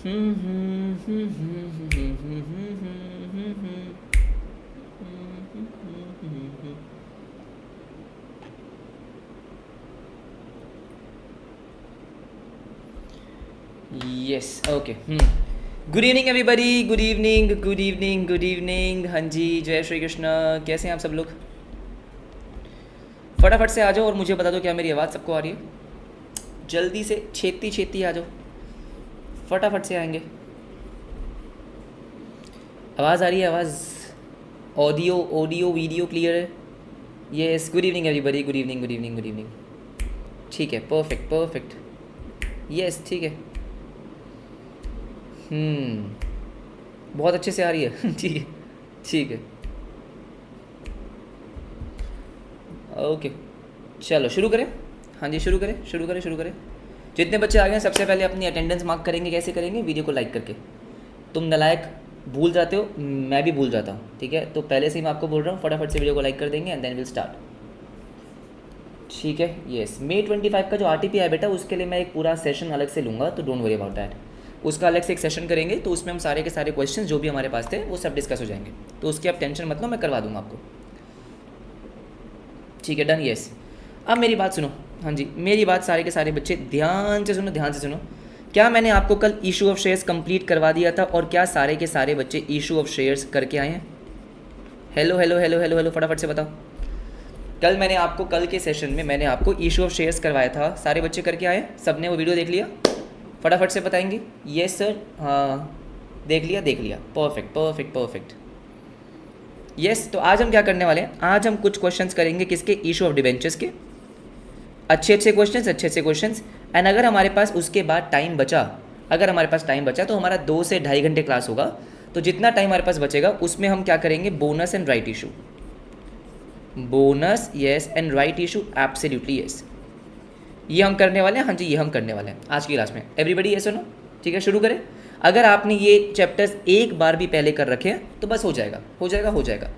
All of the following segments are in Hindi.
Yes okay. Good evening everybody, good evening good evening good evening. हाँ जी, जय श्री कृष्ण। कैसे हैं आप सब लोग? फटाफट से आ जाओ और मुझे बता दो क्या मेरी आवाज़ सबको आ रही है। जल्दी से छेती छेती आ जाओ, फटाफट से आएंगे। आवाज़ आ रही है? आवाज़, ऑडियो ऑडियो वीडियो क्लियर है? Yes, good evening everybody, good evening good evening good evening. ठीक है, परफेक्ट परफेक्ट। यस ठीक है। बहुत अच्छे से आ रही है। ठीक है ठीक है, ओके चलो शुरू करें। हाँ जी शुरू करें शुरू करें शुरू करें। जितने बच्चे आ गए हैं सबसे पहले अपनी अटेंडेंस मार्क करेंगे। कैसे करेंगे? वीडियो को लाइक करके। तुम नालायक भूल जाते हो, मैं भी भूल जाता हूँ, ठीक है? तो पहले से ही मैं आपको बोल रहा हूँ, फटाफट से वीडियो को लाइक कर देंगे एंड देन विल स्टार्ट। ठीक है। येस, May 25 का जो RTP है बेटा, उसके लिए मैं एक पूरा सेशन अलग से लूँगा, तो डोंट वरी अबाउट दैट। उसका अलग से एक सेशन करेंगे, तो उसमें हम सारे के सारे क्वेश्चन जो भी हमारे पास थे वो सब डिस्कस हो जाएंगे, तो उसकी आप टेंशन मत लो, मैं करवा दूंगा आपको। ठीक है, डन। येस, अब मेरी बात सुनो। हाँ जी, मेरी बात सारे के सारे बच्चे ध्यान से सुनो, ध्यान से सुनो। क्या मैंने आपको कल इशू ऑफ शेयर्स कंप्लीट करवा दिया था? और क्या सारे के सारे बच्चे इशू ऑफ शेयर्स करके आए हैं? Hello hello hello hello hello, फटाफट से बताओ। कल मैंने आपको, कल के सेशन में मैंने आपको इशू ऑफ शेयर्स करवाया था, सारे बच्चे करके आए? सबने वो वीडियो देख लिया? फटाफट से बताएंगे। यस सर, हाँ देख लिया देख लिया, परफेक्ट परफेक्ट परफेक्ट। यस, तो आज हम क्या करने वाले हैं? आज हम कुछ क्वेश्चंस करेंगे किसके? इशू ऑफ डिबेंचर्स के। अच्छे अच्छे क्वेश्चंस, अच्छे अच्छे क्वेश्चंस। एंड अगर हमारे पास उसके बाद टाइम बचा, अगर हमारे पास टाइम बचा तो हमारा 2 से 2.5 घंटे क्लास होगा। तो जितना टाइम हमारे पास बचेगा उसमें हम क्या करेंगे? Bonus and right issue. Bonus yes and right issue, absolutely yes, ये हम करने वाले हैं। हाँ जी, ये हम करने वाले हैं आज की क्लास में। एवरीबडी यस और नो? ठीक है, शुरू करें। अगर आपने ये चैप्टर्स एक बार भी पहले कर रखे हैं तो बस हो जाएगा हो जाएगा हो जाएगा।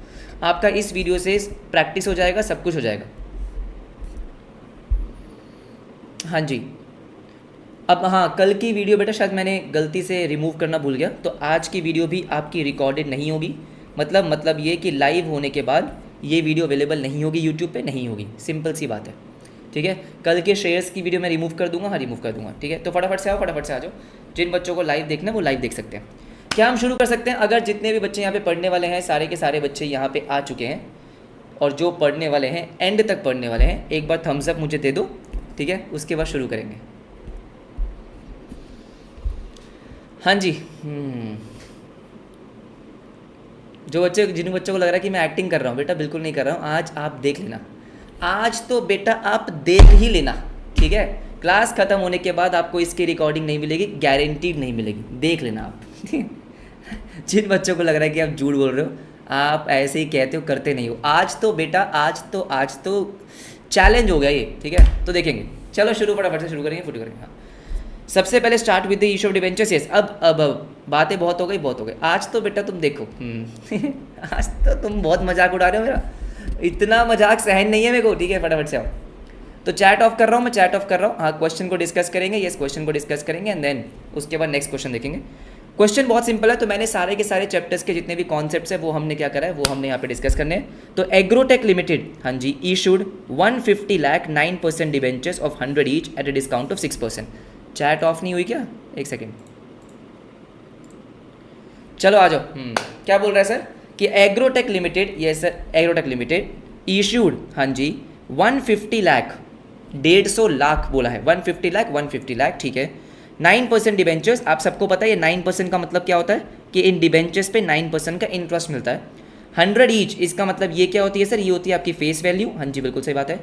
आपका इस वीडियो से प्रैक्टिस हो जाएगा, सब कुछ हो जाएगा। हाँ जी, अब हाँ, कल की वीडियो बेटा शायद मैंने गलती से रिमूव करना भूल गया, तो आज की वीडियो भी आपकी रिकॉर्डेड नहीं होगी। मतलब ये कि लाइव होने के बाद ये वीडियो अवेलेबल नहीं होगी, यूट्यूब पे नहीं होगी, सिंपल सी बात है। ठीक है, कल के शेयर्स की वीडियो मैं रिमूव कर दूंगा, हाँ रिमूव कर दूंगा। ठीक है, तो फटाफट से आओ, फटाफट से आ जाओ। जिन बच्चों को लाइव देखना है वो लाइव देख सकते हैं। क्या हम शुरू कर सकते हैं? अगर जितने भी बच्चे यहाँ पे पढ़ने वाले हैं, सारे के सारे बच्चे यहाँ पे आ चुके हैं और जो पढ़ने वाले हैं, एंड तक पढ़ने वाले हैं, एक बार थम्स अप मुझे दे दो। ठीक है, उसके बाद शुरू करेंगे। हाँ जी, जो बच्चे, जिन बच्चों को लग रहा है कि मैं एक्टिंग कर रहा हूँ, बेटा बिल्कुल नहीं कर रहा हूँ। आज आप देख लेना, आज तो बेटा आप देख ही लेना। ठीक है, क्लास ख़त्म होने के बाद आपको इसकी रिकॉर्डिंग नहीं मिलेगी, गारंटीड नहीं मिलेगी, देख लेना आप। जिन बच्चों को लग रहा है कि आप झूठ बोल रहे हो, आप ऐसे ही कहते हो, करते नहीं हो, आज तो बेटा आज तो चैलेंज हो गया ये। ठीक है, तो देखेंगे। चलो शुरू, फटाफट से शुरू करेंगे, फुट करेंगे। हाँ, सबसे पहले start with the issue of debentures. Yes, अब बातें बहुत हो गई, बहुत हो गई। आज तो बेटा तुम देखो। आज तो तुम बहुत मजाक उड़ा रहे हो मेरा, इतना मजाक सहन नहीं है मेरे को। ठीक है, फटाफट से आओ। तो चैट ऑफ कर रहा हूँ, मैं चैट ऑफ कर रहा हूँ। हाँ, क्वेश्चन को डिस्कस करेंगे। यस, क्वेश्चन को डिस्कस करेंगे एंड देन उसके बाद नेक्स्ट क्वेश्चन देखेंगे। क्वेश्चन बहुत सिंपल है। तो मैंने सारे के सारे चैप्टर्स के जितने भी कॉन्सेप्ट्स है वो हमने क्या करा है, वो हमने यहाँ पे डिस्कस करने हैं। तो एग्रोटेक लिमिटेड, हाँ जी, issued 150 lakh 9% debentures of 100 each at a discount of 6%। चैट ऑफ नहीं हुई क्या? एक सेकेंड, चलो आ जाओ। क्या बोल रहा है सर? कि agrotech limited, yes sir, agrotech limited issued, हाँ जी, 150 लाख, 150 लाख बोला है, 150 लाख 150 लाख। ठीक है, 9% डिबेंचर्स। आप सबको पता है ये 9% का मतलब क्या होता है, कि इन डिबेंचर्स पे 9% का इंटरेस्ट मिलता है। 100 ईच, इसका मतलब ये क्या होती है सर? ये होती है आपकी फेस वैल्यू। हाँ जी, बिल्कुल सही बात है।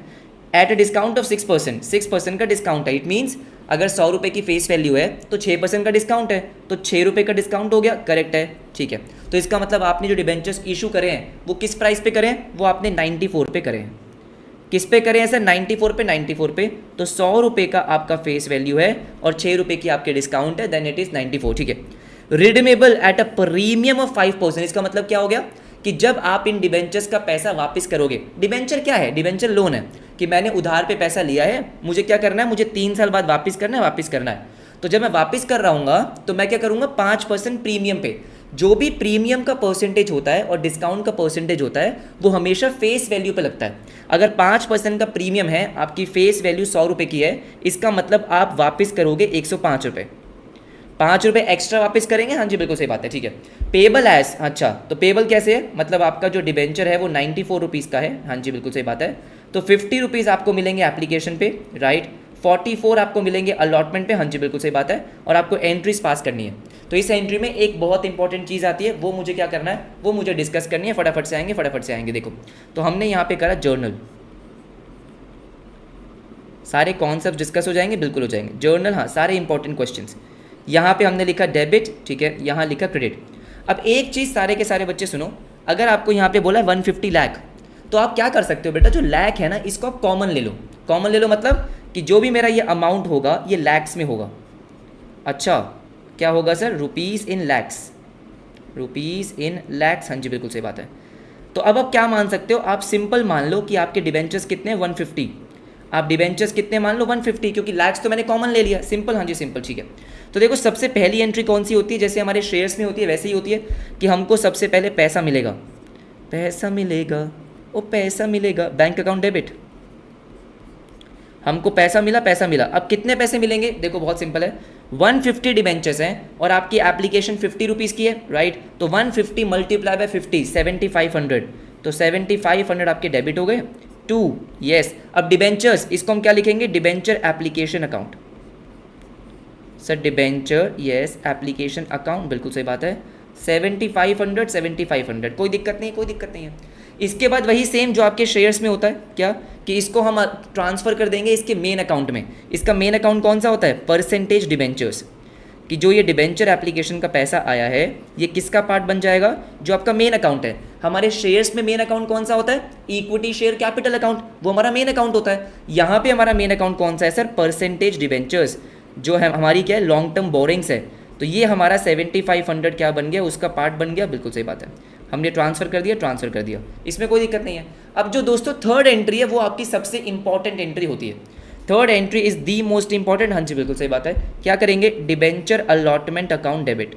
एट अ डिस्काउंट ऑफ 6%, 6% का डिस्काउंट है। इट मीन्स अगर 100 रुपये की फेस वैल्यू है तो 6% का डिस्काउंट है, तो 6 रुपये का डिस्काउंट हो गया। करेक्ट है, ठीक है। तो इसका मतलब आपने जो डिबेंचर्स इशू करे हैं वो किस प्राइस पे करें? वो आपने 94 पे करें। किस पे करें सर? 94 पे, 94 पे। तो 100 रुपये का आपका फेस वैल्यू है और 6 रुपये की आपके डिस्काउंट है, देन इट इज़ 94। ठीक है, redeemable at a premium of 5%। इसका मतलब क्या हो गया कि जब आप इन डिबेंचर्स का पैसा वापस करोगे, डिबेंचर क्या है? डिबेंचर लोन है कि मैंने उधार पे पैसा लिया है, मुझे क्या करना है, मुझे 3 साल बाद वापस करना है, वापस करना है। तो जब मैं वापस कर रहा हूँगा तो मैं क्या करूँगा 5% प्रीमियम पे, जो भी प्रीमियम का परसेंटेज होता है और डिस्काउंट का परसेंटेज होता है वो हमेशा फेस वैल्यू पे लगता है। अगर 5% का प्रीमियम है, आपकी फेस वैल्यू 100 रुपये की है, इसका मतलब आप वापस करोगे 105 रुपये, 5 रुपये एक्स्ट्रा वापस करेंगे। हाँ जी बिल्कुल सही बात है, ठीक है। पेबल एज, अच्छा तो पेबल कैसे है, मतलब आपका जो डिबेंचर है वो 94 रुपीज़ का है। हाँ जी बिल्कुल सही बात है। तो 50 रुपीज़ आपको मिलेंगे एप्लीकेशन पे, राइट। 44 आपको मिलेंगे अलॉटमेंट पे। हाँ जी बिल्कुल सही बात है। और आपको एंट्रीज पास करनी है। तो इस एंट्री में एक बहुत इंपॉर्टेंट चीज़ आती है, वो मुझे क्या करना है, वो मुझे डिस्कस करनी है। फटाफट से आएंगे, फटाफट से आएंगे। देखो तो हमने यहाँ पे करा जर्नल, सारे कॉन्सेप्ट डिस्कस हो जाएंगे, बिल्कुल हो जाएंगे। जर्नल, हाँ सारे इंपॉर्टेंट क्वेश्चंस। यहाँ पे हमने लिखा डेबिट, ठीक है, यहाँ लिखा क्रेडिट। अब एक चीज़ सारे के सारे बच्चे सुनो, अगर आपको यहाँ पे बोला है 150 लाख, तो आप क्या कर सकते हो बेटा, जो लाख है ना इसको आप कॉमन ले लो। कॉमन ले लो मतलब कि जो भी मेरा ये अमाउंट होगा ये लैक्स में होगा। अच्छा क्या होगा sir, rupees in lakhs, rupees in lakhs. हाँ जी बिल्कुल सही बात है। तो अब आप क्या मान सकते हो, आप सिंपल मान लो कि आपके डिबेंचर्स कितने, 150। आप डिबेंचर्स कितने मान लो, 150, क्योंकि लैक्स तो मैंने कॉमन ले लिया। सिंपल, हाँ जी सिंपल, ठीक है। तो देखो सबसे पहली एंट्री कौन सी होती है, जैसे हमारे शेयर्स में होती है वैसे ही होती है कि हमको सबसे पहले पैसा मिलेगा, पैसा मिलेगा, ओ पैसा मिलेगा, बैंक अकाउंट डेबिट। हमको पैसा मिला, पैसा मिला। अब कितने पैसे मिलेंगे, देखो बहुत सिंपल है, 150 डिबेंचर्स हैं और आपकी एप्लीकेशन 50 रुपीज़ की है, राइट। तो 150 मल्टीप्लाई बाय 50, 7500। तो 7500 आपके डेबिट हो गए। 2, यस। अब डिबेंचर्स, इसको हम क्या लिखेंगे, debenture application account. Sir debenture, yes, application account, बिल्कुल सही बात है। 7500, 7500, कोई दिक्कत नहीं, कोई दिक्कत नहीं है। इसके बाद वही सेम जो आपके शेयर्स में होता है, क्या कि इसको हम ट्रांसफ़र कर देंगे इसके मेन अकाउंट में। इसका मेन अकाउंट कौन सा होता है, परसेंटेज डिबेंचर्स, कि जो ये डिबेंचर एप्लीकेशन का पैसा आया है ये किसका पार्ट बन जाएगा, जो आपका मेन अकाउंट है। हमारे शेयर्स में मेन अकाउंट कौन सा होता है, इक्विटी शेयर कैपिटल अकाउंट, वो हमारा मेन अकाउंट होता है। यहाँ पे हमारा मेन अकाउंट कौन सा है सर, परसेंटेज डिबेंचर्स, जो है हमारी क्या है, लॉन्ग टर्म बोरिंग्स है। तो ये हमारा 7500 क्या बन गया, उसका पार्ट बन गया, बिल्कुल सही बात है। हमने ट्रांसफ़र कर दिया, ट्रांसफ़र कर दिया, इसमें कोई दिक्कत नहीं है। अब जो दोस्तों थर्ड एंट्री है वो आपकी सबसे इंपॉर्टेंट एंट्री होती है। Third entry is the most important. हाँ जी बिल्कुल सही बात है। क्या करेंगे, debenture allotment account debit,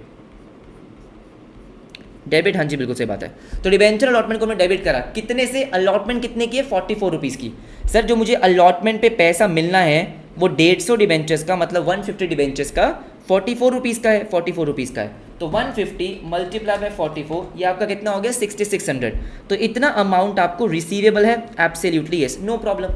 debit, हाँ जी बिल्कुल सही बात है। तो डिबेंचर अलॉटमेंट को मैं डेबिट करा, कितने से, अलॉटमेंट कितने की है, 44 रुपीज़ की। सर जो मुझे अलॉटमेंट पे पैसा मिलना है वो 150 डिबेंचर्स का, मतलब 150 डिबेंचर्स का 44 रुपीज़ का है, 44 रुपीज़ का है। तो 150 मल्टीप्लाई बाय 44, ये आपका कितना हो गया, 6600। तो इतना अमाउंट आपको रिसीवेबल है, absolutely yes, no problem,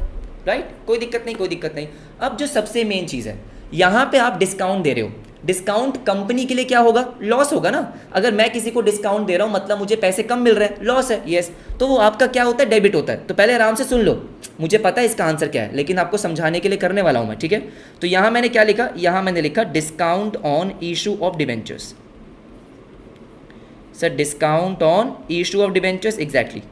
right, कोई दिक्कत नहीं, कोई दिक्कत नहीं। अब जो सबसे मेन चीज़ है, यहाँ पे आप डिस्काउंट दे रहे हो। डिस्काउंट कंपनी के लिए क्या होगा, लॉस होगा ना। अगर मैं किसी को डिस्काउंट दे रहा हूँ मतलब मुझे पैसे कम मिल रहे हैं, लॉस है, यस। तो वो आपका क्या होता है, डेबिट होता है। तो पहले आराम से सुन लो, मुझे पता है इसका आंसर क्या है, लेकिन आपको समझाने के लिए करने वाला हूँ मैं, ठीक है। तो यहाँ मैंने क्या लिखा, यहाँ मैंने लिखा discount on issue of debentures. Sir discount on issue of debentures, exactly.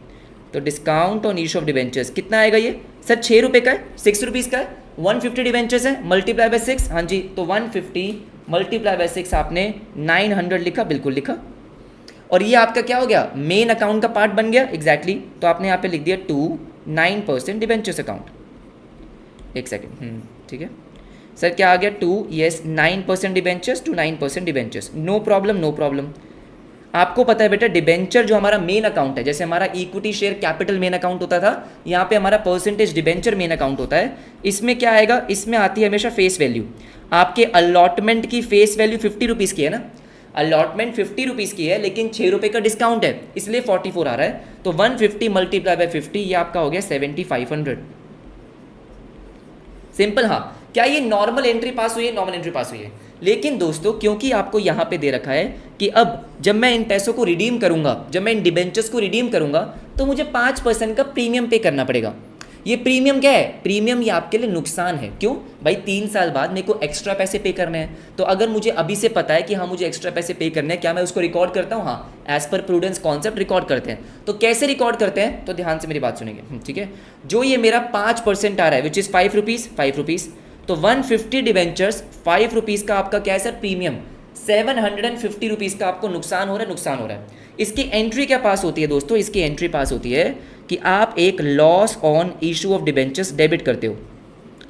तो discount on issue of debentures कितना आएगा ये, सर 6 रुपये का है, 6 रुपीज़ का है। 150 डिबेंचर्स है, मल्टीप्लाई बाय 6, हाँ जी। तो 150 मल्टीप्लाई बाय 6 आपने 900 लिखा, बिल्कुल लिखा। और ये आपका क्या हो गया, मेन अकाउंट का पार्ट बन गया, एग्जैक्टली। तो आपने यहाँ पे लिख दिया 9% डिबेंचर्स अकाउंट। एक सेकेंड, ठीक है सर, क्या आ गया 2, yes, 9% debentures to 9% debentures, no problem, no problem. आपको पता है बेटा डिबेंचर जो हमारा मेन अकाउंट है, जैसे हमारा equity share capital main account होता था, यहाँ पे हमारा परसेंटेज डिबेंचर मेन अकाउंट होता है। इसमें क्या आएगा, इसमें आती है हमेशा फेस वैल्यू। आपके अलॉटमेंट की फेस वैल्यू 50 रुपीज़ की है ना, अलॉटमेंट 50 रुपीज़ की है, लेकिन 6 रुपये का डिस्काउंट है, इसलिए 44 आ रहा है। तो 150 मल्टीप्लाई बाय 50, ये आपका हो गया 7500। सिंपल। हाँ, क्या ये नॉर्मल एंट्री पास हुई है, नॉर्मल एंट्री पास हुई है। लेकिन दोस्तों क्योंकि आपको यहाँ पे दे रखा है कि अब जब मैं इन पैसों को रिडीम करूँगा, जब मैं इन डिबेंचर्स को रिडीम करूँगा, तो मुझे 5% का प्रीमियम पे करना पड़ेगा। ये प्रीमियम क्या है, प्रीमियम ये आपके लिए नुकसान है। क्यों भाई, 3 साल बाद मेरे को एक्स्ट्रा पैसे पे करने हैं। तो अगर मुझे अभी से पता है कि हाँ मुझे एक्स्ट्रा पैसे पे करने हैं, क्या मैं उसको रिकॉर्ड करता हूँ, हाँ as per prudence concept record करते हैं। तो कैसे रिकॉर्ड करते हैं, तो ध्यान से मेरी बात सुनेंगे, ठीक है। जो ये मेरा 5% आ रहा है विच इज़ 5 रुपीज़, 5 रुपीज़, तो 150 डिबेंचर्स 5 रुपीज़ का आपका क्या है सर, प्रीमियम। 750 रुपीज़ का आपको नुकसान हो रहा है, नुकसान हो रहा है। इसकी एंट्री क्या पास होती है दोस्तों, इसकी एंट्री पास होती है कि आप एक loss on issue of debentures debit करते हो।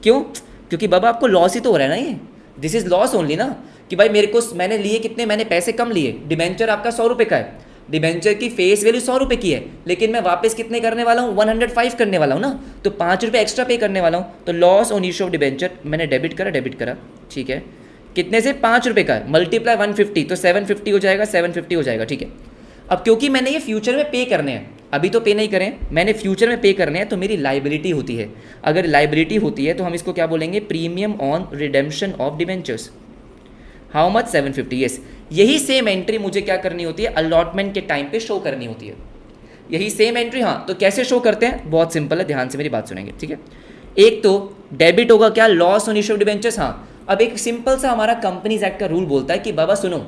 क्यों, क्योंकि बाबा आपको लॉस ही तो हो रहा है ना, ये दिस इज लॉस ओनली ना, कि भाई मेरे को मैंने लिए कितने, मैंने पैसे कम लिए, डिबेंचर आपका 100 रुपये का है, डिबेंचर की फेस वैल्यू 100 रुपये की है, लेकिन मैं वापस कितने करने वाला हूँ, 105 करने वाला हूँ ना, तो 5 रुपये एक्स्ट्रा पे करने वाला हूँ। तो loss on issue of debenture मैंने डेबिट करा, ठीक है, कितने से, 5 रुपये का, मल्टीप्लाई 150 तो 750 हो जाएगा, 750 हो जाएगा, ठीक है। अब क्योंकि मैंने ये फ्यूचर में पे करने हैं, अभी तो पे नहीं करें, मैंने फ्यूचर में पे करने हैं, तो मेरी लाइबिलिटी होती है। अगर लाइबिलिटी होती है तो हम इसको क्या बोलेंगे, premium on redemption of debentures. How much, 750, yes. यही सेम एंट्री मुझे क्या करनी होती है, अलॉटमेंट के टाइम पे शो करनी होती है, यही सेम एंट्री। हाँ, तो कैसे शो करते हैं, बहुत सिंपल है, ध्यान से मेरी बात सुनेंगे, ठीक है। एक तो डेबिट होगा क्या, loss on issue of debentures. हाँ, अब एक सिंपल सा हमारा कंपनीज एक्ट का रूल बोलता है कि बाबा सुनो,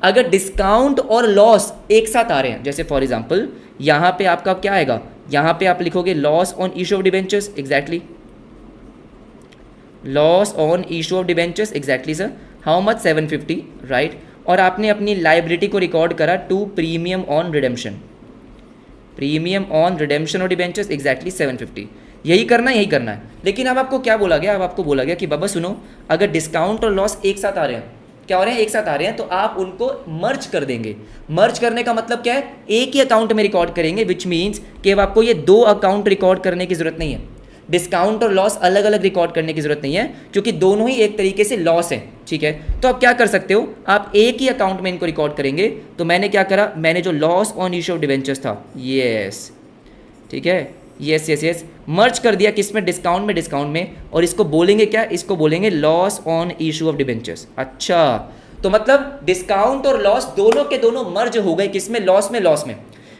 अगर डिस्काउंट और लॉस एक साथ आ रहे हैं, जैसे फॉर एग्जांपल यहाँ पे आपका क्या आएगा, यहाँ पे आप लिखोगे loss on issue of debentures, exactly, loss on issue of debentures, exactly sir, how much, 750, right. और आपने अपनी लाइबिलिटी को रिकॉर्ड करा to premium on redemption, premium on redemption of debentures, exactly 750। यही करना है। लेकिन अब आपको क्या बोला गया, अब आपको बोला गया कि बाबा सुनो, अगर डिस्काउंट और लॉस एक साथ आ रहे हैं, क्या हो रहे हैं, एक साथ आ रहे हैं, तो आप उनको मर्ज कर देंगे। मर्ज करने का मतलब क्या है, एक ही अकाउंट में रिकॉर्ड करेंगे, विच मीन्स कि अब आपको ये 2 अकाउंट रिकॉर्ड करने की जरूरत नहीं है, डिस्काउंट और लॉस अलग अलग रिकॉर्ड करने की जरूरत नहीं है, क्योंकि दोनों ही एक तरीके से लॉस है, ठीक है। तो आप क्या कर सकते हो, आप एक ही अकाउंट में इनको रिकॉर्ड करेंगे। तो मैंने क्या करा, मैंने जो loss on issue of debentures था, यस, ठीक है, यस, मर्ज कर दिया, किसमें, डिस्काउंट में, और इसको बोलेंगे क्या, इसको बोलेंगे loss on issue of debentures. अच्छा, तो मतलब डिस्काउंट और लॉस दोनों के दोनों मर्ज हो गए, किसमें, लॉस में।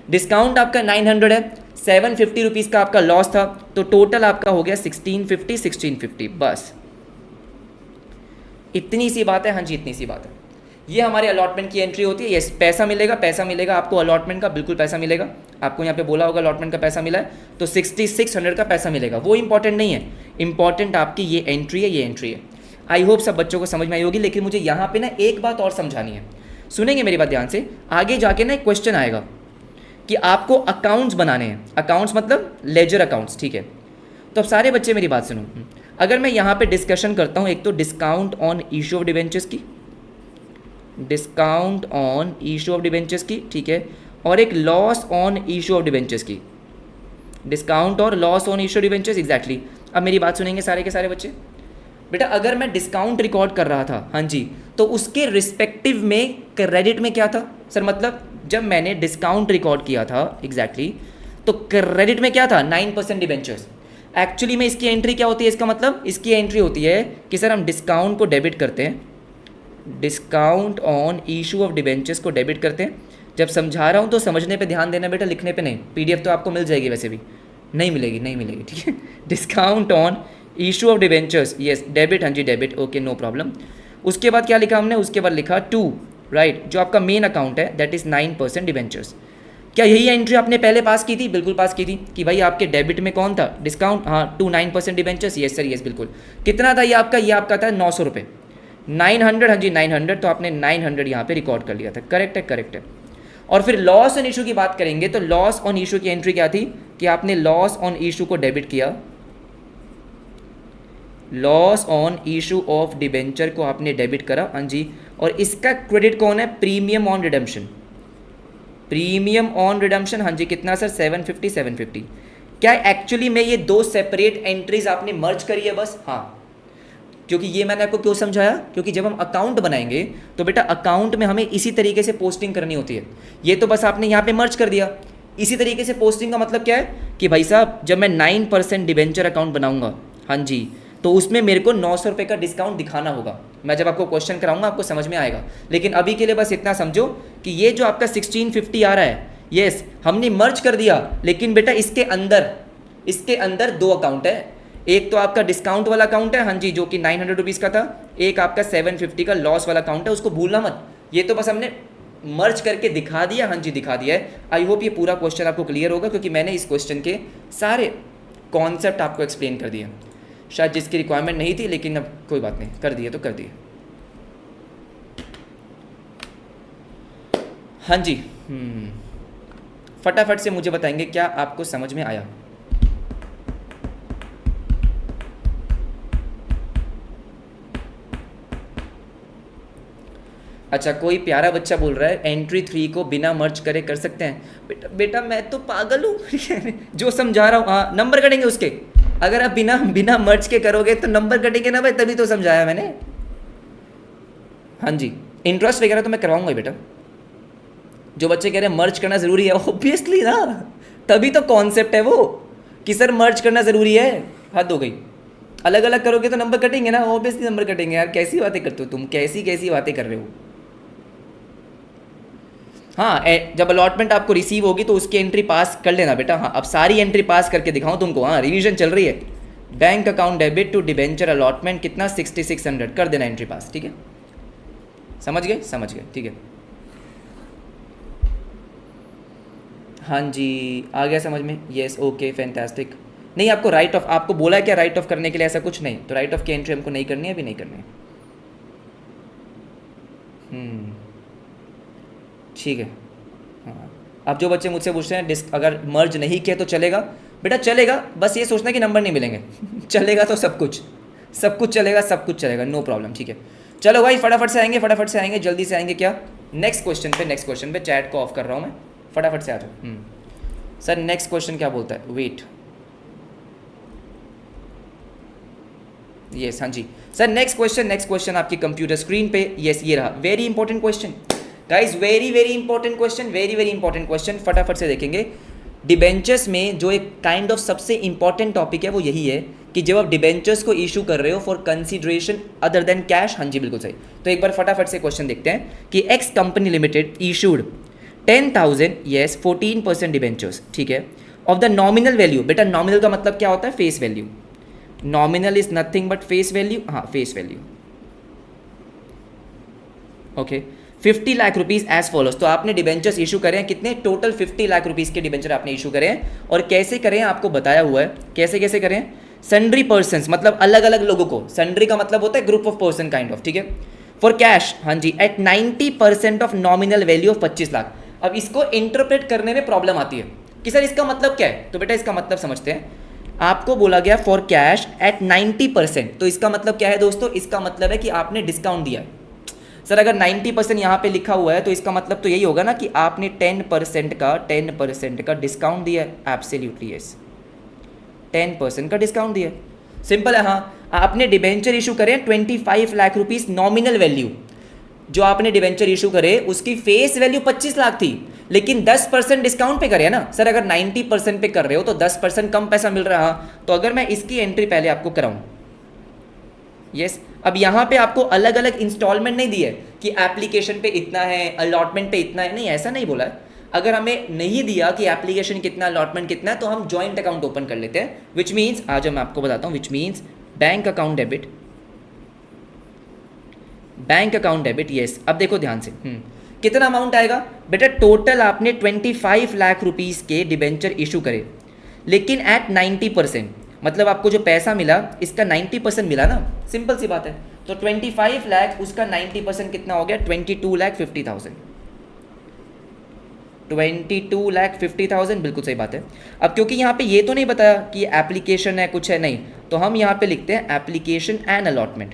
डिस्काउंट आपका 900 है, 750 रुपीज़ का आपका लॉस था, तो टोटल आपका हो गया 1650, बस इतनी सी बात है। हाँ जी, इतनी सी बात है। ये हमारे अलॉटमेंट की एंट्री होती है। यस, पैसा मिलेगा आपको, अलॉटमेंट का बिल्कुल पैसा मिलेगा। आपको यहाँ पे बोला होगा अलॉटमेंट का पैसा मिला है, तो 6600 का पैसा मिलेगा। वो इंपॉर्टेंट नहीं है, इंपॉर्टेंट आपकी ये एंट्री है। आई होप सब बच्चों को समझ में आई होगी। लेकिन मुझे यहाँ पे ना एक बात और समझानी है, सुनेंगे मेरी बात ध्यान से। आगे जाके ना एक क्वेश्चन आएगा कि आपको अकाउंट्स बनाने हैं, अकाउंट्स मतलब लेजर अकाउंट्स, ठीक है। तो अब सारे बच्चे मेरी बात सुनो, अगर मैं यहाँ पे डिस्कशन करता हूँ, एक तो discount on issue of debentures की, discount on issue of debentures की, ठीक है, और एक loss on issue of debentures की, डिस्काउंट और loss on issue debentures, exactly. अब मेरी बात सुनेंगे सारे के सारे बच्चे। बेटा अगर मैं डिस्काउंट रिकॉर्ड कर रहा था, हाँ जी, तो उसके रिस्पेक्टिव में क्रेडिट में क्या था सर, मतलब जब मैंने डिस्काउंट रिकॉर्ड किया था, एग्जैक्टली, तो क्रेडिट में क्या था, 9% डिबेंचर्स। एक्चुअली में इसकी एंट्री क्या होती है, इसका मतलब इसकी एंट्री होती है कि सर हम डिस्काउंट को डेबिट करते हैं, discount on issue of debentures को डेबिट करते हैं। जब समझा रहा हूँ तो समझने पे ध्यान देना बेटा, लिखने पे नहीं। पीडीएफ तो आपको मिल जाएगी, वैसे भी नहीं मिलेगी, ठीक है। Discount on issue of debentures, yes, debit, हाँ जी डेबिट, ओके, नो प्रॉब्लम। उसके बाद क्या लिखा हमने, उसके बाद लिखा टू, राइट, जो आपका मेन अकाउंट है दैट इज़ 9% डिबेंचर्स। क्या यही एंट्री आपने पहले पास की थी, बिल्कुल पास की थी, कि भाई आपके डेबिट में कौन था, डिस्काउंट, हाँ, to 9% debentures, yes sir, yes बिल्कुल। कितना था ये आपका था 900 रुपये, 900, हाँ जी 900, तो आपने 900 यहाँ पे रिकॉर्ड कर लिया था, करेक्ट है। और फिर लॉस ऑन इशू की बात करेंगे, तो लॉस ऑन इशू की एंट्री क्या थी कि आपने लॉस ऑन इशू को डेबिट किया, loss on issue of debenture को आपने डेबिट करा, हाँ जी, और इसका क्रेडिट कौन है, premium on redemption, premium on redemption, हाँ जी, कितना सर, 750। क्या एक्चुअली में ये 2 सेपरेट एंट्रीज आपने मर्ज करी है बस, हाँ, क्योंकि ये मैंने आपको क्यों समझाया, क्योंकि जब हम अकाउंट बनाएंगे तो बेटा अकाउंट में हमें इसी तरीके से पोस्टिंग करनी होती है। ये तो बस आपने यहाँ पे मर्ज कर दिया। इसी तरीके से पोस्टिंग का मतलब क्या है कि भाई साहब जब मैं 9% डिबेंचर अकाउंट बनाऊंगा, हाँ जी, तो उसमें मेरे को 900 रुपये का डिस्काउंट दिखाना होगा। मैं जब आपको क्वेश्चन कराऊंगा आपको समझ में आएगा। लेकिन अभी के लिए बस इतना समझो कि ये जो आपका 1650 आ रहा है, यस, हमने मर्ज कर दिया, लेकिन बेटा इसके अंदर 2 अकाउंट है। एक तो आपका डिस्काउंट वाला अकाउंट है, हाँ जी, जो कि 900 रुपीज़ का था, एक आपका 750 का लॉस वाला अकाउंट है, उसको भूलना मत। ये तो बस हमने मर्ज करके दिखा दिया, हाँ जी दिखा दिया है। आई होप ये पूरा क्वेश्चन आपको क्लियर होगा, क्योंकि मैंने इस क्वेश्चन के सारे कॉन्सेप्ट आपको एक्सप्लेन कर दिए। शायद जिसकी रिक्वायरमेंट नहीं थी, लेकिन अब कोई बात नहीं, कर दिए तो कर दिए। हाँ जी, फटाफट से मुझे बताएंगे क्या आपको समझ में आया। अच्छा, कोई प्यारा बच्चा बोल रहा है एंट्री 3 को बिना मर्ज करे कर सकते हैं। बेटा बेटा मैं तो पागल हूँ जो समझा रहा हूँ, हाँ नंबर कटेंगे उसके। अगर आप बिना बिना मर्ज के करोगे तो नंबर कटेंगे ना भाई, तभी तो समझाया मैंने। हाँ जी, इंटरेस्ट वगैरह तो मैं करवाऊंगा ही बेटा। जो बच्चे कह रहे हैं मर्ज करना ज़रूरी है, ऑब्वियसली ना, तभी तो कॉन्सेप्ट है वो कि सर मर्ज करना ज़रूरी है। हद हो गई, अलग अलग करोगे तो नंबर कटेंगे ना, ऑब्वियसली नंबर कटेंगे यार। कैसी बातें करते हो तुम, कैसी कैसी बातें कर रहे हो। हाँ, जब अलॉटमेंट आपको रिसीव होगी तो उसकी एंट्री पास कर लेना बेटा। हाँ, अब सारी एंट्री पास करके दिखाऊं तुमको। हाँ, रिवीजन चल रही है। Bank account debit to debenture allotment कितना 6600 कर देना एंट्री पास, ठीक है। समझ गए, समझ गए, ठीक है। हाँ जी, आ गया समझ में। Yes, okay, fantastic. नहीं, आपको राइट ऑफ, आपको बोला है क्या राइट ऑफ करने के लिए? ऐसा कुछ नहीं, तो राइट ऑफ की एंट्री हमको नहीं करनी है, अभी नहीं करनी है। ठीक है। हाँ, अब जो बच्चे मुझसे पूछ रहे हैं अगर मर्ज नहीं किया तो चलेगा, बेटा चलेगा, बस ये सोचना कि नंबर नहीं मिलेंगे चलेगा तो सब कुछ चलेगा, सब कुछ चलेगा, नो प्रॉब्लम, ठीक है। चलो भाई फटाफट से आएंगे, फटाफट से आएंगे, जल्दी से आएंगे। क्या नेक्स्ट क्वेश्चन पे चैट को ऑफ कर रहा हूँ मैं, फटाफट से आ जाओ। सर नेक्स्ट क्वेश्चन क्या बोलता है? वेट, यस, हाँ जी सर, नेक्स्ट क्वेश्चन आपकी कंप्यूटर स्क्रीन पे। यस, ये रहा, very important question guys, very very important question, very very important question. फटाफट से देखेंगे। डिबेंचर्स में जो एक काइंड ऑफ सबसे इंपॉर्टेंट टॉपिक है वो यही है कि जब आप डिबेंचर्स को इशू कर रहे हो for consideration other than cash. हाँ जी, बिल्कुल सही। तो एक बार फटाफट से क्वेश्चन देखते हैं कि X company limited issued 10,000 yes 14% debentures, ठीक है, ऑफ द नॉमिनल वैल्यू। बेटा नॉमिनल का मतलब क्या होता है? Face value. Nominal is nothing but face value. हाँ, face value, okay. 50 lakh rupees as follows. तो आपने डिबेंचर्स इशू करें हैं कितने? टोटल 50 लाख रुपीज़ के डिबेंचर आपने इशू करें हैं। और कैसे करें आपको बताया हुआ है, कैसे कैसे करें। सन्ड्री पर्सन्स मतलब अलग अलग लोगों को, सन्ड्री का मतलब होता है group of person kind of, ठीक है। फॉर कैश, हाँ जी, at 90% of nominal value of 25 lakh. अब इसको इंटरप्रेट करने में प्रॉब्लम आती है कि सर इसका मतलब क्या है। तो बेटा इसका मतलब समझते हैं। आपको बोला गया फॉर कैश एट 90%, तो इसका मतलब क्या है दोस्तों? इसका मतलब है कि आपने डिस्काउंट दिया है। सर अगर 90% यहाँ पे लिखा हुआ है तो इसका मतलब तो यही होगा ना कि आपने 10% का डिस्काउंट दिया है। एब्सोल्युटली यस, 10% का डिस्काउंट दिया है। सिंपल है। हाँ, आपने डिबेंचर इशू करे 25 लाख रुपीस नॉमिनल वैल्यू। जो आपने डिबेंचर इशू करे उसकी फेस वैल्यू 25 लाख थी, लेकिन 10% डिस्काउंट पे करे ना। सर अगर 90% पे कर रहे हो तो 10% कम पैसा मिल रहा है। तो अगर मैं इसकी एंट्री पहले आपको कराऊं, यस, अब यहाँ पे आपको अलग अलग इंस्टॉलमेंट नहीं दी है कि एप्लीकेशन पे इतना है, अलॉटमेंट पे इतना है, नहीं, ऐसा नहीं बोला है। अगर हमें नहीं दिया कि एप्लीकेशन कितना, अलॉटमेंट कितना है, तो हम जॉइंट अकाउंट ओपन कर लेते हैं। विच मीन्स, आज मैं आपको बताता हूँ, which means bank account debit, bank account debit. Yes, अब देखो ध्यान से, कितना अमाउंट आएगा बेटा? टोटल आपने 25 लाख रुपीज़ के डिबेंचर इशू करे, लेकिन एट 90%, मतलब आपको जो पैसा मिला इसका 90% मिला ना। सिंपल सी बात है। तो 25 लाख उसका 90% कितना हो गया? 22,50,000। 22,50,000, बिल्कुल सही बात है। अब क्योंकि यहाँ पे ये तो नहीं बताया कि एप्लीकेशन है, कुछ है, नहीं, तो हम यहाँ पे लिखते हैं application and allotment,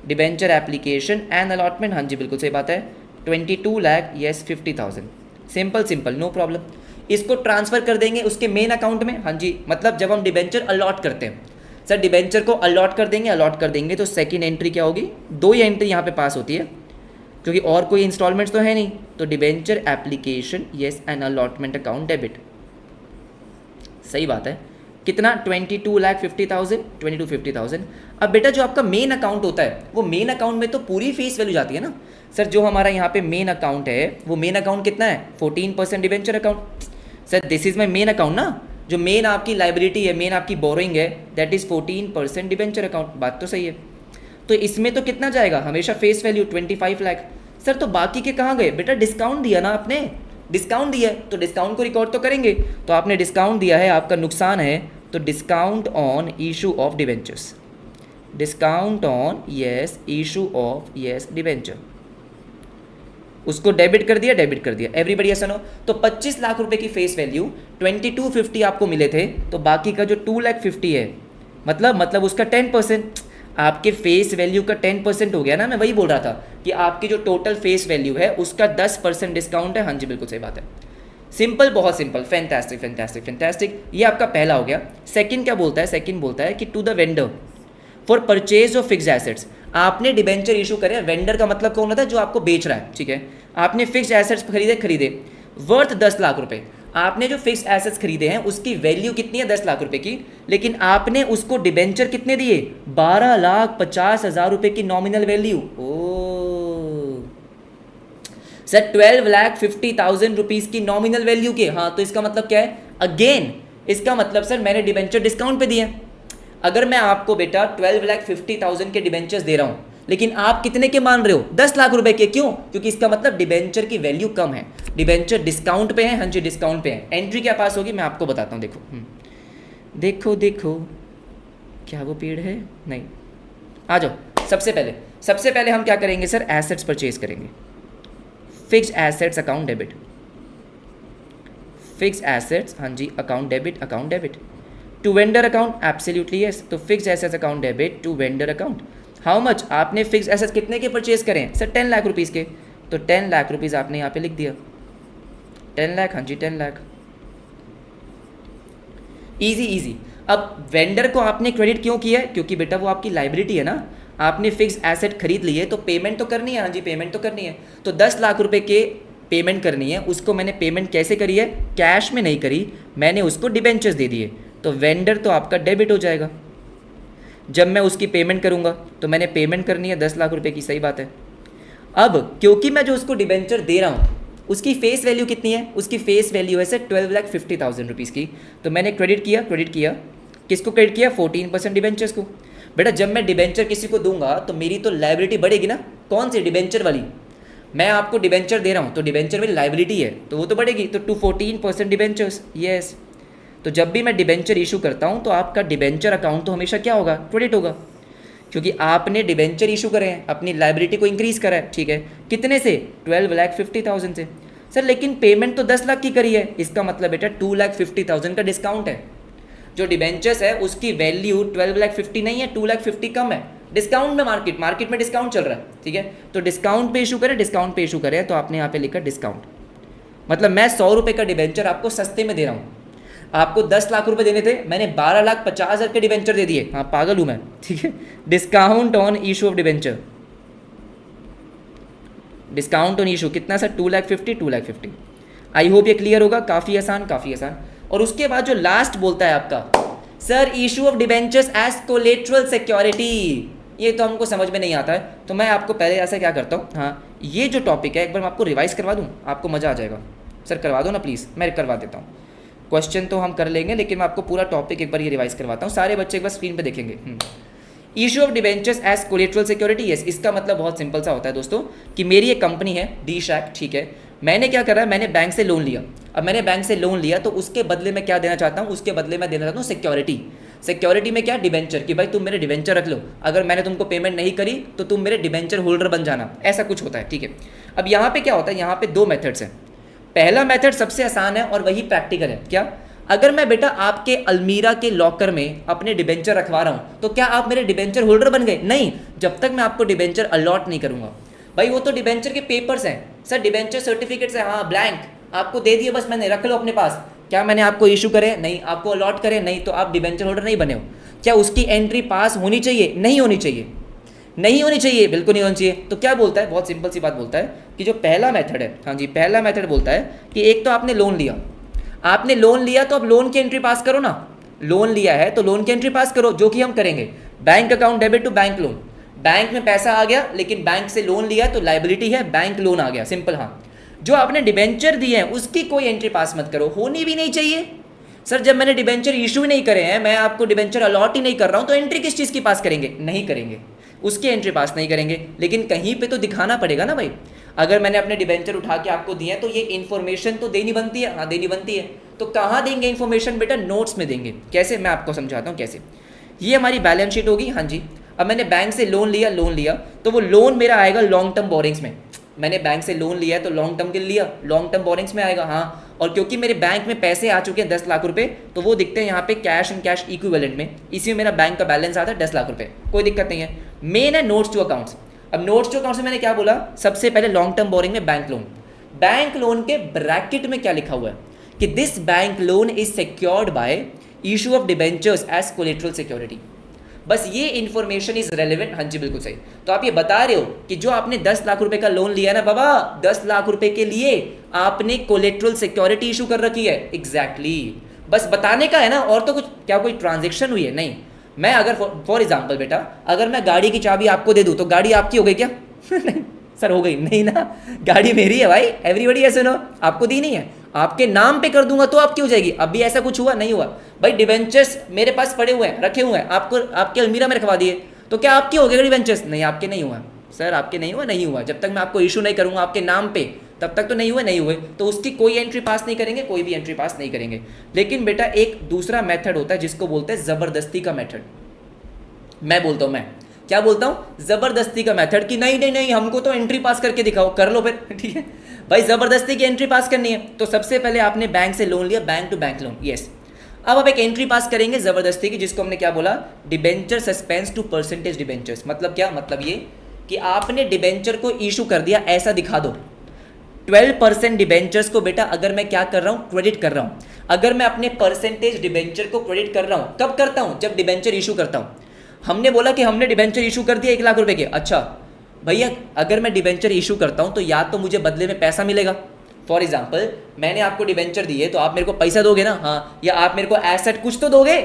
debenture application and allotment. हाँ जी, बिल्कुल सही बात है। 22,50,000, सिंपल सिंपल, नो प्रॉब्लम। इसको ट्रांसफ़र कर देंगे उसके मेन अकाउंट में। हाँ जी, मतलब जब हम डिबेंचर अलॉट करते हैं, सर डिबेंचर को अलॉट कर देंगे तो सेकंड एंट्री क्या होगी? 2 ही एंट्री यहाँ पे पास होती है, क्योंकि और कोई इंस्टॉलमेंट्स तो है नहीं। तो debenture application yes and allotment account debit, सही बात है। कितना? 22,50,000, 22,50,000। अब बेटा जो आपका मेन अकाउंट होता है, वो मेन अकाउंट में तो पूरी फेस वैल्यू जाती है ना। सर जो हमारा यहाँ पे मेन अकाउंट है, वो मेन अकाउंट कितना है? 14% debenture account. Sir this is my main account ना, जो मेन आपकी लाइबिलिटी है, मेन आपकी बोरोइंग है, दैट इज 14% डिबेंचर अकाउंट। बात तो सही है। तो इसमें तो कितना जाएगा? हमेशा फेस वैल्यू 25 लाख। सर तो बाकी के कहाँ गए? बेटा डिस्काउंट दिया ना आपने, डिस्काउंट दिया है तो डिस्काउंट को रिकॉर्ड तो करेंगे। तो आपने डिस्काउंट दिया है, आपका नुकसान है, तो discount on issue of debentures, discount on yes issue of yes debenture, उसको डेबिट कर दिया, डेबिट कर दिया। एवरीबडी ऐसा नो। तो 25 लाख रुपए की फेस वैल्यू 2250 आपको मिले थे, तो बाकी का जो 2,50,000 है, मतलब उसका 10%। आपके फेस वैल्यू का 10% हो गया ना, मैं वही बोल रहा था कि आपकी जो टोटल फेस वैल्यू है उसका 10% डिस्काउंट है। हाँ जी बिल्कुल सही बात है, सिंपल, बहुत सिंपल, फैंटास्टिक फैंटास्टिक फैंटास्टिक। ये आपका पहला हो गया। सेकंड क्या बोलता है, सेकंड बोलता है कि to the vendor for purchase of fix assets. आपने डिबेंचर इशू करे, वेंडर का मतलब कौन होता है, जो आपको बेच रहा है, ठीक है। आपने फिक्स एसेट्स खरीदे वर्थ 10 लाख रुपए। आपने जो फिक्स एसेट्स खरीदे हैं उसकी वैल्यू कितनी है, 10 लाख रुपए की, लेकिन आपने उसको डिबेंचर कितने दिए, 12,50,000 रुपए की नॉमिनल वैल्यू। ओ सर 12,50,000 रुपीज की नॉमिनल वैल्यू के, हाँ तो इसका मतलब क्या है, अगेन इसका मतलब सर मैंने डिबेंचर डिस्काउंट पे दिए। अगर मैं आपको बेटा 12,50,000 के डिबेंचर्स दे रहा हूं, लेकिन आप कितने के मान रहे हो, 10 लाख रुपए के, क्यों, क्योंकि इसका मतलब डिबेंचर की वैल्यू कम है, डिबेंचर डिस्काउंट पे है। हाँ जी डिस्काउंट पे है। एंट्री क्या पास होगी मैं आपको बताता हूँ, देखो देखो देखो, क्या वो पेड़ है, नहीं, आ जाओ। सबसे पहले हम क्या करेंगे सर, एसेट्स परचेज करेंगे, fix assets account debit, fix assets, हाँ जी account debit to vendor account, absolutely yes. तो fix assets account debit to vendor account. How much, आपने फिक्स एसेट्स कितने के परचेज करें सर, 10 लाख रुपीज़ के, तो 10 लाख रुपीज़ आपने यहाँ पे लिख दिया, 10 लाख, हाँ जी 10 लाख, इजी। अब वेंडर को आपने क्रेडिट क्यों किया है, क्योंकि बेटा वो आपकी लाइबिलिटी है ना, आपने फिक्स एसेट खरीद लिए तो पेमेंट तो करनी है, हाँ जी पेमेंट तो करनी है। तो 10 लाख रुपए के पेमेंट करनी है, उसको मैंने पेमेंट कैसे करी है, कैश में नहीं करी, मैंने उसको डिबेंचर्स दे दिए, तो वेंडर तो आपका डेबिट हो जाएगा। जब मैं उसकी पेमेंट करूंगा तो मैंने पेमेंट करनी है 10 लाख रुपए की, सही बात है। अब क्योंकि मैं जो उसको डिबेंचर दे रहा हूँ उसकी फेस वैल्यू कितनी है, उसकी फेस वैल्यू है सर 12,50,000 रुपीज़ की, तो मैंने क्रेडिट किया, किसको क्रेडिट किया, 14% डिबेंचर्स को। बेटा जब मैं डिबेंचर किसी को दूंगा तो मेरी तो लाइबिलिटी बढ़ेगी ना, कौन सी, डिबेंचर वाली। मैं आपको डिबेंचर दे रहा हूँ तो डिबेंचर मेरी लाइबिलिटी है तो वो तो बढ़ेगी, तो टू 14% डिबेंचर्स, यस। तो जब भी मैं डिबेंचर इशू करता हूँ तो आपका डिबेंचर अकाउंट तो हमेशा क्या होगा, क्रेडिट होगा, क्योंकि आपने डिबेंचर इशू करे हैं, अपनी लाइबिलिटी को इंक्रीज करा है, ठीक है। कितने से, 12,50,000 से। सर लेकिन पेमेंट तो 10 लाख की करी है, इसका मतलब बेटा 2,50,000 का डिस्काउंट है। जो डिबेंचर्स है उसकी वैल्यू 12,50,000 नहीं है, 2,50,000 कम है, डिस्काउंट में, मार्केट में डिस्काउंट चल रहा है, ठीक है। तो डिस्काउंट पे इशू करें, तो आपने यहाँ पे लिखा डिस्काउंट, मतलब मैं 100 रुपये का डिबेंचर आपको सस्ते में दे रहा हूँ, आपको 10 लाख रुपए देने थे, मैंने 12,50,000 के डिबेंचर दे दिए, हाँ पागल हूँ मैं, ठीक है। Discount on issue of debenture, discount on issue कितना सर, 2,50,000। आई होप ये क्लियर होगा, काफ़ी आसान। और उसके बाद जो लास्ट बोलता है आपका sir issue of debentures as collateral security, ये तो हमको समझ में नहीं आता है, तो मैं आपको पहले ऐसा क्या करता हूँ, हाँ ये जो टॉपिक है एक बार मैं आपको रिवाइज करवा दूँ, आपको मज़ा आ जाएगा। सर करवा दो ना प्लीज़, मैं करवा देता हूँ, क्वेश्चन तो हम कर लेंगे लेकिन मैं आपको पूरा टॉपिक एक बार ये रिवाइज करवाता हूँ, सारे बच्चे एक बार स्क्रीन पे देखेंगे। Issue of debentures as collateral security, yes, इसका मतलब बहुत सिंपल सा होता है दोस्तों कि मेरी एक कंपनी है डी शैक, ठीक है, मैंने क्या करा, मैंने बैंक से लोन लिया। अब मैंने बैंक से लोन लिया तो उसके बदले में क्या देना चाहता हूँ, उसके बदले में देना चाहता हूँ सिक्योरिटी में क्या, डिबेंचर, कि भाई तुम मेरे डिबेंचर रख लो, अगर मैंने तुमको पेमेंट नहीं करी तो तुम मेरे डिबेंचर होल्डर बन जाना, ऐसा कुछ होता है, ठीक है। अब यहाँ पे क्या होता है, यहाँ पे 2 मेथड्स हैं। पहला मेथड सबसे आसान है और वही प्रैक्टिकल है, क्या, अगर मैं बेटा आपके अलमीरा के लॉकर में अपने डिबेंचर रखवा रहा हूँ तो क्या आप मेरे डिबेंचर होल्डर बन गए, नहीं, जब तक मैं आपको डिबेंचर अलॉट नहीं करूँगा। भाई वो तो डिबेंचर के पेपर्स हैं सर, डिबेंचर सर्टिफिकेट्स हैं, हाँ ब्लैंक आपको दे दिए, बस मैंने रख लो अपने पास, क्या मैंने आपको इशू करे, नहीं, आपको अलॉट करे, नहीं, तो आप डिबेंचर होल्डर नहीं बने हो। क्या उसकी एंट्री पास होनी चाहिए, नहीं होनी चाहिए, बिल्कुल नहीं होनी चाहिए। तो क्या बोलता है, बहुत सिंपल सी बात बोलता है कि जो पहला मेथड है, हाँ जी पहला मेथड बोलता है कि एक तो आपने लोन लिया तो अब लोन की एंट्री पास करो ना, लोन लिया है तो लोन की एंट्री पास करो, जो कि हम करेंगे। Bank account debit to bank loan, bank में पैसा आ गया लेकिन बैंक से लोन लिया तो लाइबिलिटी है, बैंक लोन आ गया, सिंपल। हाँ, जो आपने डिबेंचर दिए हैं उसकी कोई एंट्री पास मत करो, होनी भी नहीं चाहिए। सर जब मैंने डिबेंचर इशू ही नहीं करे हैं, मैं आपको डिबेंचर अलॉट ही नहीं कर रहा हूं, तो एंट्री किस चीज़ की पास करेंगे, नहीं करेंगे, उसकी एंट्री पास नहीं करेंगे। लेकिन कहीं पे तो दिखाना पड़ेगा ना भाई, अगर मैंने अपने डिबेंचर उठा के आपको दिए हैं तो ये इन्फॉर्मेशन तो देनी बनती है, हाँ देनी बनती है। तो कहाँ देंगे इन्फॉर्मेशन बेटा, नोट्स में देंगे। कैसे, मैं आपको समझाता हूँ कैसे। ये हमारी बैलेंस शीट होगी, हाँ जी। अब मैंने बैंक से लोन लिया तो वो लोन मेरा आएगा लॉन्ग टर्म बोरिंग्स में, मैंने बैंक से लोन लिया है तो लॉन्ग टर्म के लिए लिया, लॉन्ग टर्म बोरिंग्स में आएगा, हाँ। और क्योंकि मेरे बैंक में पैसे आ चुके हैं 10 लाख रुपए, तो वो दिखते हैं यहाँ पे कैश एंड कैश इक्विवेलेंट में, इसी में मेरा बैंक का बैलेंस आता है 10 लाख रुपए, कोई दिक्कत नहीं है। मेन है नोट्स टू अकाउंट्स। अब नोट्स टू अकाउंट्स में मैंने क्या बोला, सबसे पहले लॉन्ग टर्म बोरिंग में बैंक लोन, बैंक लोन के ब्रैकेट में क्या लिखा हुआ है कि this bank loan is secured by issue of debentures as collateral security. बस ये इन्फॉर्मेशन इज रेलेवेंट। हाँ जी बिल्कुल सही। तो आप ये बता रहे हो कि जो आपने 10 लाख रुपए का लोन लिया ना बाबा, 10 लाख रुपए के लिए आपने कोलेटरल सिक्योरिटी इशू कर रखी है। एग्जैक्टली बस बताने का है ना, और तो कुछ क्या कोई ट्रांजेक्शन हुई है? नहीं। मैं अगर फॉर एग्जाम्पल बेटा, अगर मैं गाड़ी की चाबी आपको दे दूं तो गाड़ी आपकी हो गई क्या? नहीं सर हो गई नहीं ना, गाड़ी मेरी है भाई, एवरीबडी ऐसे ना, आपको दी नहीं है, आपके नाम पे कर दूंगा तो आपकी हो जाएगी। अभी ऐसा कुछ हुआ? नहीं हुआ भाई। डिबेंचर्स मेरे पास पड़े हुए हैं, रखे हुए हैं, आपको आपके अलमीरा में रखवा दिए, तो क्या आपके हो गए डिबेंचर्स? नहीं आपके नहीं हुआ सर, आपके नहीं हुआ, नहीं हुआ। जब तक मैं आपको इशू नहीं करूंगा आपके नाम पे, तब तक तो नहीं हुए, नहीं हुए, तो उसकी कोई एंट्री पास नहीं करेंगे, कोई भी एंट्री पास नहीं करेंगे। लेकिन बेटा एक दूसरा मेथड होता है जिसको बोलते हैं जबरदस्ती का मेथड। मैं बोलता हूं, मैं क्या बोलता हूं, जबरदस्ती का मेथड, कि नहीं नहीं नहीं हमको तो एंट्री पास करके दिखाओ, कर लो फिर। ठीक है भाई, जबरदस्ती की एंट्री पास करनी है। तो सबसे पहले आपने बैंक से लोन लिया, bank to bank loan, yes. अब आप एक एंट्री पास करेंगे जबरदस्ती की, जिसको हमने क्या बोला, debenture suspense to percentage debentures. मतलब क्या? मतलब ये कि आपने डिबेंचर को इशू कर दिया, ऐसा दिखा दो 12% डिबेंचर्स को बेटा अगर मैं क्या कर रहा हूं, क्रेडिट कर रहा हूं। अगर मैं अपने परसेंटेज डिबेंचर को क्रेडिट कर रहा हूं, कब करता हूं? जब डिबेंचर इशू करता हूं। हमने बोला कि हमने डिबेंचर इशू कर दिया 1 लाख रुपए के, अच्छा भैया अगर मैं डिबेंचर इशू करता हूं तो या तो मुझे बदले में पैसा मिलेगा, फॉर एग्जाम्पल मैंने आपको डिबेंचर दिए तो आप मेरे को पैसा दोगे ना, हाँ, या आप मेरे को एसेट कुछ तो दोगे।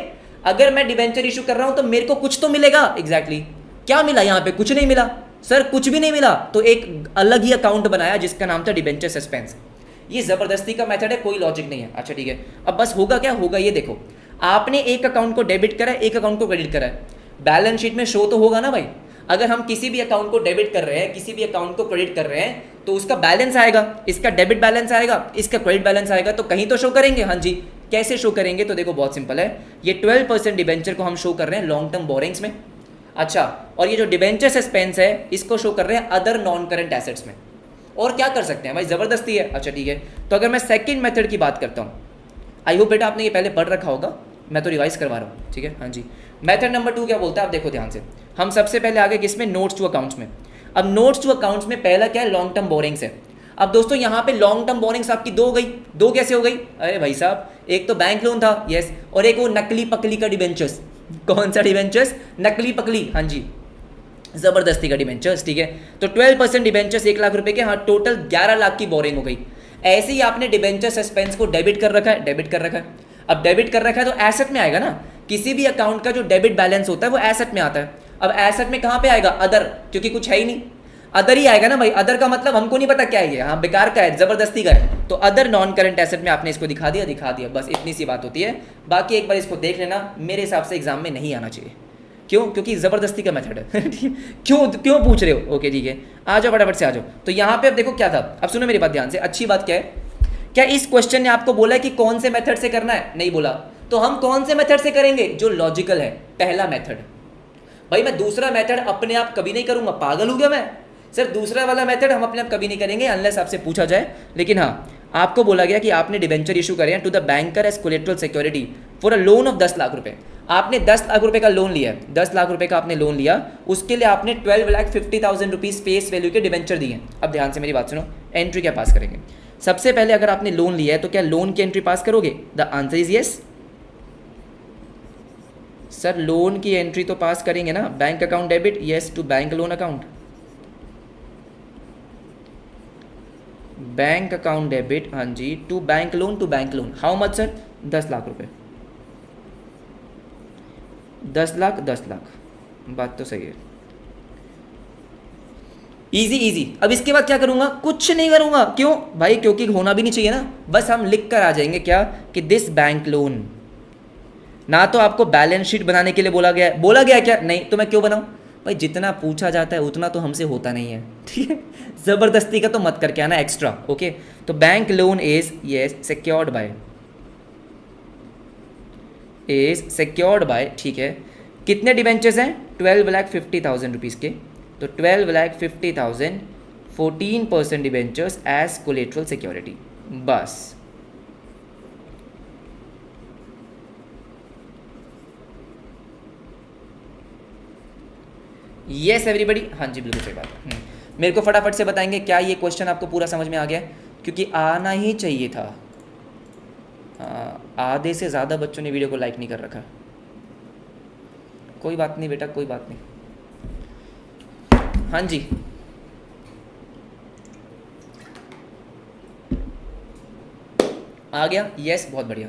अगर मैं डिबेंचर इशू कर रहा हूं तो मेरे को कुछ तो मिलेगा। एग्जैक्टली क्या मिला यहाँ पे? कुछ नहीं मिला सर, कुछ भी नहीं मिला। तो एक अलग ही अकाउंट बनाया जिसका नाम था डिबेंचर सस्पेंस। ये जबरदस्ती का मेथड है, कोई लॉजिक नहीं है। अच्छा ठीक है, अब बस होगा क्या होगा, ये देखो, आपने एक अकाउंट को डेबिट करा है, एक अकाउंट को क्रेडिट करा है, बैलेंस शीट में शो तो होगा ना भाई। अगर हम किसी भी अकाउंट को डेबिट कर रहे हैं, किसी भी अकाउंट को क्रेडिट कर रहे हैं, तो उसका बैलेंस आएगा, इसका डेबिट बैलेंस आएगा, इसका क्रेडिट बैलेंस आएगा, तो कहीं तो शो करेंगे। हाँ जी, कैसे शो करेंगे? तो देखो बहुत सिंपल है, ये 12% डिबेंचर को हम शो कर रहे हैं लॉन्ग टर्म बोरिंग्स में। अच्छा, और ये जो डिबेंचर सस्पेंस है इसको शो कर रहे हैं अदर नॉन करंट एसेट्स में। और क्या कर सकते हैं भाई, जबरदस्ती है। अच्छा ठीक है, तो अगर मैं सेकंड मेथड की बात करता हूँ, आई होप बेटा आपने ये पहले पढ़ रखा होगा, मैं तो रिवाइज करवा रहा हूँ, ठीक है। हाँ जी, मेथड नंबर 2 क्या बोलता है, आप देखो ध्यान से। हम सबसे पहले आगे किसमें, नोट्स टू अकाउंट्स में। अब नोट्स टू अकाउंट्स में पहला क्या है, लॉन्ग टर्म बोरिंग्स है। अब दोस्तों यहाँ पे लॉन्ग टर्म बोरिंग्स आपकी 2 हो गई। 2 कैसे हो गई? अरे भाई साहब, एक तो बैंक लोन था, यस, और एक वो नकली पकली का डिबेंचर्स। कौन सा डिबेंचर्स? नकली पकली, हाँ जी, जबरदस्ती का डिबेंचर्स, ठीक है। तो 12% डिबेंचर्स 1 लाख रुपए के, हाँ, टोटल 11 लाख की बोरिंग हो गई। ऐसे ही आपने डिबेंचर सस्पेंस को डेबिट कर रखा है, डेबिट कर रखा है। अब डेबिट कर रखा है तो एसेट में आएगा ना, किसी भी अकाउंट का जो डेबिट बैलेंस होता है वो एसेट में आता है। अब एसेट में कहाँ पे आएगा? अदर, क्योंकि कुछ है ही नहीं, अदर ही आएगा ना भाई। अदर का मतलब हमको नहीं पता क्या है ये, हाँ बेकार का है, जबरदस्ती का है, तो अदर नॉन करंट एसेट में आपने इसको दिखा दिया, बस इतनी सी बात होती है। बाकी एक बार इसको देख लेना, मेरे हिसाब से एग्जाम में नहीं आना चाहिए। क्यों? क्योंकि जबरदस्ती का मेथड है। क्यों पूछ रहे हो? ओके ठीक है, आ जाओ फटाफट से आ जाओ। तो यहाँ पे अब देखो क्या था, अब सुनो मेरी बात ध्यान से। अच्छी बात क्या है, क्या इस क्वेश्चन ने आपको बोला है कि कौन से मेथड से करना है? नहीं बोला। तो हम कौन से मेथड से करेंगे? जो लॉजिकल है, पहला मेथड। भाई मैं दूसरा मेथड अपने आप कभी नहीं करूंगा, पागल हो गया मैं? सर दूसरा वाला मेथड हम अपने आप कभी नहीं करेंगे अनलेस आपसे पूछा जाए। लेकिन हाँ, आपको बोला गया कि आपने डिबेंचर इशू करे हैं to the banker as collateral security for a loan of 10 lakh रुपए। आपने 10 लाख रुपए का लोन लिया है, 10 लाख रुपए का आपने लोन लिया, उसके लिए आपने 12,50,000 रुपीज फेस वैल्यू के डिबेंचर दिए। अब ध्यान से मेरी बात सुनो, एंट्री क्या पास करेंगे? सबसे पहले अगर आपने लोन लिया है तो क्या लोन की एंट्री पास करोगे? The answer is yes. Sir loan की एंट्री तो पास करेंगे ना, bank account debit, yes to bank loan account, bank account debit, हाँ जी, to bank loan, to bank loan. How much sir? 10 lakh रुपए, 10 लाख, 10 लाख, बात तो सही है, इजी इजी। अब इसके बाद क्या करूंगा? कुछ नहीं करूंगा। क्यों भाई? क्योंकि होना भी नहीं चाहिए ना, बस हम लिख कर आ जाएंगे क्या, कि दिस बैंक लोन। ना तो आपको बैलेंस शीट बनाने के लिए बोला गया है, बोला गया क्या? नहीं, तो मैं क्यों बनाऊं भाई? जितना पूछा जाता है उतना तो हमसे होता नहीं है, ठीक है। जबरदस्ती का तो मत करके आना एक्स्ट्रा, ओके। तो bank loan is yes secured by, is secured bye, ठीक है। कितने डिबेंचर्स हैं? 12,50,000 रुपीज़ के, तो 12,50,000, 14% डिबेंचर्स एज कोलेटरल सिक्योरिटी, बस येस एवरीबडी, हाँ जी बिल्कुल सही बात है। मेरे को फटाफट से बताएंगे क्या ये क्वेश्चन आपको पूरा समझ में आ गया, क्योंकि आना ही चाहिए था। आधे से ज़्यादा बच्चों ने वीडियो को लाइक नहीं कर रखा। कोई बात नहीं बेटा, कोई बात नहीं। हाँ जी, आ गया, यस बहुत बढ़िया।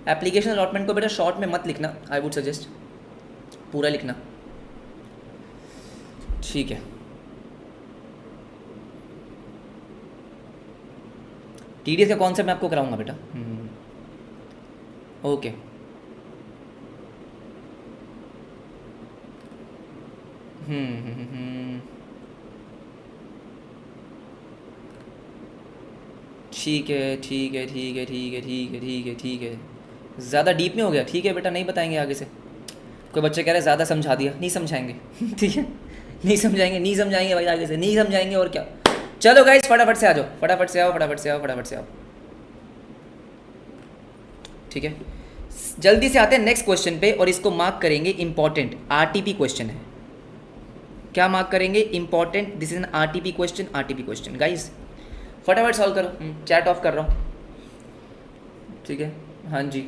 एप्लीकेशन अलॉटमेंट को बेटा शॉर्ट में मत लिखना, आई वुड सजेस्ट पूरा लिखना, ठीक है। टीडीएस का कॉन्सेप्ट मैं आपको कराऊंगा बेटा। ओके, ठीक है ठीक है ठीक है ठीक है ठीक है ठीक है ठीक है। ज़्यादा डीप में हो गया, ठीक है बेटा नहीं बताएंगे आगे से। कोई बच्चे कह रहे ज़्यादा समझा दिया, नहीं समझाएंगे ठीक है, नहीं समझाएंगे, नहीं समझाएंगे भाई, आगे से नहीं समझाएंगे और क्या। चलो गाइस फटाफट से आ जाओ, फटाफट से आओ, फटाफट से आओ, फटाफट से आओ, ठीक है। जल्दी से आते हैं नेक्स्ट क्वेश्चन पे, और इसको मार्क करेंगे इंपॉर्टेंट, आरटीपी क्वेश्चन है। क्या मार्क करेंगे? Important, this is an RTP question, RTP question guys फटाफट सॉल्व करो। चैट ऑफ कर रहा हूँ, ठीक है। हाँ जी,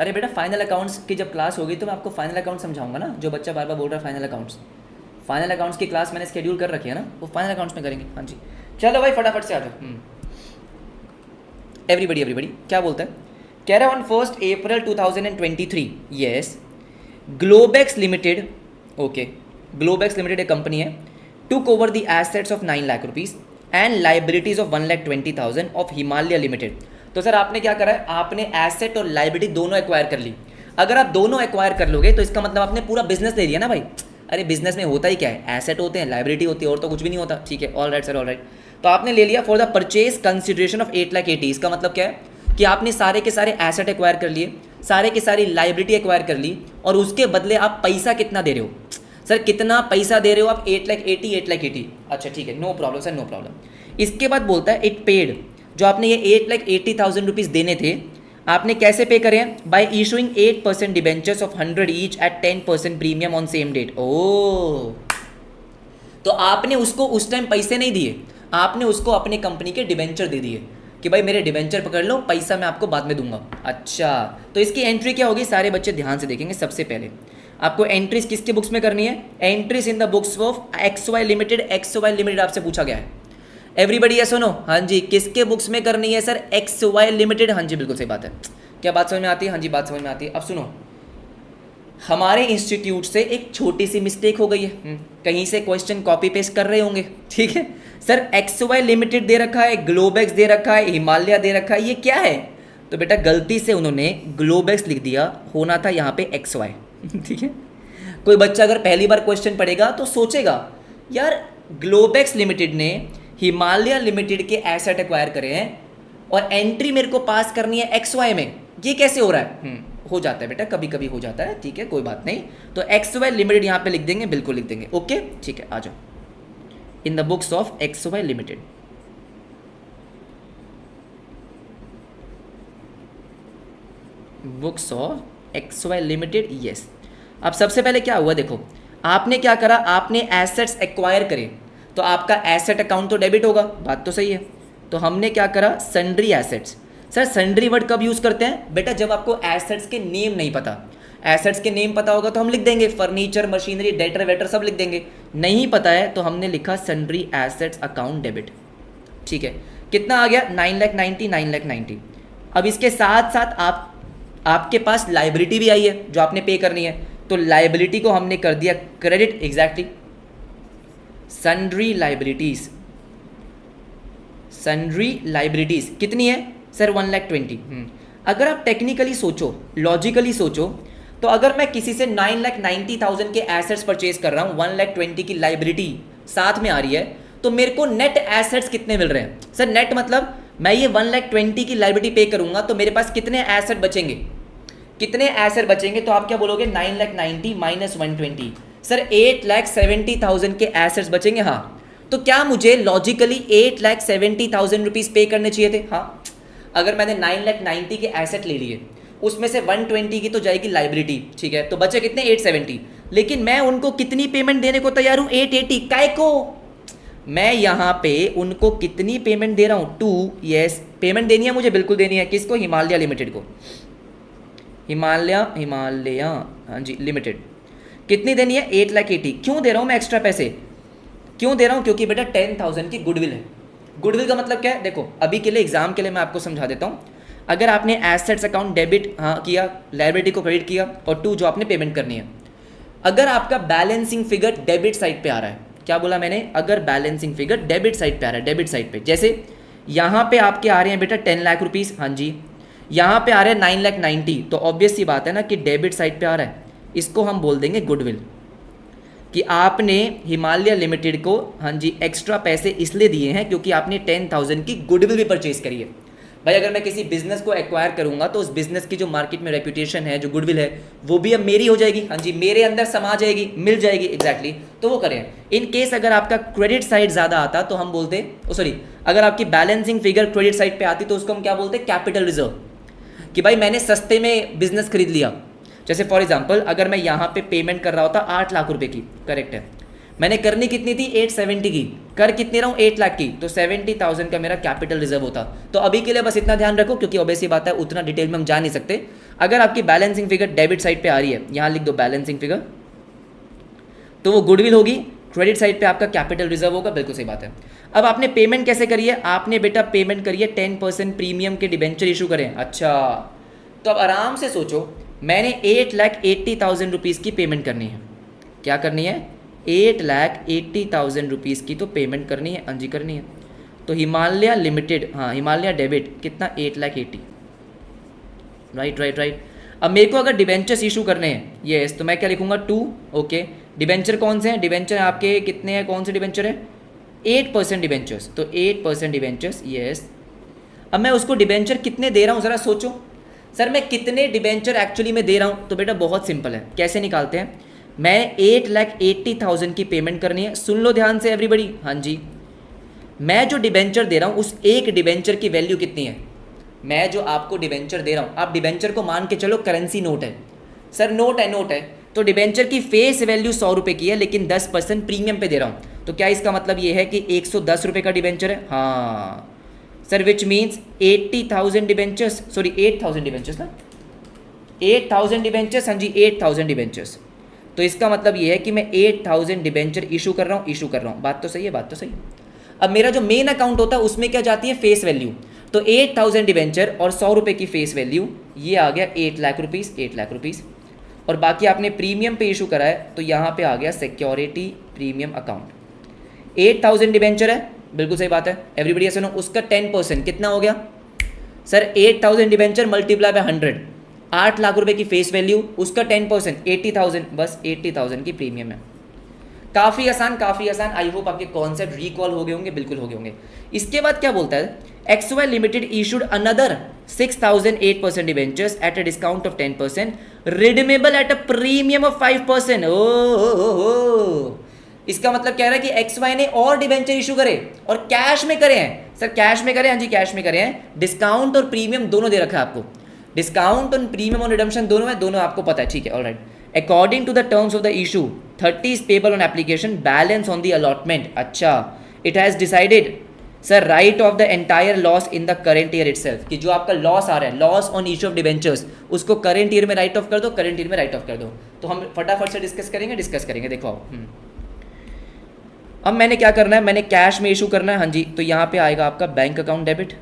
अरे बेटा फाइनल अकाउंट्स की जब क्लास होगी तो मैं आपको फाइनल अकाउंट समझाऊंगा ना। जो बच्चा बार बार बोल रहा है फाइनल अकाउंट्स की क्लास मैंने शेड्यूल कर रखी है ना, वो फाइनल अकाउंट्स में करेंगे। हाँ जी, चलो भाई फटाफट से आ जाओ। एवरीबडी एवरीबडी क्या बोलता है? कह रहा है on 1 April 2023, yes, Globex limited, okay, Globex limited एक कंपनी है, took over the assets of 9 lakh rupees and liabilities of 1,20,000 of Himalaya limited. तो सर आपने क्या करा है? आपने एसेट और लाइबिलिटी दोनों एक्वायर कर ली। अगर आप दोनों एक्वायर कर लोगे तो इसका मतलब आपने पूरा बिजनेस ले लिया ना भाई। अरे बिजनेस में होता ही क्या है? एसेट होते हैं, लाइबिलिटी होती है, और तो कुछ भी नहीं होता, ठीक है। All right sir, all right. तो आपने ले लिया for the purchase consideration of 8,80,000। इसका मतलब क्या है कि आपने सारे के सारे एसेट एक्वायर कर लिए, सारे के सारी लाइबिलिटी एक्वायर कर ली, और उसके बदले आप पैसा कितना दे रहे हो? सर कितना पैसा दे रहे हो आप? 8,80,000। अच्छा ठीक है, no problem sir, no problem. इसके बाद बोलता है इट पेड, जो आपने ये 8,80,000 रुपीज़ देने थे, आपने कैसे पे करे हैं? By issuing 8% debentures of 100 each at 10% premium on same date. Oh, तो आपने उसको उस टाइम पैसे नहीं दिए, आपने उसको अपने कंपनी के डिबेंचर दे दिए कि भाई मेरे डिबेंचर पकड़ लो, पैसा मैं आपको बाद में दूंगा। अच्छा, तो इसकी एंट्री क्या होगी? सारे बच्चे ध्यान से देखेंगे। सबसे पहले आपको एंट्रीज किसके बुक्स में करनी है? Entries in the books of XY limited. XY limited आपसे पूछा गया है। एवरीबडी यस सुनो, हाँ जी, किसके बुक्स में करनी है सर? XY limited. हाँ जी बिल्कुल सही बात है। क्या बात समझ में आती है? हाँ जी बात समझ में आती है। अब सुनो, हमारे इंस्टीट्यूट से एक छोटी सी मिस्टेक हो गई है, कहीं से क्वेश्चन कॉपी पेस्ट कर रहे होंगे, ठीक है। सर XY लिमिटेड दे रखा है, ग्लोबेक्स दे रखा है, हिमालय दे रखा है, ये क्या है? तो बेटा गलती से उन्होंने ग्लोबेक्स लिख दिया, होना था यहाँ पे XY, ठीक है। कोई बच्चा अगर पहली बार क्वेश्चन पढ़ेगा तो सोचेगा यार ग्लोबेक्स लिमिटेड ने हिमालय लिमिटेड के एसेट एक्वायर करे हैं और एंट्री मेरे को पास करनी है XY में, ये कैसे हो रहा है? हो जाता है बेटा, कभी कभी हो जाता है, ठीक है, कोई बात नहीं। तो XY लिमिटेड यहाँ पे लिख देंगे, बिल्कुल लिख देंगे, ओके ठीक है। आ जाओ, in the books of XY limited. Books of XY limited, yes. अब सबसे पहले क्या हुआ देखो, आपने क्या करा? आपने एसेट्स एक्वायर करे, तो आपका एसेट अकाउंट तो डेबिट होगा, बात तो सही है। तो हमने क्या करा? Sundry assets. Sir sundry word कब यूज़ करते हैं बेटा? जब आपको एसेट्स के नेम नहीं पता। एसेट्स के नेम पता होगा तो हम लिख देंगे फर्नीचर, मशीनरी, डेटर वेटर सब लिख देंगे। नहीं पता है तो हमने लिखा सन्ड्री एसेट्स अकाउंट डेबिट, ठीक है। कितना आ गया? 9,90,9,90। अब इसके साथ साथ आपके पास लाइबिलिटी भी आई है जो आपने पे करनी है, तो लाइबिलिटी को हमने कर दिया credit, exactly. Sundry liabilities, sundry liabilities कितनी है सर? 1,20,000। अगर आप टेक्निकली सोचो, लॉजिकली सोचो, तो अगर मैं किसी से 9,90,000 के एसेट्स परचेज कर रहा हूँ, 1,20,000 की लाइबिलिटी साथ में आ रही है, तो मेरे को नेट एसेट्स कितने मिल रहे हैं? सर नेट मतलब मैं ये 1,20,000 की लाइबिलिटी पे करूंगा तो मेरे पास कितने एसेट बचेंगे? कितने एसेट बचेंगे? तो आप क्या बोलोगे? 9,90,000 माइनस 120, सर 8,70,000 के एसेट्स बचेंगे। हाँ, तो क्या मुझे लॉजिकली 8,70,000 रुपीज़ पे करने चाहिए थे? हाँ, अगर मैंने 9,90,000 के एसेट ले लिए, उसमें से 120 की तो जाएगी लाइबिलिटी, ठीक है, तो बचे कितने 870, लेकिन मैं उनको कितनी पेमेंट देने को तैयार हूँ 880, काय को मैं यहाँ पे उनको कितनी पेमेंट दे रहा हूँ 2, यस पेमेंट देनी है मुझे, बिल्कुल देनी है, किसको, हिमालय लिमिटेड को, हिमालय हाँ जी लिमिटेड, कितनी देनी है 880। क्यों दे रहा हूँ मैं एक्स्ट्रा पैसे, क्यों दे रहा हूँ, क्योंकि बेटा 10,000 की गुडविल है। गुडविल का मतलब क्या है, देखो अभी के लिए एग्जाम के लिए मैं आपको समझा देता हूँ। अगर आपने एसेट्स अकाउंट डेबिट हाँ किया, लायबिलिटी को क्रेडिट किया, और 2 जो आपने पेमेंट करनी है, अगर आपका बैलेंसिंग फिगर डेबिट साइड पे आ रहा है, क्या बोला मैंने, अगर बैलेंसिंग फिगर डेबिट साइड पे आ रहा है, डेबिट साइड पे, जैसे यहाँ पे आपके आ रहे हैं बेटा 10 लाख रुपीज़, हाँ जी, यहाँ पे आ रहे हैं 9,90,000, तो ऑब्वियस सी बात है ना कि डेबिट साइड पे आ रहा है, इसको हम बोल देंगे गुडविल, कि आपने हिमालय लिमिटेड को हाँ जी एक्स्ट्रा पैसे इसलिए दिए हैं क्योंकि आपने 10,000 की गुडविल भी परचेज करी है। भाई अगर मैं किसी बिजनेस को एक्वायर करूंगा तो उस बिजनेस की जो मार्केट में रेपुटेशन है, जो गुडविल है, वो भी अब मेरी हो जाएगी, हाँ जी मेरे अंदर समा जाएगी, मिल जाएगी, एग्जैक्टली तो वो करें। इन केस अगर आपका क्रेडिट साइड ज़्यादा आता तो हम बोलते, सॉरी अगर आपकी बैलेंसिंग फिगर क्रेडिट साइड पे आती तो उसको हम क्या बोलते, कैपिटल रिजर्व, कि भाई मैंने सस्ते में बिजनेस खरीद लिया। जैसे फॉर एग्जांपल अगर मैं यहाँ पे पेमेंट कर रहा होता 8 लाख रुपए की, करेक्ट है, मैंने करनी कितनी थी 870 की, कर कितनी रहा हूँ 8 लाख की, तो 70,000 का मेरा कैपिटल रिजर्व होता। तो अभी के लिए बस इतना ध्यान रखो, क्योंकि ऑब्वियसली बात है उतना डिटेल में हम जा नहीं सकते। अगर आपकी बैलेंसिंग फिगर डेबिट साइड पे आ रही है, यहाँ लिख दो बैलेंसिंग फिगर, तो वो गुडविल होगी, क्रेडिट साइड पे आपका कैपिटल रिजर्व होगा, बिल्कुल सही बात है। अब आपने पेमेंट कैसे करी है, आपने बेटा पेमेंट करी है 10% प्रीमियम के डिबेंचर इशू करें। अच्छा, तो अब आराम से सोचो, मैंने 8,80,000 रुपीज़ की पेमेंट करनी है, क्या करनी है 8,80,000 रुपीज़ की तो पेमेंट करनी है, अंजी करनी है। तो हिमालय लिमिटेड, हाँ हिमालय डेबिट कितना 8,80,000, राइट। अब मेरे को अगर डिबेंचर्स इशू करने हैं, यस, तो मैं क्या लिखूंगा 2, ओके। डिबेंचर कौन से हैं, डिबेंचर आपके कितने हैं, कौन से डिबेंचर है 8% डिबेंचर्स, तो 8% डिबेंचर्स, यस। अब मैं उसको डिबेंचर कितने दे रहा हूँ ज़रा सोचो, सर मैं कितने डिबेंचर एक्चुअली में दे रहा हूँ, तो बेटा बहुत सिंपल है, कैसे निकालते हैं, मैं 8,80,000 की पेमेंट करनी है, सुन लो ध्यान से एवरीबडी, हाँ जी, मैं जो डिबेंचर दे रहा हूँ उस एक डिबेंचर की वैल्यू कितनी है, मैं जो आपको डिबेंचर दे रहा हूँ, आप डिबेंचर को मान के चलो करेंसी नोट है, सर नोट है, तो डिबेंचर की फेस वैल्यू 100 रुपये की है, लेकिन 10% प्रीमियम पे दे रहा हूँ, तो क्या इसका मतलब ये है कि 110 रुपये का डिबेंचर है, हाँ sir, which means 80,000 debentures, sorry 8,000 debentures ना, 8,000 डिबेंचर्स, हाँ जी 8,000 डिबेंचर्स, तो इसका मतलब ये है कि मैं 8,000 डिबेंचर इशू कर रहा हूँ, बात तो सही है, बात तो सही है। अब मेरा जो मेन अकाउंट होता है उसमें क्या जाती है फेस वैल्यू, तो 8,000 डिबेंचर और 100 रुपये की फेस वैल्यू, ये आ गया 8 लाख रुपीज़, और बाकी आपने प्रीमियम पे इशू करा है, तो यहाँ पे आ गया सिक्योरिटी प्रीमियम अकाउंट। 8,000 डिबेंचर है, बिल्कुल सही बात है, एवरीबडी सुनो, उसका 10% कितना हो गया sir, 8,000 debenture multiply by 100, 8 lakh रुपए की फेस वैल्यू, उसका 10% 80,000, बस 80,000 की प्रीमियम है। काफ़ी आसान, आई होप आपके कॉन्सेप्ट रिकॉल हो गए होंगे, बिल्कुल हो गए होंगे। इसके बाद क्या बोलता है, XY limited issued another 6,008% debentures eight a discount of 10%, redeemable at a premium of 5%। ओ इसका मतलब कह रहा है कि XY ने और डिबेंचर इशू करे और कैश में करे हैं, सर कैश में करे, हाँ जी कैश में करे हैं, डिस्काउंट और प्रीमियम दोनों दे रखा है आपको, डिस्काउंट और प्रीमियम और रिडम्पशन दोनों है, दोनों आपको पता है, ठीक है, alright. According to the terms of the issue 30 is payable on application, balance on the allotment. अच्छा, it has decided sir write off the entire loss in the current year itself, कि जो आपका लॉस आ रहा है, loss on issue of debentures, उसको करेंट ईयर में राइट ऑफ कर दो, करेंट ईयर में राइट ऑफ कर दो। तो हम फटाफट से डिस्कस करेंगे, देखो आओ। अब मैंने क्या करना है, मैंने कैश में इशू करना है, हाँ जी, तो यहाँ पे आएगा आपका bank account debit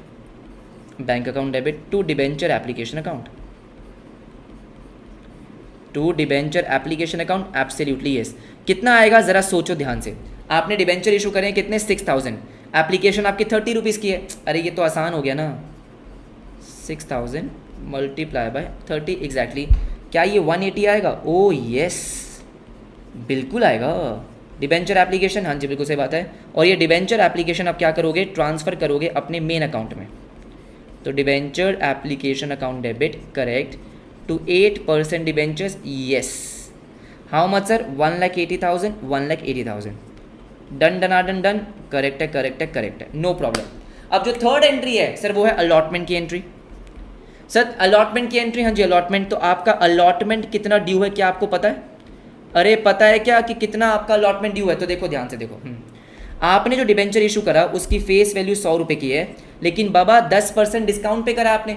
to debenture application account, absolutely yes. कितना आएगा ज़रा सोचो ध्यान से, आपने डिबेंचर इशू करें कितने 6,000, एप्लीकेशन आपकी 30 रुपीज़ की है, अरे ये तो आसान हो गया ना, 6,000 मल्टीप्लाई बाय 30 एग्जैक्टली, क्या ये 180 आएगा, ओ यस बिल्कुल आएगा। डिबेंचर एप्लीकेशन, हाँ जी बिल्कुल सही बात है, और ये डिबेंचर एप्लीकेशन आप क्या करोगे, ट्रांसफ़र करोगे अपने मेन अकाउंट में, तो debenture application account debit correct to 8% debentures, yes. How much sir, 1,80,000, done, correct है, नो प्रॉब्लम। अब जो थर्ड एंट्री है सर वो है अलॉटमेंट की एंट्री। सर अलॉटमेंट की एंट्री, हाँ जी अलॉटमेंट, तो आपका अलॉटमेंट कितना ड्यू है क्या आपको पता है? अरे पता है क्या कि कितना आपका अलॉटमेंट ड्यू है? तो देखो ध्यान से देखो, आपने जो डिबेंचर इशू करा उसकी फेस वैल्यू 100 रुपये की है, लेकिन बाबा 10% डिस्काउंट पे करा आपने।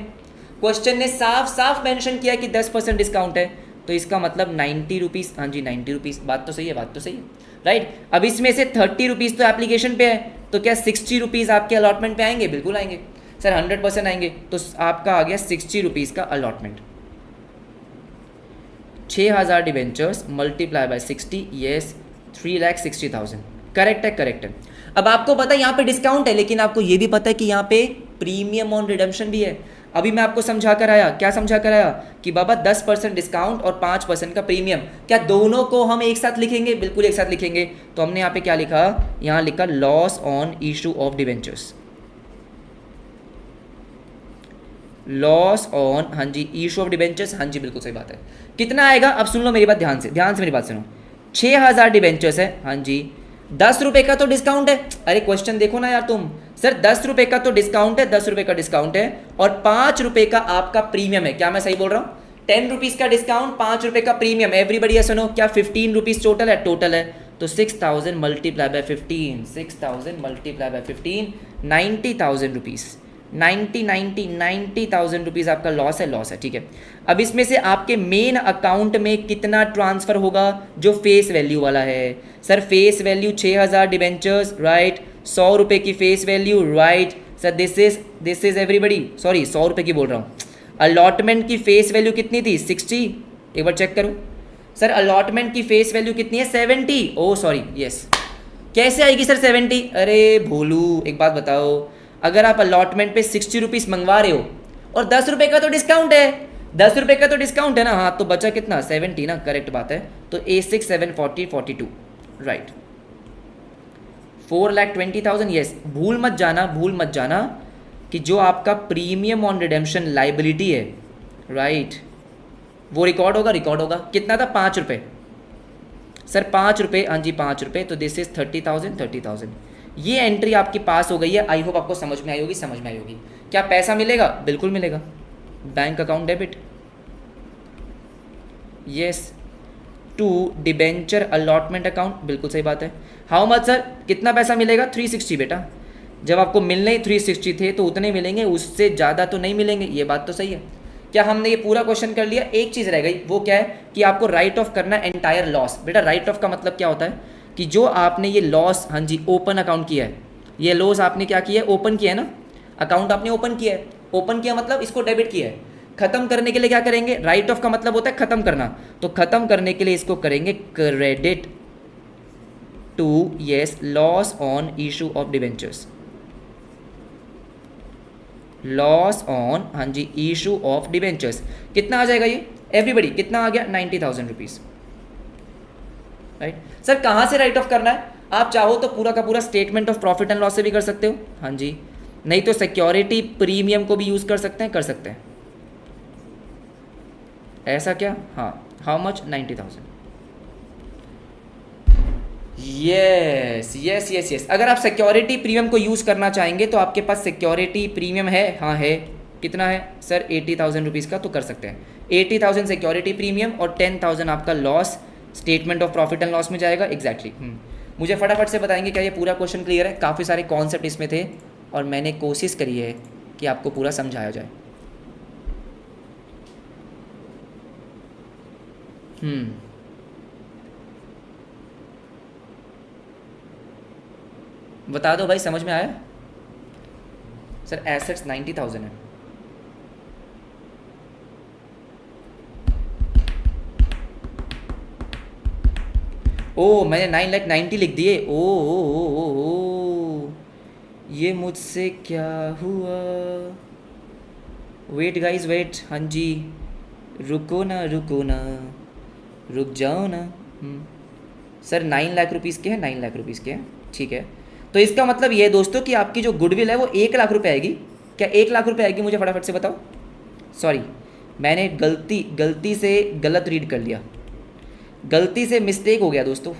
क्वेश्चन ने साफ साफ मेंशन किया कि 10% डिस्काउंट है, तो इसका मतलब 90 रुपीज़, हाँ जी 90 रुपीज़, बात तो सही है, बात तो सही है, राइट। अब इसमें से 30 रुपीज़ तो एप्लीकेशन पे है, तो क्या 60 रुपीज़ आपके अलॉटमेंट पे आएंगे? बिल्कुल आएंगे सर, 100% आएंगे। तो आपका आ गया 60 रुपीज़ का allotment. 6000 debentures multiply by 60, yes 3,60,000, correct है, करेक्ट है। अब आपको पता है यहाँ पे डिस्काउंट है, लेकिन आपको ये भी पता है कि यहाँ पे प्रीमियम ऑन रिडम्पशन भी है। अभी मैं आपको समझा कर आया, क्या समझा कर आया कि बाबा 10% डिस्काउंट और 5% का प्रीमियम, क्या दोनों को हम एक साथ लिखेंगे? बिल्कुल एक साथ लिखेंगे। तो हमने यहाँ पे क्या लिखा, यहाँ लिखा loss on issue of debentures, loss on, हाँ जी इशू ऑफ डिबेंचर्स, हाँ जी बिल्कुल सही बात है। कितना आएगा? अब सुन लो मेरी बात ध्यान से, ध्यान से मेरी बात सुनो। 6000 डिबेंचर्स है, हाँ जी 10 रुपये का तो डिस्काउंट है। अरे क्वेश्चन देखो ना यार तुम, सर 10 रुपये का तो डिस्काउंट है, 10 रुपये का डिस्काउंट है और 5 रुपये का आपका प्रीमियम है। क्या मैं सही बोल रहा हूँ? 10 रुपीज़ का डिस्काउंट, 5 रुपये का प्रीमियम। एवरीबडी है सुनो, क्या 15 रुपीज़ टोटल है? टोटल है। तो 6000 multiply by 15, 6000 multiply by 15, 90,000 rupees, 90,000 rupees आपका लॉस है, लॉस है, ठीक है। अब इसमें से आपके मेन अकाउंट में कितना ट्रांसफ़र होगा? जो फेस वैल्यू वाला है। Sir face value 6000 debentures, right, 100 रुपये की face value, right sir, this is everybody, sorry 100 रुपये की बोल रहा हूँ। अलॉटमेंट की फेस वैल्यू कितनी थी? 60, एक बार चेक करो सर, अलॉटमेंट की फेस वैल्यू कितनी है? 70, ओ सॉरी यस। कैसे आएगी सर 70? अरे भोलू एक बात बताओ, अगर आप अलॉटमेंट पे 60 रुपीज़ मंगवा रहे हो और 10 रुपये का तो डिस्काउंट है, 10 रुपये का तो डिस्काउंट है ना, हाँ, तो बचा कितना? 70 ना, करेक्ट बात है। तो A6 7 40 42, राइट, 4,20,000, यस। भूल मत जाना, भूल मत जाना कि जो आपका प्रीमियम ऑन रिडेम्पशन लाइबिलिटी है, राइट, वो रिकॉर्ड होगा, रिकॉर्ड होगा। कितना था? 5 रुपये सर, 5 रुपये, हाँ जी 5 रुपये, तो दिस इज 30,000, 30,000। ये एंट्री आपकी पास हो गई है। आई होप आपको समझ में आई होगी, समझ में आई होगी। क्या पैसा मिलेगा? बिल्कुल मिलेगा, bank account debit, yes, to debenture allotment account, बिल्कुल सही बात है। हाउ मच सर, कितना पैसा मिलेगा? 360 बेटा, जब आपको मिलने ही 360 थे तो उतने मिलेंगे, उससे ज़्यादा तो नहीं मिलेंगे, ये बात तो सही है। क्या हमने ये पूरा क्वेश्चन कर लिया? एक चीज़ रह गई, वो क्या है कि आपको राइट ऑफ करना है एंटायर लॉस। बेटा राइट ऑफ का मतलब क्या होता है कि जो आपने ये लॉस, हाँ जी ओपन अकाउंट किया है, ये लॉस आपने क्या किया है? ओपन किया है ना, अकाउंट आपने ओपन किया है। ओपन किया मतलब इसको डेबिट किया है। खत्म करने के लिए क्या करेंगे? राइट ऑफ का मतलब होता है खत्म करना, तो खत्म करने के लिए इसको करेंगे credit to, yes, loss on issue of debentures, loss on, हाँ जी इशू ऑफ डिबेंचर्स। कितना आ जाएगा ये एवरीबडी? कितना आ गया? 90,000 रुपीज़, राइट। सर कहाँ से राइट ऑफ करना है? आप चाहो तो पूरा का पूरा statement of profit and loss से भी कर सकते हो, हाँ जी, नहीं तो सिक्योरिटी प्रीमियम को भी यूज़ कर सकते हैं, कर सकते हैं। ऐसा क्या? हाँ, how much? 90,000, yes yes yes yes. अगर आप सिक्योरिटी प्रीमियम को यूज़ करना चाहेंगे तो आपके पास सिक्योरिटी प्रीमियम है, हाँ है। कितना है सर? 80,000 रुपीज़ का, तो कर सकते हैं। 80,000 सिक्योरिटी प्रीमियम और 10,000 आपका loss statement of profit and loss में जाएगा, एग्जैक्टली। मुझे फटाफट से बताएंगे क्या ये पूरा क्वेश्चन क्लियर है? काफ़ी सारे कॉन्सेप्ट इसमें थे और मैंने कोशिश करी है कि आपको पूरा समझाया जाए। बता दो भाई, समझ में आया? सर एसेट्स 90,000 है। ओ मैंने 9,90,000 लिख दिए। ओ ये मुझसे क्या हुआ? वेट गाइस वेट, हाँ जी रुको ना, रुको ना, रुक जाओ ना। सर 9 लाख रुपीज़ के हैं, 9 लाख रुपीज़ के हैं, ठीक है। तो इसका मतलब ये है दोस्तों कि आपकी जो गुडविल है वो 1 लाख रुपए आएगी। क्या 1 लाख रुपए आएगी? मुझे फटाफट से बताओ। सॉरी, मैंने गलती से गलत रीड कर लिया, गलती से मिस्टेक हो गया दोस्तों।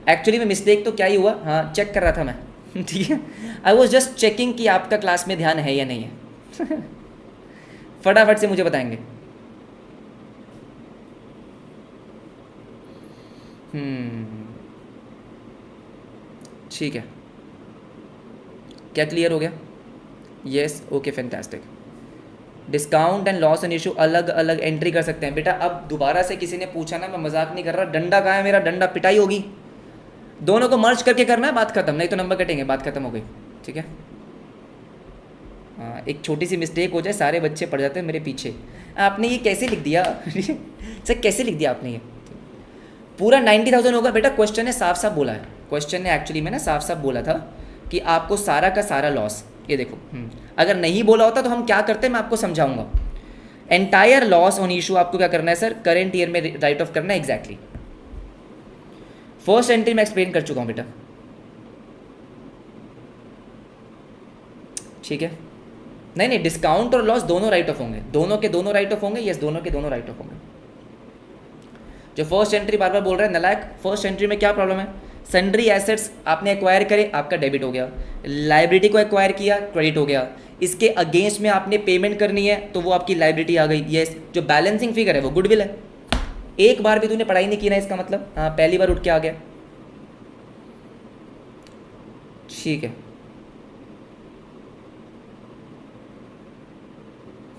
एक्चुअली में मिस्टेक तो क्या ही हुआ, हाँ चेक कर रहा था मैं ठीक है, आई वॉज जस्ट चेकिंग कि आपका क्लास में ध्यान है या नहीं है फटाफट से मुझे बताएंगे। ठीक है, क्या क्लियर हो गया? Yes, okay, fantastic. Discount and loss and issue अलग अलग एंट्री कर सकते हैं बेटा। अब दोबारा से किसी ने पूछा ना, मैं मजाक नहीं कर रहा, डंडा कहाँ है मेरा? डंडा पिटाई होगी, दोनों को मर्ज करके करना है, बात खत्म, नहीं तो नंबर कटेंगे, बात खत्म हो गई। ठीक है, हाँ, एक छोटी सी मिस्टेक हो जाए सारे बच्चे पड़ जाते हैं मेरे पीछे, आपने ये कैसे लिख दिया सर कैसे लिख दिया आपने ये? पूरा 90,000 होगा बेटा। क्वेश्चन ने साफ साफ बोला है, क्वेश्चन ने एक्चुअली में ना साफ साफ बोला था कि आपको सारा का सारा लॉस, ये देखो, अगर नहीं बोला होता तो हम क्या करते मैं आपको समझाऊंगा। एंटायर लॉस ऑन इशू आपको क्या करना है सर? करंट ईयर में राइट ऑफ करना है। एग्जैक्टली, फर्स्ट एंट्री में एक्सप्लेन कर चुका हूं बेटा। ठीक है, नहीं, डिस्काउंट और लॉस दोनों राइट ऑफ होंगे, दोनों के दोनों राइट ऑफ होंगे। यस, दोनों के दोनों राइट ऑफ होंगे। जो फर्स्ट एंट्री बार बार बोल रहा है नलायक, फर्स्ट एंट्री में क्या प्रॉब्लम है? सन्ड्री एसेट्स आपने एक्वायर करे, आपका डेबिट हो गया। लाइबिलिटी को एक्वायर किया, क्रेडिट हो गया। इसके अगेंस्ट में आपने पेमेंट करनी है तो वो आपकी लाइबिलिटी आ गई। यस, जो बैलेंसिंग फिगर है वो गुडविल है। एक बार भी तूने पढ़ाई नहीं की ना, इसका मतलब हाँ पहली बार उठ के आ गया। ठीक है,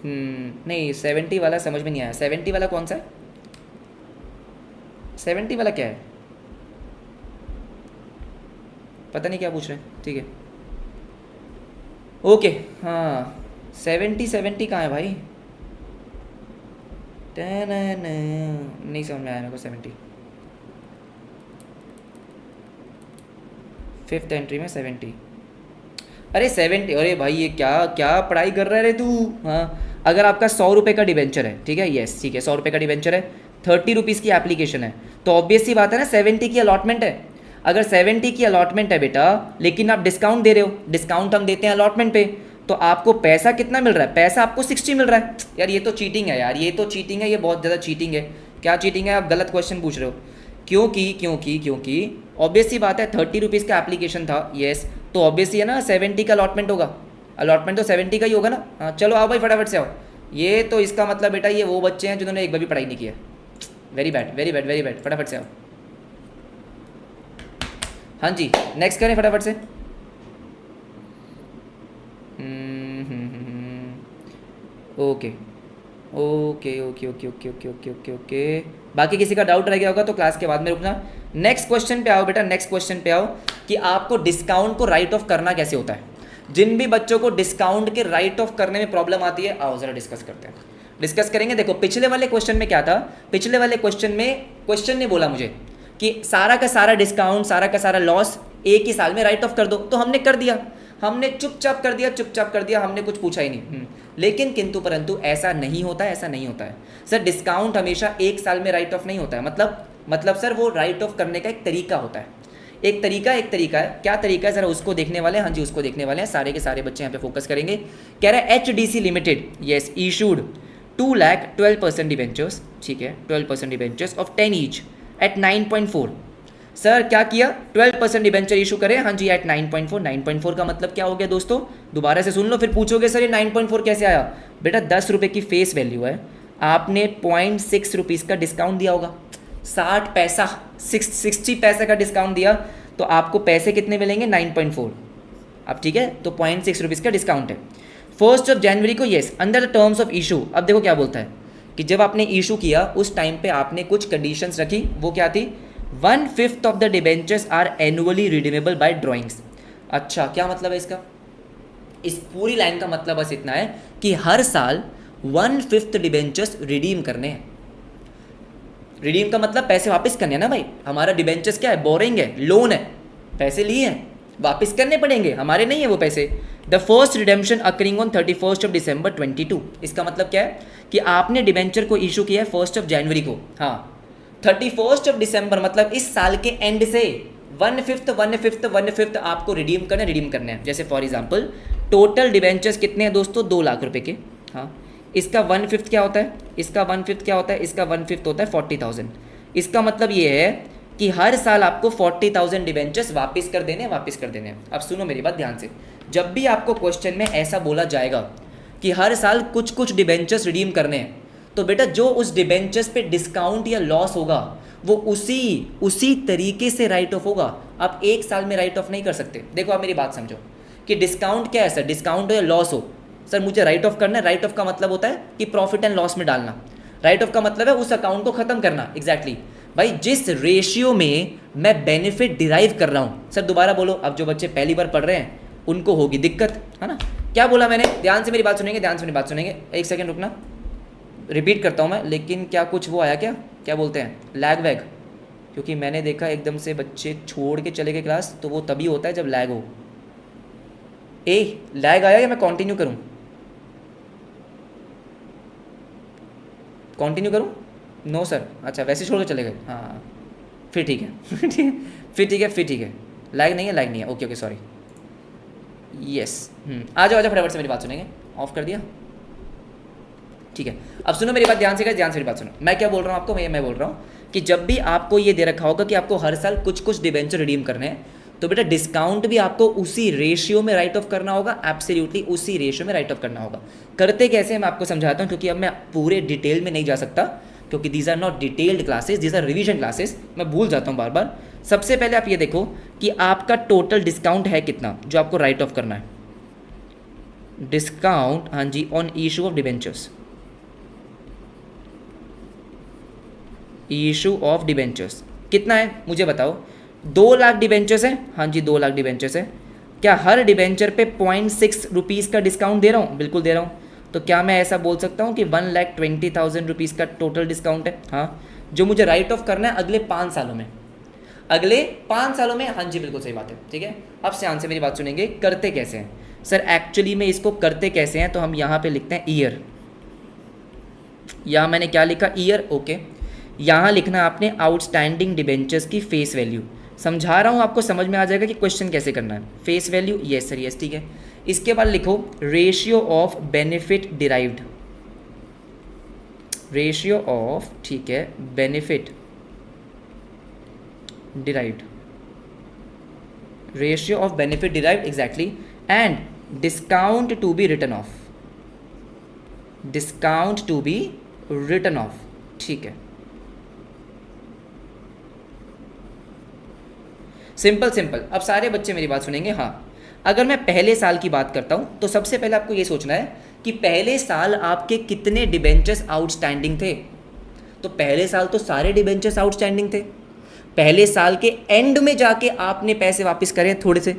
नहीं 70 वाला समझ में नहीं आया। 70 वाला कौन सा है? 70 वाला क्या है? पता नहीं क्या पूछ रहे हैं। ठीक है, ओके, हाँ 70 कहाँ है भाई? नहीं समझ में आया मेरे को। 70 फिफ्थ एंट्री में 70। अरे 70, अरे भाई ये क्या क्या पढ़ाई कर रहा है रे तू? हाँ, अगर आपका 100 रुपये का डिबेंचर है, ठीक है, यस ठीक है, 100 रुपये का डिबेंचर है, 30 रुपीज़ की एप्लीकेशन है, तो ऑब्वियस सी बात है ना 70 की अलॉटमेंट है। अगर 70 की अलॉटमेंट है बेटा, लेकिन आप डिस्काउंट दे रहे हो, डिस्काउंट हम देते हैं अलॉटमेंट पे, तो आपको पैसा कितना मिल रहा है? पैसा आपको 60 मिल रहा है। यार ये तो चीटिंग है यार, ये तो चीटिंग है, ये बहुत ज़्यादा चीटिंग है। क्या चीटिंग है? आप गलत क्वेश्चन पूछ रहे हो। क्योंकि ऑब्वियस सी बात है 30 रुपीज़ का एप्लीकेशन था, येस, तो ऑब्वियस ही है ना 70 का अलॉटमेंट होगा। अलॉटमेंट तो 70 का ही होगा ना। हाँ चलो आओ भाई फटाफट से आओ। ये तो इसका मतलब बेटा ये वो बच्चे हैं जिन्होंने एक बार भी पढ़ाई नहीं की है। Very bad, very bad, very bad, फटाफट से आओ। हाँ जी, नेक्स्ट करें फटाफट से। Okay okay okay okay okay okay okay okay okay, बाकी किसी का डाउट रह गया होगा तो क्लास के बाद में रुकना। नेक्स्ट क्वेश्चन पे आओ बेटा, नेक्स्ट क्वेश्चन पे आओ कि आपको डिस्काउंट को राइट ऑफ करना कैसे होता है। जिन भी बच्चों को डिस्काउंट के राइट ऑफ करने में प्रॉब्लम आती है, आओ जरा डिस्कस करते हैं, डिस्कस करेंगे। देखो पिछले वाले क्वेश्चन में क्या था? पिछले वाले क्वेश्चन में क्वेश्चन ने बोला मुझे कि सारा का सारा डिस्काउंट, सारा का सारा लॉस एक ही साल में राइट ऑफ कर दो, तो हमने कर दिया, हमने चुपचाप कर दिया, चुपचाप कर दिया, हमने कुछ पूछा ही नहीं। लेकिन किंतु परंतु ऐसा नहीं होता है, ऐसा नहीं होता है सर। डिस्काउंट हमेशा एक साल में राइट ऑफ नहीं होता है। मतलब सर वो राइट ऑफ करने का एक तरीका होता है, एक तरीका है। क्या तरीका है जरा उसको देखने वाले हैं। हाँ जी, उसको देखने वाले हैं। सारे के सारे बच्चे यहाँ पे फोकस करेंगे। कह रहा है HDC limited yes issued 2,12% debentures, ठीक है, 12% debentures of 10 each eight 9.4। Sir क्या किया? 12% डिबेंचर इशू करें, हाँ जी, एट 9.4। 9.4 का मतलब क्या हो गया दोस्तों? दोबारा से सुन लो, फिर पूछोगे सर ये 9.4 कैसे आया? बेटा 10 रुपये की फेस वैल्यू है, आपने 0.6 रुपीज़ का डिस्काउंट दिया होगा, 60 पैसा, 60 पैसे का डिस्काउंट दिया, तो आपको पैसे कितने मिलेंगे? 9.4। अब ठीक है, तो 0.6 रुपीज़ का डिस्काउंट है। 1 जनवरी को yes under the terms of issue. अब देखो क्या बोलता है कि जब आपने इशू किया उस टाइम पे आपने कुछ कंडीशंस रखी। वो क्या थी? 1/5 of the debentures are annually redeemable by drawings. अच्छा, क्या मतलब है इसका? इस पूरी लाइन का मतलब बस इतना है कि हर साल 1/5 डिबेंचर्स रिडीम करने हैं। रिडीम का मतलब पैसे वापस करने हैं ना भाई। हमारा डिबेंचर्स क्या है? बोरिंग है, लोन है, पैसे लिए हैं, वापस करने पड़ेंगे, हमारे नहीं है वो पैसे। The first redemption occurring on 31 December 22। इसका मतलब क्या है कि आपने डिबेंचर को इशू किया है 1 जनवरी को, हाँ, 31 December मतलब इस साल के एंड से 1/5 आपको रिडीम करने हैं। जैसे फॉर एग्जांपल टोटल डिबेंचर्स कितने हैं दोस्तों? 2 लाख रुपए के, हाँ, इसका 1/5 क्या होता है? इसका 1/5 क्या होता है? इसका 1/5 होता है 40,000। इसका मतलब ये है कि हर साल आपको 40,000 डिबेंचर्स वापस कर देने हैं। अब सुनो मेरी बात ध्यान से, जब भी आपको क्वेश्चन में ऐसा बोला जाएगा कि हर साल कुछ कुछ डिबेंचर्स रिडीम करने हैं, तो बेटा जो उस डिबेंचर्स पे डिस्काउंट या लॉस होगा वो उसी तरीके से राइट ऑफ होगा। आप एक साल में राइट ऑफ नहीं कर सकते। देखो आप मेरी बात समझो कि डिस्काउंट क्या है सर, डिस्काउंट हो या लॉस हो, सर मुझे राइट ऑफ करना है। राइट ऑफ का मतलब होता है कि प्रॉफिट एंड लॉस में डालना। राइट ऑफ का मतलब है उस अकाउंट को खत्म करना। एग्जैक्टली भाई, जिस रेशियो में मैं बेनिफिट डिराइव कर रहा हूँ, सर दोबारा बोलो, अब जो बच्चे पहली बार पढ़ रहे हैं उनको होगी दिक्कत, है ना। क्या बोला मैंने, ध्यान से मेरी बात सुनेंगे, ध्यान से मेरी बात सुनेंगे, एक सेकंड रुकना, रिपीट करता हूँ मैं। लेकिन क्या कुछ वो आया, क्या बोलते हैं, लैग वैग, क्योंकि मैंने देखा एकदम से बच्चे छोड़ के चले गए क्लास, तो वो तभी होता है जब लैग हो। लैग आया या मैं कंटिन्यू करूँ, कंटिन्यू करूँ? नो सर, अच्छा वैसे छोड़ के चले गए, हाँ फिर ठीक है फिर ठीक है, लैग नहीं है, ओके सॉरी, यस। आ जाओ फटाफट से मेरी बात सुनेंगे। ऑफ कर दिया, ठीक है। अब सुनो मेरी बात ध्यान से, ध्यान से मेरी बात सुनो। मैं क्या बोल रहा हूँ आपको, मैं बोल रहा हूँ कि जब भी आपको ये दे रखा होगा कि आपको हर साल कुछ कुछ डिबेंचर रिडीम करने हैं, तो बेटा डिस्काउंट भी आपको उसी रेशियो में राइट ऑफ करना होगा, एब्सोल्युटली उसी रेशियो में राइट ऑफ करना होगा। करते कैसे मैं आपको समझाता हूँ, क्योंकि अब मैं पूरे डिटेल में नहीं जा सकता, क्योंकि these are not detailed classes, these are revision classes, मैं भूल जाता हूँ बार बार। सबसे पहले आप ये देखो कि आपका टोटल डिस्काउंट है कितना जो आपको राइट ऑफ करना है। डिस्काउंट, हाँ जी, on issue of debentures, issue of debentures कितना है मुझे बताओ। 2 लाख डिबेंचर्स है, हाँ जी 2 लाख डिबेंचर्स है। क्या हर डिबेंचर पे 0.6 रुपीज़ का डिस्काउंट दे रहा हूँ? बिल्कुल दे रहा हूँ। तो क्या मैं ऐसा बोल सकता हूँ कि 1,20,000 रुपीज़ का टोटल डिस्काउंट है? हाँ, जो मुझे राइट ऑफ करना है अगले 5 सालों में, अगले 5 सालों में, हाँ जी बिल्कुल सही बात है, ठीक है। अब ध्यान से मेरी बात सुनेंगे, करते कैसे हैं सर, एक्चुअली में इसको करते कैसे हैं, तो हम यहाँ पे लिखते हैं ईयर। यहाँ मैंने क्या लिखा, ईयर, ओके। यहाँ लिखना आपने आउटस्टैंडिंग डिबेंचर्स की फेस वैल्यू। समझा रहा हूँ, आपको समझ में आ जाएगा कि क्वेश्चन कैसे करना है। Face value, yes sir, yes, ठीक है। इसके बाद लिखो ratio of benefit derived, ratio of, ठीक है, benefit derived, ratio of benefit derived, exactly, and discount to be written off, discount to be written off, ठीक है। Simple simple. अब सारे बच्चे मेरी बात सुनेंगे। हाँ, अगर मैं पहले साल की बात करता हूँ तो सबसे पहले आपको ये सोचना है कि पहले साल आपके कितने डिबेंचर्स आउटस्टैंडिंग थे। तो पहले साल तो सारे डिबेंचर्स आउटस्टैंडिंग थे। पहले साल के एंड में जाके आपने पैसे वापस करे हैं थोड़े से,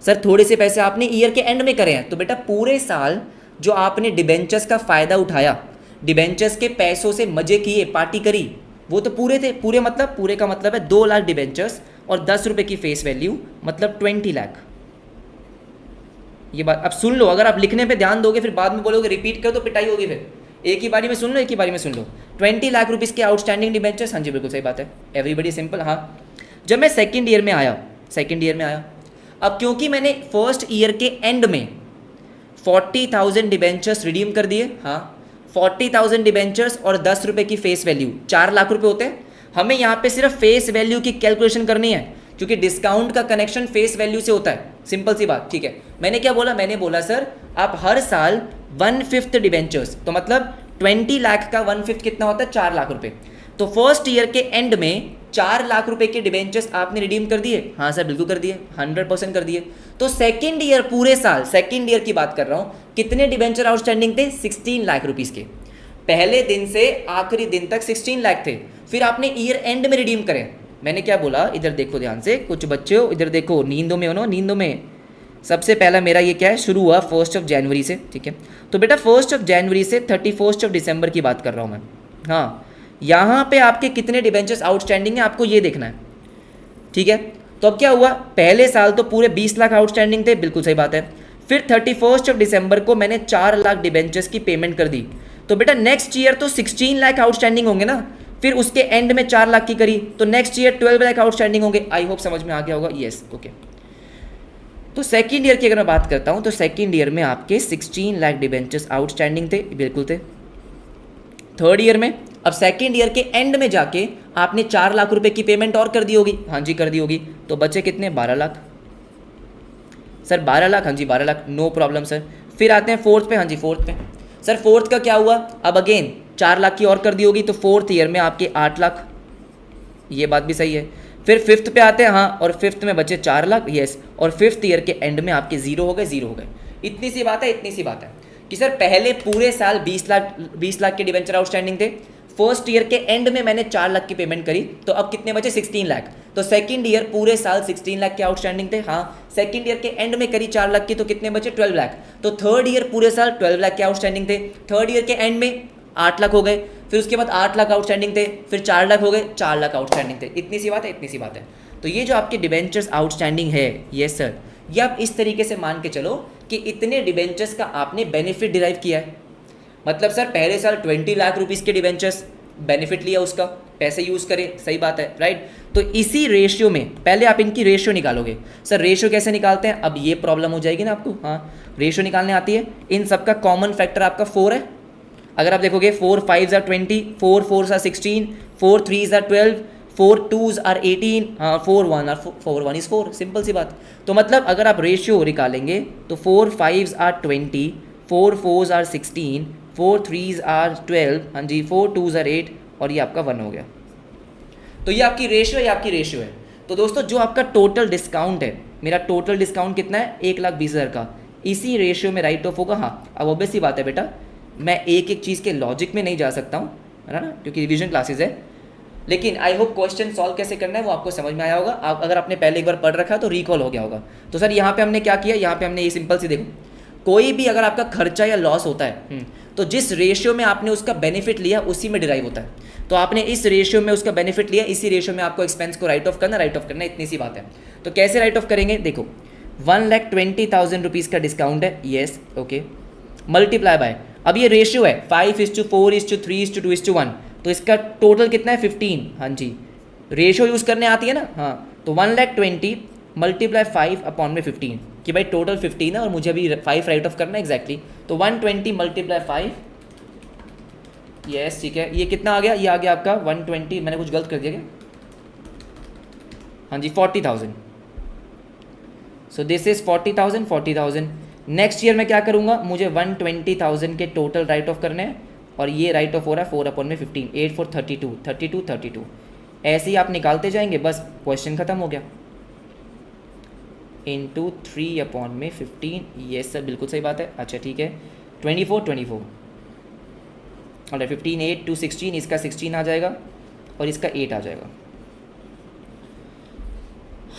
सर थोड़े से पैसे आपने ईयर के एंड में करे हैं। तो बेटा पूरे साल जो आपने डिबेंचर्स का फ़ायदा उठाया, डिबेंचर्स के पैसों से मज़े किए, पार्टी करी, वो तो पूरे थे। पूरे मतलब, पूरे का मतलब है 2 लाख डिबेंचर्स और 10 रुपये की फेस वैल्यू, मतलब 20 लाख। ये बात अब सुन लो, अगर आप लिखने पे ध्यान दोगे फिर बाद में बोलोगे रिपीट करो तो पिटाई होगी। फिर एक ही बारी में सुन लो, एक ही बारी में सुन लो। 20 लाख रुपीज़ के आउटस्टैंडिंग डिबेंचर्स, हाँ जी बिल्कुल सही बात है, एवरीबडी सिंपल। हाँ, जब मैं सेकेंड ईयर में आया, अब क्योंकि मैंने फर्स्ट ईयर के एंड में 40,000 डिबेंचर्स रिडीम कर दिए, हाँ 40,000 डिबेंचर्स और 10 रुपये की फेस वैल्यू, 4 लाख रुपये होते हैं। हमें यहाँ पे सिर्फ फेस वैल्यू की कैलकुलेशन करनी है, क्योंकि डिस्काउंट का कनेक्शन फेस वैल्यू से होता है, सिंपल सी बात, ठीक है। मैंने क्या बोला, मैंने बोला सर आप हर साल 1/5 डिबेंचर्स, तो मतलब 20 लाख का 1/5 कितना होता है, 4 लाख रुपए। तो फर्स्ट ईयर के एंड में 4 लाख रुपए के डिबेंचर्स आपने रिडीम कर दिए। हाँ सर बिल्कुल कर दिए, 100% कर दिए। तो सेकेंड ईयर, पूरे साल सेकेंड ईयर की बात कर रहा हूँ, कितने डिबेंचर आउटस्टैंडिंग थे, 16 लाख रुपीज़ के। पहले दिन से आखिरी दिन तक 16 लाख थे, फिर आपने ईयर एंड में रिडीम करें। मैंने क्या बोला, इधर देखो ध्यान से, कुछ बच्चे हो इधर देखो, नींदों में हो ना, नींदों में। सबसे पहला मेरा ये क्या है, शुरू हुआ 1 जनवरी से, ठीक है। तो बेटा 1 जनवरी से 31 दिसंबर की बात कर रहा हूँ मैं। हाँ, यहाँ पे आपके कितने डिबेंचर्स आउटस्टैंडिंग है आपको ये देखना है, ठीक है। तो अब क्या हुआ, पहले साल तो पूरे 20 लाख आउटस्टैंडिंग थे, बिल्कुल सही बात है। फिर 31 दिसंबर को मैंने 4 लाख डिबेंचर्स की पेमेंट कर दी। तो बेटा नेक्स्ट ईयर तो 16 लाख आउटस्टैंडिंग होंगे ना, फिर उसके एंड में 4 लाख की करी, तो नेक्स्ट ईयर 12 लाख आउटस्टैंडिंग होंगे। आई होप समझ में आ गया होगा, यस, ओके। तो सेकेंड ईयर की अगर मैं बात करता हूँ तो सेकेंड ईयर में आपके 16 लाख डिबेंचर्स आउटस्टैंडिंग थे, बिल्कुल थे। थर्ड ईयर में, अब सेकेंड ईयर के एंड में जाके आपने 4 लाख रुपए की पेमेंट और कर दी होगी, हाँ जी कर दी होगी। तो बचे कितने, 12 लाख। सर 12 लाख, हाँ जी 12 लाख, नो प्रॉब्लम सर। फिर आते हैं फोर्थ पे। हाँ जी फोर्थ पे। सर फोर्थ का क्या हुआ, अब अगेन 4 लाख की और कर दी होगी, तो फोर्थ ईयर में आपके 8 लाख, ये बात भी सही है। फिर फिफ्थ पे आते हैं, हाँ, और फिफ्थ में बचे 4 लाख, यस, और फिफ्थ ईयर के एंड में आपके जीरो हो गए, जीरो हो गए। इतनी सी बात है, इतनी सी बात है कि सर पहले पूरे साल 20 लाख के डिवेंचर आउटस्टैंडिंग थे, फर्स्ट ईयर के एंड में मैंने 4 लाख की पेमेंट करी, तो अब कितने बचे, 16 लाख। तो सेकंड ईयर पूरे साल 16 लाख के आउटस्टैंडिंग थे, हाँ, सेकंड ईयर के एंड में करी 4 लाख की, तो कितने बचे, 12 लाख। तो थर्ड ईयर पूरे साल 12 लाख के आउटस्टैंडिंग थे, थर्ड ईयर के एंड में 8 लाख हो गए, फिर उसके बाद 8 लाख आउटस्टैंडिंग थे, फिर 4 लाख हो गए, 4 लाख आउटस्टैंडिंग थे। इतनी सी बात है, इतनी सी बात है। तो ये जो आपके डिबेंचर्स आउटस्टैंडिंग है, यस सर, ये आप इस तरीके से मान के चलो कि इतने डिबेंचर्स का आपने बेनिफिट डिराइव किया है। मतलब सर पहले साल 20 लाख रुपीज़ के डिबेंचर्स, बेनिफिट लिया उसका, पैसे यूज़ करे, सही बात है, राइट। तो इसी रेशियो में पहले आप इनकी रेशियो निकालोगे। सर रेशियो कैसे निकालते हैं, अब ये प्रॉब्लम हो जाएगी ना आपको, हाँ, रेशियो निकालने आती है। इन सबका कॉमन फैक्टर आपका 4 है। अगर आप देखोगे 4 5s are 20, 4 4s are 16, 4 3s are 12, 4 2s are 18, 4 1 is 4, simple सी बात। तो मतलब अगर आप रेशियो निकालेंगे तो 4 5s are 20, 4 4s are 16, 4 3s are 12, हाँ जी, 4 2s are 8, और ये आपका 1 हो गया। तो ये आपकी रेशियो है, ये आपकी रेशियो है। तो दोस्तों जो आपका टोटल डिस्काउंट है, मेरा टोटल डिस्काउंट कितना है, 1,20,000 का, इसी रेशियो में राइट ऑफ होगा। हाँ, अब ऑब्वियस सी बात है बेटा, मैं एक एक चीज़ के लॉजिक में नहीं जा सकता हूँ, है ना, क्योंकि रिवीजन क्लासेस है, लेकिन आई होप क्वेश्चन सॉल्व कैसे करना है वो आपको समझ में आया होगा। आप अगर आपने पहले एक बार पढ़ रखा तो रिकॉल हो गया होगा। तो सर यहाँ पे हमने क्या किया, यहाँ पे हमने ये सिंपल सी, देखो कोई भी अगर आपका खर्चा या लॉस होता है तो जिस रेशियो में आपने उसका बेनिफिट लिया उसी में डिराइव होता है। तो आपने इस रेशियो में उसका बेनिफिट लिया, इसी रेशियो में आपको एक्सपेंस को राइट ऑफ करना, इतनी सी बात है। तो कैसे राइट ऑफ करेंगे, देखो 1,20,000 रुपीज़ का डिस्काउंट है, येस, ओके, मल्टीप्लाई बाय, अब ये रेशियो है 5:4:3:2:1, तो इसका टोटल कितना है 15, हाँ जी, रेशियो यूज़ करने आती है ना, हाँ, तो 1,20,000 मल्टीप्लाई 5/15, कि भाई टोटल 15 है और मुझे अभी 5 राइट ऑफ करना है एग्जैक्टली, तो 120 मल्टीप्लाई 5, यस, ठीक है, ये कितना आ गया, ये आ गया आपका 120, मैंने कुछ गलत कर दिया क्या, हाँ जी, 40,000, so this is 40,000। Next year में क्या करूँगा, मुझे 120,000 के टोटल राइट ऑफ करने हैं, और ये राइट ऑफ हो रहा है 4/15, 8 4 32, ऐसे ही आप निकालते जाएंगे, बस क्वेश्चन खत्म हो गया, इंटू 3/15, ये सर बिल्कुल सही बात है, अच्छा ठीक है, 24 और 15 8 2 16, इसका 16 आ जाएगा और इसका 8 आ जाएगा,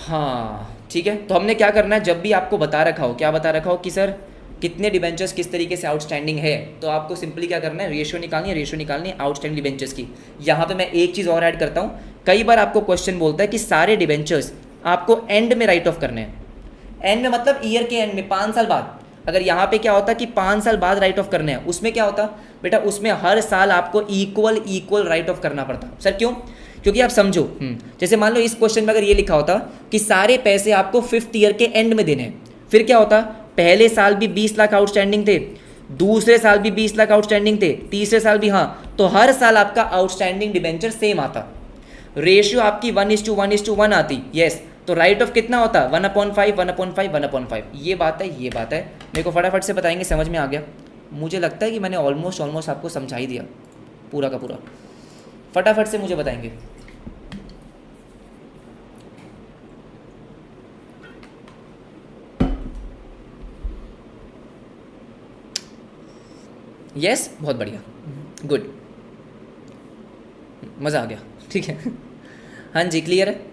हाँ ठीक है। तो हमने क्या करना है, जब भी आपको बता रखा हो, क्या बता रखा हो कि सर कितने डिबेंचर्स किस तरीके से आउटस्टैंडिंग है, तो आपको सिंपली क्या करना है, रेशियो निकालनी है आउटस्टैंडिंग डिबेंचर्स की। यहाँ पे मैं एक चीज़ और ऐड करता हूँ, कई बार आपको क्वेश्चन बोलता है कि सारे डिबेंचर्स आपको एंड में राइट ऑफ करने हैं, एंड में मतलब ईयर के एंड में 5 साल बाद। अगर यहाँ पे क्या होता कि 5 साल बाद राइट ऑफ करने हैं, उसमें क्या होता बेटा, उसमें हर साल आपको इक्वल राइट ऑफ करना पड़ता। सर क्यों, क्योंकि आप समझो, जैसे मान लो इस क्वेश्चन में अगर ये लिखा होता कि सारे पैसे आपको 5th ईयर के एंड में देने हैं, फिर क्या होता, पहले साल भी 20 लाख आउटस्टैंडिंग थे, दूसरे साल भी 20 लाख आउटस्टैंडिंग थे, तीसरे साल भी, हाँ, तो हर साल आपका आउटस्टैंडिंग डिबेंचर सेम आता, रेशियो आपकी 1:1:1 आती, यस, तो राइट ऑफ कितना होता, 1/5 1/5 1/5। ये बात है, ये बात है, मेरे को फटाफट से बताएंगे, समझ में आ गया, मुझे लगता है कि मैंने ऑलमोस्ट आपको समझा ही दिया पूरा का पूरा, फटाफट से मुझे बताएंगे। यस, बहुत बढ़िया, गुड, मज़ा आ गया, ठीक है, हाँ जी, क्लियर है।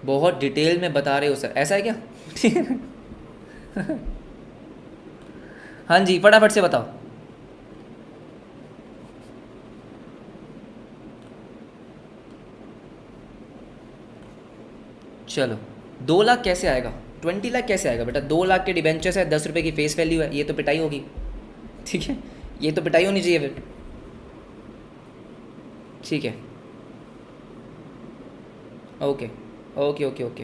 बहुत डिटेल में बता रहे हो सर, ऐसा है क्या, ठीक है, हाँ जी, फटाफट से बताओ। चलो 2 लाख कैसे आएगा, 20 लाख कैसे आएगा बेटा, 2 लाख के डिबेंचर्स है, 10 रुपये की फेस वैल्यू है, ये तो पिटाई होगी, ठीक है, ये तो पिटाई होनी चाहिए फिर, ठीक है, ओके ओके ओके ओके,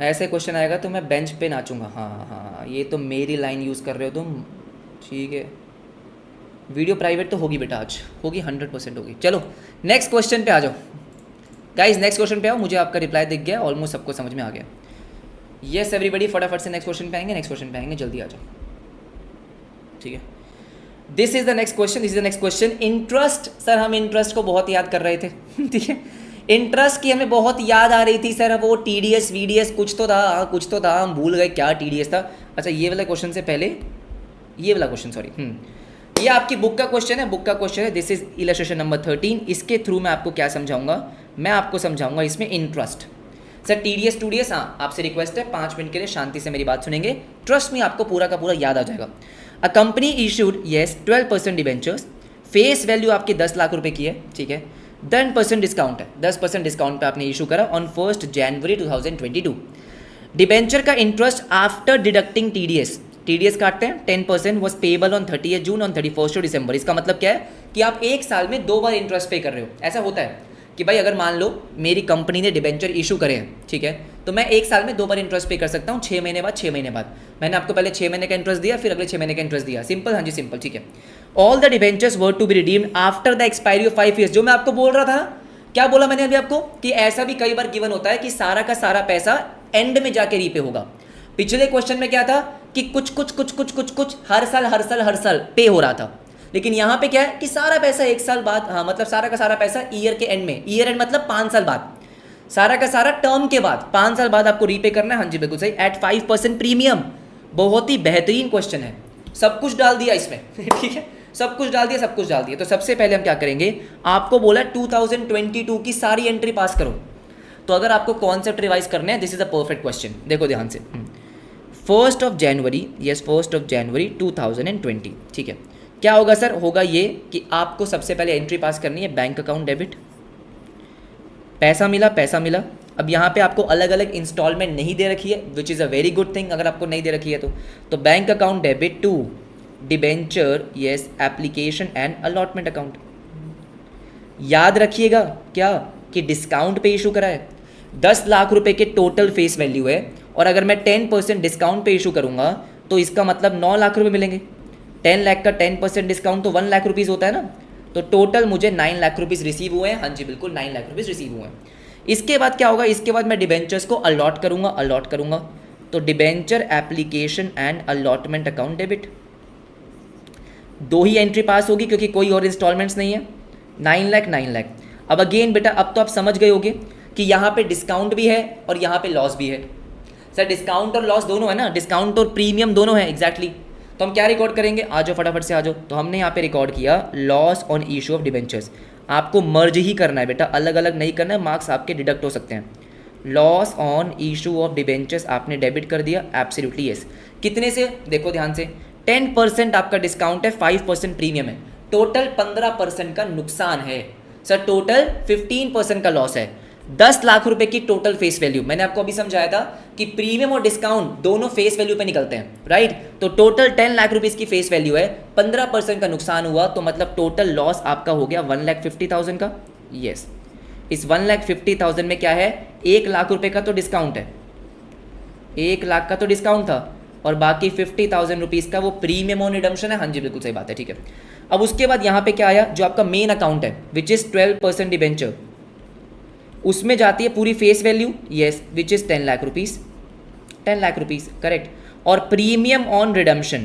ऐसे क्वेश्चन आएगा तो मैं बेंच पे नाचूंगा। हाँ हाँ, ये तो मेरी लाइन यूज़ कर रहे हो तुम, ठीक है। वीडियो प्राइवेट तो होगी बेटा, आज होगी, 100% होगी। चलो नेक्स्ट क्वेश्चन पे आ जाओ गाइज, नेक्स्ट क्वेश्चन पे आओ। मुझे आपका रिप्लाई दिख गया, ऑलमोस्ट सबको समझ में आ गया। यस एवरीबडी, फटाफट से नेक्स्ट क्वेश्चन पे आएंगे, नेक्स्ट क्वेश्चन पे आएंगे, जल्दी आ जाओ, ठीक है। This is the next question, this is the next question. Interest, sir हम इंटरेस्ट को बहुत याद कर रहे थे ठीक है, इंटरेस्ट की हमें बहुत याद आ रही थी सर। वो TDS VDS कुछ तो था, हाँ कुछ तो था, हम भूल गए क्या TDS था। अच्छा ये वाला क्वेश्चन से पहले ये वाला क्वेश्चन, सॉरी, ये आपकी बुक का क्वेश्चन है, बुक का क्वेश्चन है। This is illustration number 13। इसके थ्रू मैं आपको क्या समझाऊंगा, मैं आपको समझाऊंगा इसमें इंटरेस्ट। सर TDS TDS, हाँ आपसे रिक्वेस्ट है 5 मिनट के लिए शांति से मेरी बात सुनेंगे, ट्रस्ट में आपको पूरा का पूरा याद आ जाएगा। A company issued 12% debentures, face value आपकी 10 लाख रुपए की है, ठीक है। 10% डिस्काउंट है, 10% डिस्काउंट पे आपने इशू करा ऑन 1 जनवरी 2022। डिबेंचर का इंटरेस्ट आफ्टर डिडक्टिंग TDS काटते हैं 10% was payable on 30 June on 31 दिसंबर। इसका मतलब क्या है कि आप एक साल में 2 बार इंटरेस्ट पे कर रहे हो। ऐसा होता है कि भाई अगर मान लो मेरी कंपनी ने डिबेंचर इशू करे हैं, ठीक है, तो मैं एक साल में 2 बार इंटरेस्ट पे कर सकता हूँ, 6 महीने बाद, 6 महीने बाद। मैंने आपको पहले 6 महीने का इंटरेस्ट दिया, फिर अगले 6 महीने का इंटरेस्ट दिया, सिंपल, हाँ जी सिंपल, ठीक है। All the debentures were to be redeemed after the expiry of 5 years. जो मैं आपको बोल रहा था, क्या बोला मैंने अभी आपको कि ऐसा भी कई बार गिवन होता है कि सारा का सारा पैसा एंड में जाके रीपे होगा। पिछले क्वेश्चन में क्या था कि कुछ हर साल पे हो रहा था, लेकिन यहाँ पे क्या है कि सारा पैसा एक साल बाद, हाँ मतलब सारा का सारा पैसा ईयर के एंड में, ईयर एंड मतलब 5 साल बाद, सारा का सारा टर्म के बाद 5 साल बाद आपको रीपे करना है। हाँ जी बिल्कुल सही, एट 5% प्रीमियम। बहुत ही बेहतरीन क्वेश्चन है, सब कुछ डाल दिया इसमें ठीक है, सब कुछ डाल दिया, सब कुछ डाल दिया। तो सबसे पहले हम क्या करेंगे, आपको बोला 2022 की सारी एंट्री पास करो। तो अगर आपको कॉन्सेप्ट रिवाइज करने हैं, this is a perfect question, देखो ध्यान से। 1 जनवरी, यस 1 जनवरी 2020, ठीक है। क्या होगा सर, होगा ये कि आपको सबसे पहले एंट्री पास करनी है, बैंक अकाउंट डेबिट, पैसा मिला। अब यहाँ पे आपको अलग अलग इंस्टॉलमेंट नहीं दे रखी है, which is a very good thing. अगर आपको नहीं दे रखी है तो bank account debit to debenture, yes application and allotment account. याद रखिएगा क्या कि डिस्काउंट पे इशू करा है, 10 लाख रुपए के टोटल फेस वैल्यू है, और अगर मैं 10% डिस्काउंट पे इशू करूंगा तो इसका मतलब 9 लाख रुपए मिलेंगे। 10 लाख का 10% डिस्काउंट तो 1 लाख रुपीज़ होता है ना, तो टोटल मुझे 9 लाख रुपीज़ रिसीव हुए हैं। हाँ जी बिल्कुल 9 लाख रुपीज़ रिसीव हुए हैं। इसके बाद क्या होगा, इसके बाद मैं डिबेंचर्स को अलॉट करूंगा, तो debenture application and allotment account debit, 2 he entry पास होगी क्योंकि कोई और इंस्टॉलमेंट्स नहीं है। 9 लाख। अब अगेन बेटा, अब तो आप समझ गए होगे कि यहाँ पे डिस्काउंट भी है और यहाँ पे लॉस भी है। सर डिस्काउंट और लॉस दोनों है ना, डिस्काउंट और प्रीमियम दोनों है, एग्जैक्टली। तो हम क्या रिकॉर्ड करेंगे, आ जाओ फटाफट से आ जाओ। तो हमने यहाँ पे रिकॉर्ड किया loss on issue of debentures. आपको मर्ज ही करना है बेटा, अलग अलग नहीं करना है, मार्क्स आपके डिडक्ट हो सकते हैं। Loss on issue of debentures आपने डेबिट कर दिया, एब्सोल्युटली यस। कितने से, देखो ध्यान से, 10% आपका डिस्काउंट है, 5% प्रीमियम है, टोटल 15% का नुकसान है। सर टोटल 15% का लॉस है। 10 लाख रुपए की टोटल फेस वैल्यू, मैंने आपको अभी समझाया था कि प्रीमियम और डिस्काउंट दोनों फेस वैल्यू पे निकलते हैं, राइट। तो टोटल 10 लाख रुपीस की फेस वैल्यू है, 15% का नुकसान हुआ, तो मतलब टोटल लॉस आपका हो गया 1,50,000 का। यस, इस 1,50,000 में क्या है, 1 लाख रुपए का तो डिस्काउंट है, 1 लाख का तो डिस्काउंट था, और बाकी 50,000 रुपीज़ का वो प्रीमियम ऑन रिडम्पशन है। हाँ जी बिल्कुल सही बात है, ठीक है। अब उसके बाद यहाँ पे क्या आया, जो आपका मेन अकाउंट है विच इज़ 12% डिबेंचर, उसमें जाती है पूरी face value, yes which is 10 lakh rupees, 10 lakh rupees correct. और premium on redemption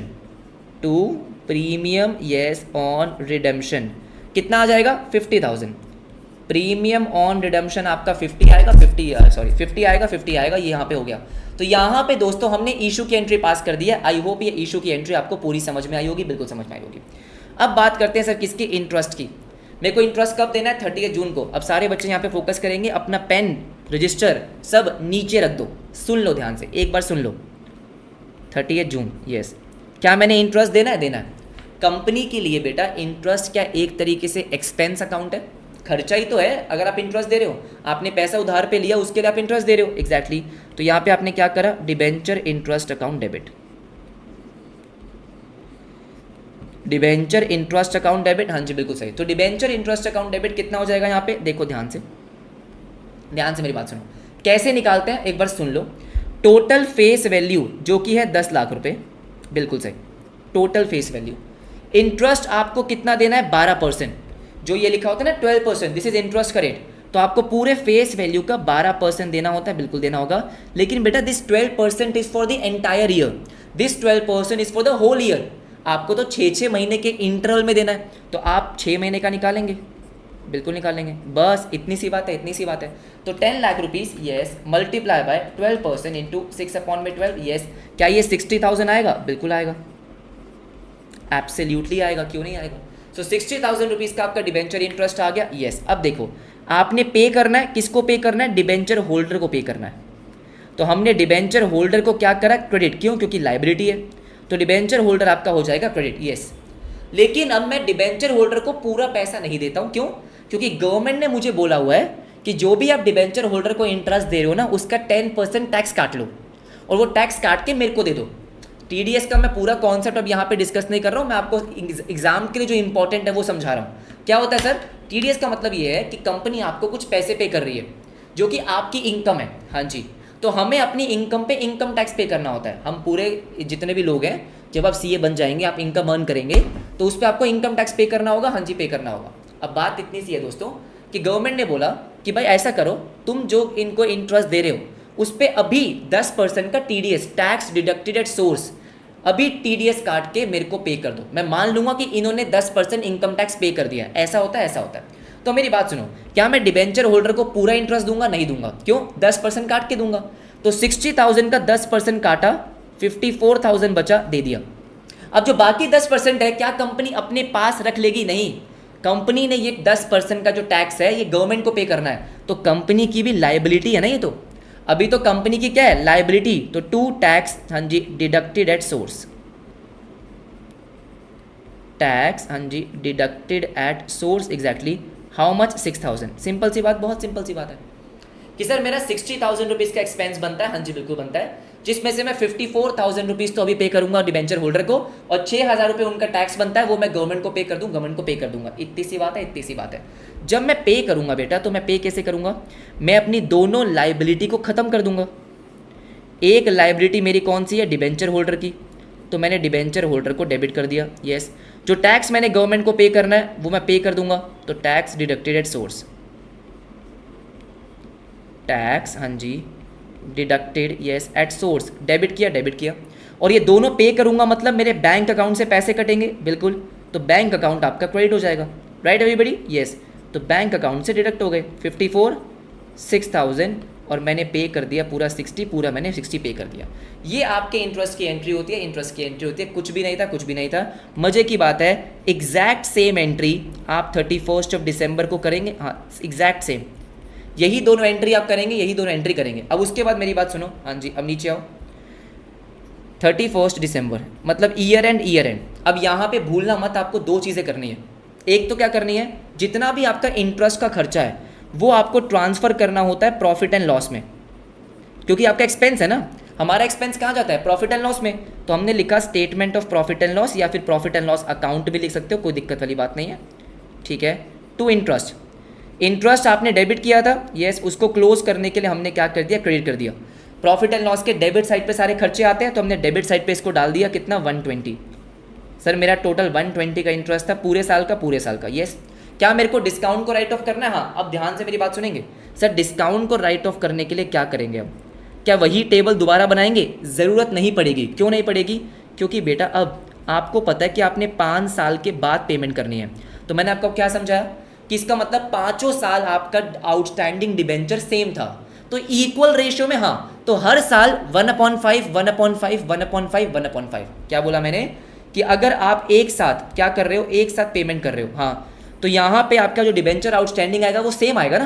to premium, yes on redemption कितना आ जाएगा, 50,000। प्रीमियम ऑन रिडम्पशन आपका 50 आएगा, 50 आएगा, ये यहाँ पे हो गया। तो यहाँ पे दोस्तों हमने इशू की एंट्री पास कर दी है। आई होप ये इशू की एंट्री आपको पूरी समझ में आई होगी, बिल्कुल समझ में आई होगी। अब बात करते हैं सर किसकी, इंटरेस्ट की। मेरे को इंटरेस्ट कब देना है, 30 जून को। अब सारे बच्चे यहाँ पे फोकस करेंगे, अपना पेन रजिस्टर सब नीचे रख दो, सुन लो ध्यान से, एक बार सुन लो। 30 जून, यस। क्या मैंने इंटरेस्ट देना है। कंपनी के लिए बेटा इंटरेस्ट क्या एक तरीके से एक्सपेंस अकाउंट है, खर्चा ही तो है। अगर आप इंटरेस्ट दे रहे हो, आपने पैसा उधार पे लिया, उसके लिए आप इंटरेस्ट दे रहे हो, एग्जैक्टली। तो यहाँ पे आपने क्या करा, debenture interest account debit, debenture interest account debit. हाँ जी बिल्कुल सही। तो डिबेंचर इंटरेस्ट अकाउंट डेबिट कितना हो जाएगा यहाँ पे, देखो ध्यान से मेरी बात सुनो, कैसे निकालते हैं एक बार सुन लो। टोटल फेस वैल्यू जो कि है 10 लाख रुपए, बिल्कुल सही, टोटल फेस वैल्यू। इंटरेस्ट आपको कितना देना है 12%, जो ये लिखा होता है ना 12%, दिस इज इंटरेस्ट का रेट, तो आपको पूरे फेस वैल्यू का 12% देना होता है, बिल्कुल देना होगा। लेकिन बेटा this 12% is for the entire year, this 12% is for the whole year. आपको तो 6-6 महीने के इंटरवल में देना है, तो आप 6 महीने का निकालेंगे, बिल्कुल निकालेंगे, बस इतनी सी बात है, इतनी सी बात है। तो 10 lakh rupees yes multiply by 12% into 6/12 yes, क्या ये 60,000 आएगा? बिल्कुल आएगा, एब्सोल्युटली आएगा, क्यों नहीं आएगा। सो 60,000 रुपीज़ का आपका डिबेंचर इंटरेस्ट आ गया यस। अब देखो आपने पे करना है, किसको पे करना है? डिबेंचर होल्डर को पे करना है। तो हमने डिबेंचर होल्डर को क्या करा? क्रेडिट, क्यों? क्योंकि लाइबिलिटी है, तो डिबेंचर होल्डर आपका हो जाएगा क्रेडिट यस। लेकिन अब मैं डिबेंचर होल्डर को पूरा पैसा नहीं देता हूँ, क्यों? क्योंकि गवर्नमेंट ने मुझे बोला हुआ है कि जो भी आप डिबेंचर होल्डर को इंटरेस्ट दे रहे हो ना, उसका 10% टैक्स काट लो और वो टैक्स काट के मेरे को दे दो। टीडीएस का मैं पूरा कॉन्सेप्ट अब यहाँ पे डिस्कस नहीं कर रहा हूँ, मैं आपको एग्जाम के लिए जो इंपॉर्टेंट है वो समझा रहा हूँ। क्या होता है सर? टीडीएस का मतलब ये है कि कंपनी आपको कुछ पैसे पे कर रही है जो कि आपकी इनकम है, हाँ जी, तो हमें अपनी इनकम पे इनकम टैक्स पे करना होता है। हम पूरे जितने भी लोग हैं, जब आप सीए बन जाएंगे, आप इनकम अर्न करेंगे, तो उस पर आपको इनकम टैक्स पे करना होगा, हाँ जी पे करना होगा। अब बात इतनी सी है दोस्तों कि गवर्नमेंट ने बोला कि भाई ऐसा करो, तुम जो इनको इंटरेस्ट दे रहे हो उस पर अभी 10% का TDS, tax deducted at source, अभी टीडीएस काट के मेरे को पे कर दो। मैं मान लूंगा कि इन्होंने 10% इनकम टैक्स पे कर दिया है, ऐसा होता है, ऐसा होता है। तो मेरी बात सुनो, क्या मैं डिबेंचर होल्डर को पूरा इंटरेस्ट दूंगा? नहीं दूंगा, क्यों? 10% काट के दूंगा। तो 60,000 का 10% काटा, 54,000 बचा, दे दिया। अब जो बाकी 10% है, क्या कंपनी अपने पास रख लेगी? नहीं, कंपनी ने ये 10% का जो टैक्स है ये गवर्नमेंट को पे करना है, तो कंपनी की भी लाइबिलिटी है ना ये। तो अभी तो कंपनी की क्या है? लाइबिलिटी। तो टू टैक्स, हाँ जी, डिडक्टेड एट सोर्स, टैक्स, हाँ जी, deducted at source exactly how much? 6,000। Simple सी बात, बहुत सिंपल सी बात है कि सर मेरा 60,000 रुपीज़ का एक्सपेंस बनता है, हाँ जी बिल्कुल बनता है, जिसमें से मैं 54,000 रुपीज़ तो अभी पे करूंगा डिबेंचर होल्डर को, और 6,000 रुपये उनका टैक्स बनता है, वो मैं गवर्नमेंट को पे कर दूँ, गवर्नमेंट को पे कर दूंगा। इतनी सी बात है, इतनी सी बात है। जब मैं पे करूंगा बेटा, तो मैं पे कैसे करूंगा? मैं अपनी दोनों लाइबिलिटी को ख़त्म कर दूंगा। एक लाइबिलिटी मेरी कौन सी है? डिबेंचर होल्डर की, तो मैंने डिबेंचर होल्डर को डेबिट कर दिया यस। जो टैक्स मैंने गवर्नमेंट को पे करना है वो मैं पे कर दूंगा, तो tax deducted at source, tax, हाँ जी, deducted yes at source, debit किया, डेबिट किया। और ये दोनों पे करूंगा मतलब मेरे बैंक अकाउंट से पैसे कटेंगे, बिल्कुल, तो बैंक अकाउंट आपका क्रेडिट हो जाएगा, राइट एवरीबडी यस। तो बैंक अकाउंट से डिडक्ट हो गए 54, 6,000, और मैंने पे कर दिया पूरा 60, पूरा मैंने 60 पे कर दिया। ये आपके इंटरेस्ट की एंट्री होती है, इंटरेस्ट की एंट्री होती है। कुछ भी नहीं था, कुछ भी नहीं था। मज़े की बात है, एग्जैक्ट सेम एंट्री आप 31 दिसंबर को करेंगे, हाँ एग्जैक्ट सेम, यही दोनों एंट्री आप करेंगे, यही दोनों एंट्री करेंगे। अब उसके बाद मेरी बात सुनो, हाँ जी, अब नीचे आओ। 31 दिसंबर मतलब ईयर एंड, ईयर एंड। अब यहाँ पे भूलना मत, आपको दो चीज़ें करनी है। एक तो क्या करनी है, जितना भी आपका इंटरेस्ट का खर्चा है वो आपको ट्रांसफ़र करना होता है प्रॉफिट एंड लॉस में, क्योंकि आपका एक्सपेंस है ना। हमारा एक्सपेंस कहाँ जाता है? प्रॉफिट एंड लॉस में। तो हमने लिखा statement of profit and loss, या फिर प्रॉफिट एंड लॉस अकाउंट भी लिख सकते हो, कोई दिक्कत वाली बात नहीं है, ठीक है। टू इंटरेस्ट, इंटरेस्ट आपने डेबिट किया था यस, उसको क्लोज करने के लिए हमने क्या कर दिया? क्रेडिट कर दिया। प्रॉफिट एंड लॉस के डेबिट साइड पे सारे खर्चे आते हैं, तो हमने डेबिट साइड पे इसको डाल दिया, कितना? 120। सर मेरा टोटल 120 का इंटरेस्ट था पूरे साल का, पूरे साल का यस। क्या मेरे को डिस्काउंट को राइट ऑफ करना है? हाँ, अब ध्यान से मेरी बात सुनेंगे। सर डिस्काउंट को राइट ऑफ करने के लिए क्या करेंगे? अब क्या वही टेबल दोबारा बनाएंगे? ज़रूरत नहीं पड़ेगी। क्यों नहीं पड़ेगी? क्योंकि बेटा अब आपको पता है कि आपने 5 साल के बाद पेमेंट करनी है। तो मैंने आपको क्या समझाया कि इसका मतलब 5 साल आपका आउटस्टैंडिंग डिबेंचर सेम था, तो इक्वल रेशियो में, हाँ, तो हर साल 1/5, 1/5, 1/5, 1/5। क्या बोला मैंने? कि अगर आप एक साथ क्या कर रहे हो, एक साथ पेमेंट कर रहे हो, हाँ, तो यहाँ पे आपका जो डिबेंचर आउटस्टैंडिंग आएगा वो सेम आएगा ना,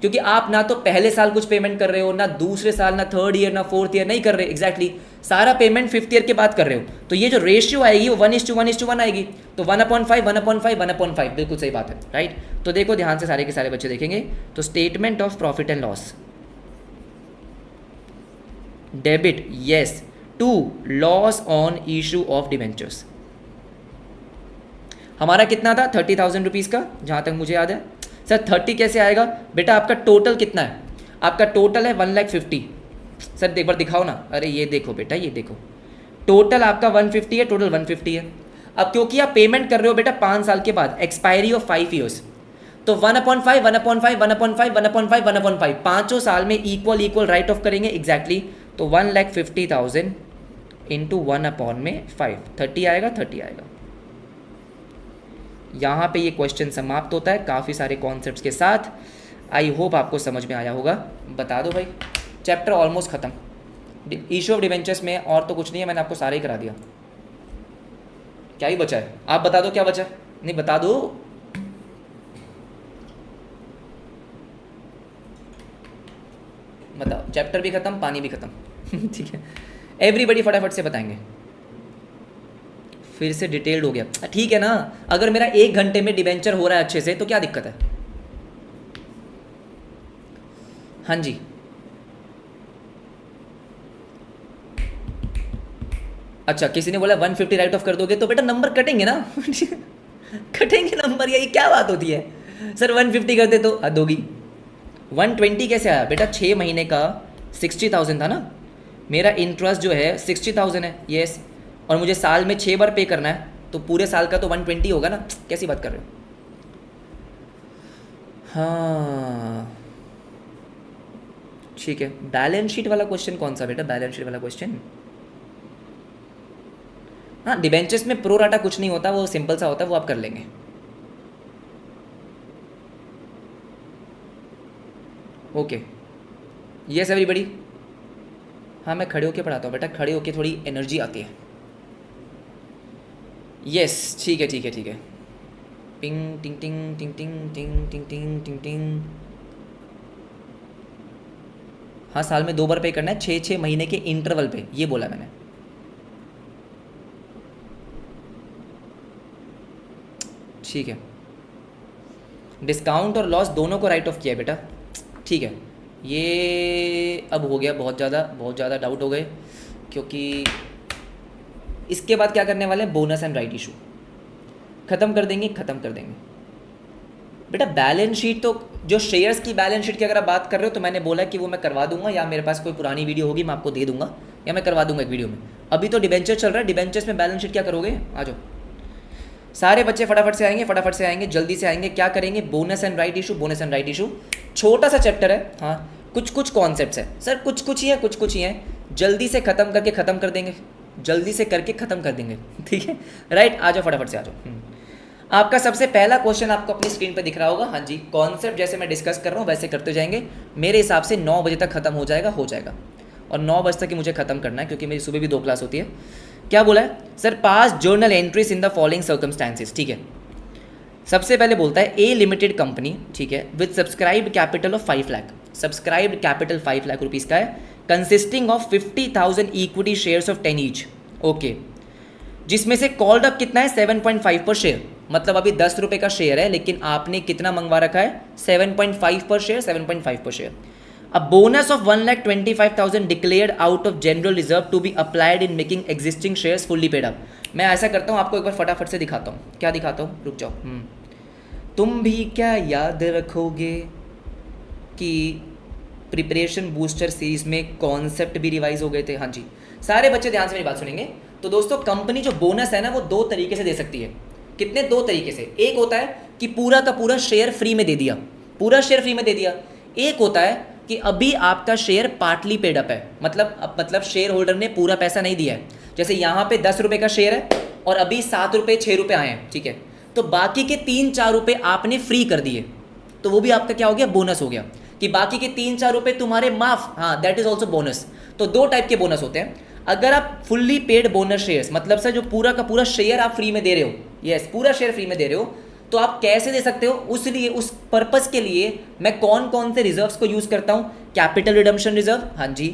क्योंकि आप ना तो पहले साल कुछ पेमेंट कर रहे हो, ना दूसरे साल, ना थर्ड ईयर, ना फोर्थ ईयर नहीं कर रहे, एग्जैक्टली सारा पेमेंट 5th ईयर के बाद कर रहे हो। तो ये जो रेशियो आएगी वो 1:1:1 आएगी, तो 1/5, 1/5, 1/5, बिल्कुल सही बात है, राइट। तो देखो ध्यान से, सारे के सारे बच्चे देखेंगे। तो statement of profit and loss, debit yes to loss on issue of debentures. हमारा कितना था? 30,000 रुपीज़ का, जहाँ तक मुझे याद है। सर 30 कैसे आएगा? बेटा आपका टोटल कितना है? आपका टोटल है 1,50,000, सर एक बार दिखाओ ना, अरे ये देखो बेटा, ये देखो टोटल आपका 150 है, टोटल 150 है। अब क्योंकि आप पेमेंट कर रहे हो बेटा 5 साल के बाद, एक्सपायरी ऑफ 5 ईयर्स, तो 1/5 1/5 1/5 1/5 1/5 पाँचों साल में इक्वल इक्वल राइट ऑफ करेंगे एग्जैक्टली। तो 1,50,000 इंटू 1/5 30 आएगा, 30 आएगा। यहाँ पे ये क्वेश्चन समाप्त होता है काफ़ी सारे कॉन्सेप्ट्स के साथ। आई होप आपको समझ में आया होगा। बता दो भाई, चैप्टर ऑलमोस्ट ख़त्म। इशू ऑफ डिवेंचर्स में और तो कुछ नहीं है, मैंने आपको सारा ही करा दिया। क्या ही बचा है, आप बता दो क्या बचा है? नहीं बता दो। बताओ, चैप्टर भी खत्म, पानी भी खत्म। ठीक है, एवरीबडी फटाफट से बताएंगे। फिर से डिटेल्ड हो गया, ठीक है ना। अगर मेरा 1 घंटे में डिवेंचर हो रहा है अच्छे से तो क्या दिक्कत है? हाँ जी, अच्छा किसी ने बोला 150 राइट ऑफ कर दोगे तो बेटा नंबर कटेंगे ना। कटेंगे नंबर, यही क्या बात होती है? सर 150 कर दे तो हद होगी। 120 कैसे आया बेटा? 6 महीने का 60,000 था ना, मेरा इंटरेस्ट जो है 60,000 है, यस, और मुझे साल में 6 बार पे करना है, तो पूरे साल का तो 120 होगा ना। कैसी बात कर रहे हो? हाँ ठीक है। बैलेंस शीट वाला क्वेश्चन कौन सा बेटा? बैलेंस शीट वाला क्वेश्चन, हाँ डिबेंचर्स में प्रो राटा कुछ नहीं होता, वो सिंपल सा होता है, वो आप कर लेंगे। Okay, yes everybody. हाँ मैं खड़े होके पढ़ाता हूँ बेटा, खड़े होके थोड़ी एनर्जी आती है। यस ठीक है ठीक है ठीक है। पिंग टिंग टिंग टिंग टिंग टिंग टिंग टिंग टिंग टिंग। हाँ साल में 2 बार पे करना है, 6 महीने के इंटरवल पे, ये बोला मैंने। ठीक है, डिस्काउंट और लॉस दोनों को राइट ऑफ किया है बेटा। ठीक है, ये अब हो गया, बहुत ज़्यादा डाउट हो गए, क्योंकि इसके बाद क्या करने वाले हैं? बोनस एंड राइट इशू ख़त्म कर देंगे बेटा। बैलेंस शीट तो जो शेयर्स की बैलेंस शीट की अगर आप बात कर रहे हो तो मैंने बोला कि वो मैं करवा दूंगा, या मेरे पास कोई पुरानी वीडियो होगी मैं आपको दे दूंगा, या मैं करवा दूंगा एक वीडियो में। अभी तो डिबेंचर चल रहा है, डिबेंचर्स में बैलेंस शीट क्या करोगे? आ जाओ सारे बच्चे, फटाफट से आएंगे, जल्दी से आएंगे। क्या करेंगे? Bonus and right issue. छोटा सा चैप्टर है, हाँ कुछ कॉन्सेप्ट्स है सर, कुछ ही हैं, जल्दी से ख़त्म करके ख़त्म कर देंगे, ठीक है राइट। आ जाओ फटाफट से आ जाओ। आपका सबसे पहला क्वेश्चन आपको अपनी स्क्रीन पे दिख रहा होगा। हाँ जी, कॉन्सेप्ट जैसे मैं डिस्कस कर रहा हूँ वैसे करते जाएंगे। मेरे हिसाब से 9 बजे तक ख़त्म हो जाएगा, और 9 बजे तक ही मुझे ख़त्म करना है, क्योंकि मेरी सुबह भी 2 क्लास होती है। क्या बोला है sir? Pass journal entries in the following circumstances. ठीक है, सबसे पहले बोलता है ए लिमिटेड कंपनी, ठीक है, with subscribed capital of 5 lakh, subscribed capital 5 lakh rupees का है, consisting of 50,000 equity shares of 10 each. Okay, जिसमें से कॉल्ड अप कितना है? 7.5 पर शेयर, मतलब अभी 10 रुपये का शेयर है, लेकिन आपने कितना मंगवा रखा है? 7.5 पर शेयर, 7.5 पर share. A bonus of 1,25,000 declared out of general reserve to be applied in making existing shares fully paid up। मैं ऐसा करता हूँ, आपको एक बार फटाफट से दिखाता हूँ। क्या दिखाता हूँ? रुक जाओ। तुम भी क्या याद रखोगे कि प्रिपरेशन बूस्टर सीरीज में कॉन्सेप्ट भी रिवाइज हो गए थे? हाँ जी, सारे बच्चे ध्यान से मेरी बात सुनेंगे। तो दोस्तों कंपनी जो बोनस है ना, वो 2 तरीके से दे सकती है। कितने? 2 तरीके से। एक होता है कि पूरा का पूरा शेयर फ्री में दे दिया, एक होता है कि अभी आपका शेयर पार्टली पेड अप है, मतलब शेयर होल्डर ने पूरा पैसा नहीं दिया है। जैसे यहाँ पे 10 रुपये का शेयर है और अभी 7 रुपये 6 रुपये आए हैं, ठीक है, तो बाकी के 3-4 रुपये आपने फ्री कर दिए, तो वो भी आपका क्या हो गया? बोनस हो गया, कि बाकी के 3-4 रुपये तुम्हारे माफ। हाँ, दैट इज ऑल्सो बोनस। तो 2 टाइप के बोनस होते हैं। अगर आप फुल्ली पेड बोनस शेयर्स, मतलब सर जो पूरा का पूरा शेयर आप फ्री में दे रहे हो, यस पूरा शेयर फ्री में दे रहे हो, तो आप कैसे दे सकते हो? उस पर्पस के लिए मैं कौन से रिजर्व्स को यूज़ करता हूँ? कैपिटल रिडम्पशन रिजर्व, हाँ जी,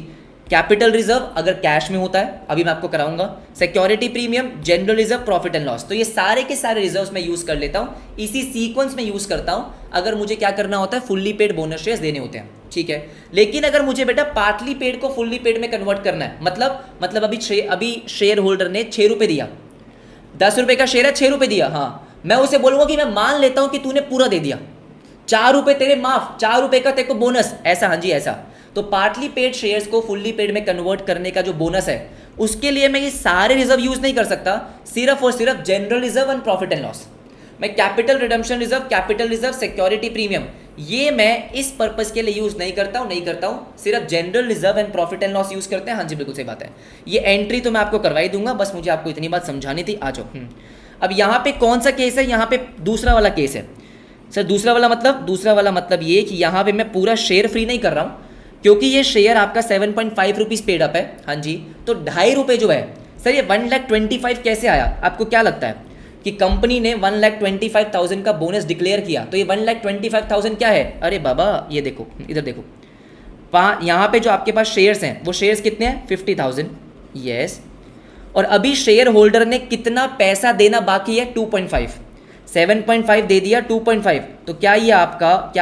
कैपिटल रिजर्व अगर कैश में होता है, अभी मैं आपको कराऊंगा, security premium, general reserve, profit and loss. तो ये सारे के सारे रिजर्व्स मैं यूज़ कर लेता हूँ, इसी सीक्वेंस में यूज़ करता हूँ अगर मुझे क्या करना होता है? फुल्ली पेड बोनस शेयर्स देने होते हैं, ठीक है। लेकिन अगर मुझे बेटा पार्टली पेड को फुल्ली पेड में कन्वर्ट करना है, मतलब अभी शेयर होल्डर ने 6 रुपये दिया, 10 रुपये का शेयर है, 6 रुपये दिया, हाँ, मैं उसे बोलूंगा कि मैं मान लेता हूं कि तूने पूरा दे दिया, 4 रुपये तेरे माफ, 4 रुपये का तेरे को बोनस, ऐसा, हाँ जी ऐसा। तो पार्टली पेड शेयर्स को फुल्ली पेड में कन्वर्ट करने का जो बोनस है उसके लिए मैं ये सारे रिजर्व यूज नहीं कर सकता, सिर्फ और सिर्फ general reserve and profit and loss. मैं capital redemption reserve, capital reserve, security premium, ये मैं इस पर्पस के लिए यूज नहीं करता हूँ, सिर्फ general reserve and profit and loss use करते हैं। हाँ जी बिल्कुल सही बात है। ये एंट्री तो मैं आपको करवाई दूंगा, बस मुझे आपको इतनी बात समझानी थी। आ जाओ। अब यहाँ पे कौन सा केस है? यहाँ पे दूसरा वाला केस है सर। दूसरा वाला मतलब ये कि यहाँ पे मैं पूरा शेयर फ्री नहीं कर रहा हूँ, क्योंकि ये शेयर आपका 7.5 रुपीज़ पेड अप है। हाँ जी, तो 2.5 रुपये जो है सर, ये 1,25,000 कैसे आया? आपको क्या लगता है कि कंपनी ने 1,25,000 का बोनस डिक्लेयर किया, तो ये 1,25,000 क्या है? अरे बाबा ये देखो, इधर देखो, यहाँ पे जो आपके पास शेयर्स हैं वो शेयर्स कितने हैं? 50,000। यस, और अभी शेयर होल्डर ने कितना पैसा देना बाकी है? 2.5। 7.5 दे दिया, 2.5, तो क्या ये आपका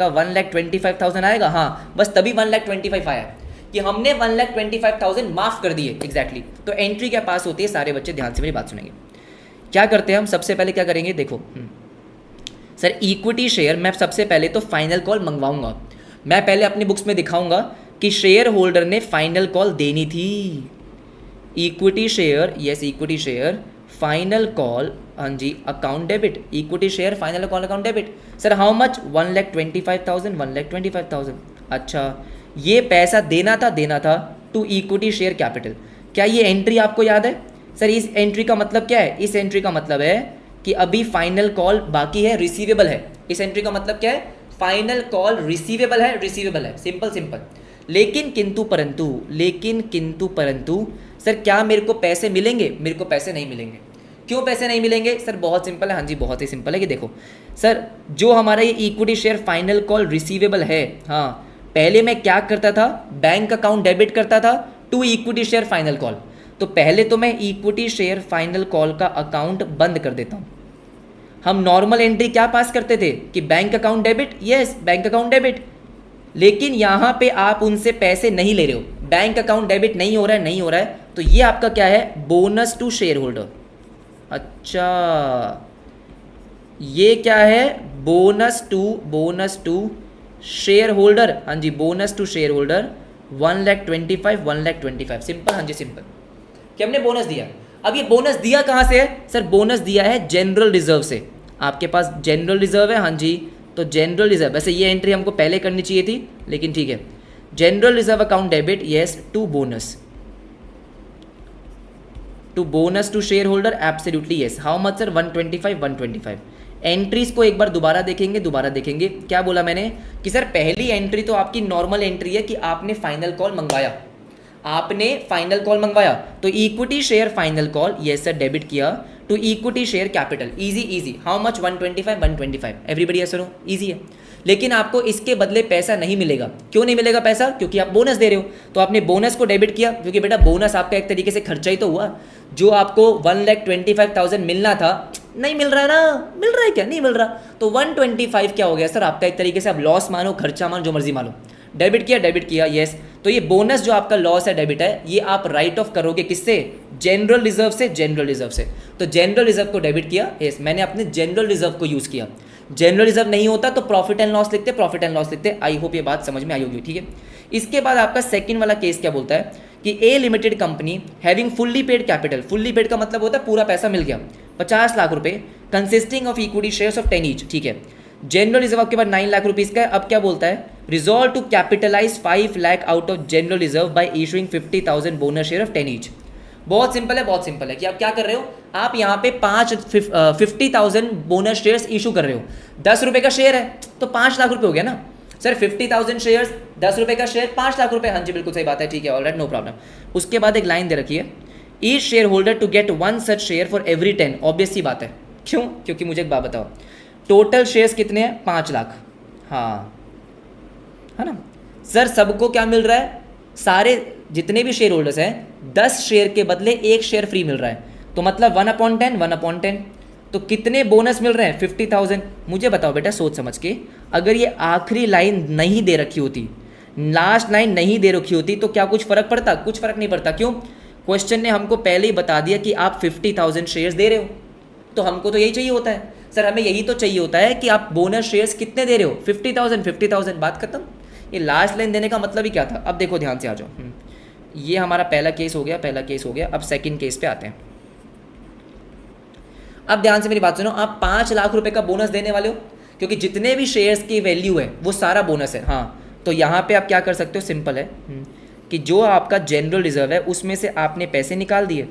1,25,000 आएगा? हाँ, बस तभी 1,25,000 आया कि हमने 1,25,000 माफ कर दिए। एग्जैक्टली। तो एंट्री क्या पास होती है? सारे बच्चे ध्यान से मेरी बात सुनेंगे। क्या करते हैं हम? सबसे पहले क्या करेंगे? देखो सर, इक्विटी शेयर मैं सबसे पहले तो फाइनल कॉल मंगवाऊंगा। मैं पहले अपनी बुक्स में दिखाऊंगा कि शेयर होल्डर ने फाइनल कॉल देनी थी। Equity share, yes equity share final call, हाँ जी, account debit, equity share final call account debit. Sir how much? 1,25,000। अच्छा, ये पैसा देना था टू इक्विटी शेयर कैपिटल। क्या ये एंट्री आपको याद है? सर इस एंट्री का मतलब क्या है? इस एंट्री का मतलब है कि अभी फाइनल कॉल बाकी है, रिसीवेबल है। इस एंट्री का मतलब क्या है? फाइनल कॉल रिसीवेबल है। सिंपल। लेकिन किंतु परंतु सर क्या मेरे को पैसे मिलेंगे? मेरे को पैसे नहीं मिलेंगे। क्यों पैसे नहीं मिलेंगे? सर बहुत सिंपल है। हाँ जी, बहुत ही सिंपल है कि देखो सर, जो हमारा ये equity share final call receivable है, हाँ, पहले मैं क्या करता था? बैंक अकाउंट डेबिट करता था to equity share final call. तो पहले तो मैं इक्विटी शेयर फाइनल कॉल का अकाउंट बंद कर देता हूँ। हम नॉर्मल एंट्री क्या पास करते थे कि bank account debit, yes bank account debit, लेकिन यहाँ पे आप उनसे पैसे नहीं ले रहे हो, बैंक अकाउंट डेबिट नहीं हो रहा है, तो ये आपका क्या है? Bonus to share holder. अच्छा, ये क्या है? Bonus to share holder. हाँ जी, bonus to share holder 1,25,000। Simple. हाँ जी सिंपल, कि हमने बोनस दिया। अब ये बोनस दिया कहाँ से है? सर बोनस दिया है जनरल रिजर्व से। आपके पास जनरल रिजर्व है, हाँ जी, तो जनरल रिजर्व, वैसे ये एंट्री हमको पहले करनी चाहिए थी, लेकिन ठीक है। General reserve account debit, yes, to bonus to share holder, absolutely yes. How much sir? 125। Entries को एक बार दोबारा देखेंगे। क्या बोला मैंने कि सर पहली एंट्री तो आपकी नॉर्मल एंट्री है कि आपने फाइनल कॉल मंगवाया, तो equity share final call, yes sir, debit किया to equity share capital. Easy. How much? 125। Everybody yes sir, easy है। लेकिन आपको इसके बदले पैसा नहीं मिलेगा। क्यों नहीं मिलेगा पैसा? क्योंकि आप बोनस दे रहे हो, तो आपने बोनस को डेबिट किया, क्योंकि बेटा बोनस आपका एक तरीके से खर्चा ही तो हुआ। जो आपको 1,25,000 मिलना था, नहीं मिल रहा है ना? मिल रहा है क्या? नहीं मिल रहा। तो 125 क्या हो गया सर? आपका एक तरीके से आप लॉस मानो, खर्चा मानो, जो मर्जी मानो। डेबिट किया, यस। तो ये बोनस जो आपका लॉस है, डेबिट है, ये आप राइट ऑफ करोगे किससे? जनरल रिजर्व से। तो जनरल रिजर्व को डेबिट किया, यस, मैंने अपने जनरल रिजर्व को यूज़ किया। जनरल रिजर्व नहीं होता तो प्रॉफिट एंड लॉस लिखते। आई होप ये बात समझ में आई होगी, ठीक है। इसके बाद आपका सेकंड वाला केस क्या बोलता है कि a limited company having fully paid capital, fully paid का मतलब होता है पूरा पैसा मिल गया, 50 लाख रुपए, consisting of equity shares of 10 each, ठीक है। जनरल रिजर्व आपके पास 9 लाख रुपीज़ का है। अब क्या बोलता है? Resolve to capitalize 5 lakh out of general reserve by issuing 50,000 bonus share of 10 each. बहुत सिंपल है कि आप क्या कर रहे हो? आप यहाँ पे 50,000 बोनस शेयर्स इशू कर रहे हो। 10 रुपये का शेयर है तो 5 लाख रुपये हो गया ना सर। 50,000 शेयर्स, 10 रुपये का शेयर, 5 लाख रुपये। हाँ जी बिल्कुल सही बात है, ठीक है, ऑलराइट, नो प्रॉब्लम। उसके बाद एक लाइन दे रखी है, each share holder to get 1 such share for every 10। Obvious सी बात है, क्यों? क्योंकि मुझे एक बात बताओ, टोटल शेयर्स कितने हैं? 5 लाख, हाँ, है ना सर। सबको क्या मिल रहा है? सारे जितने भी शेयर होल्डर्स हैं, 10 शेयर के बदले 1 शेयर फ्री मिल रहा है, तो मतलब 1/10। तो कितने बोनस मिल रहे हैं? 50,000। मुझे बताओ बेटा सोच समझ के, अगर ये आखिरी लाइन नहीं दे रखी होती, लास्ट लाइन नहीं दे रखी होती, तो क्या कुछ फर्क पड़ता? कुछ फर्क नहीं पड़ता। क्यों? क्वेश्चन ने हमको पहले ही बता दिया कि आप 50,000 शेयर्स दे रहे हो, तो हमको तो यही चाहिए होता है सर, हमें यही तो चाहिए होता है कि आप बोनस शेयर्स कितने दे रहे हो? 50,000। बात खत्म। ये लास्ट लाइन देने का मतलब ही क्या था? अब देखो ध्यान से आ जाओ। ये हमारा पहला केस हो गया, पहला केस हो गया। अब सेकंड केस पे आते हैं। अब ध्यान से मेरी बात सुनो, आप 5 लाख रुपए का बोनस देने वाले हो, क्योंकि जितने भी शेयर्स की वैल्यू है वो सारा बोनस है। हाँ, तो यहाँ पे आप क्या कर सकते हो, सिंपल है कि जो आपका जनरल रिजर्व है उसमें से आपने पैसे निकाल दिए,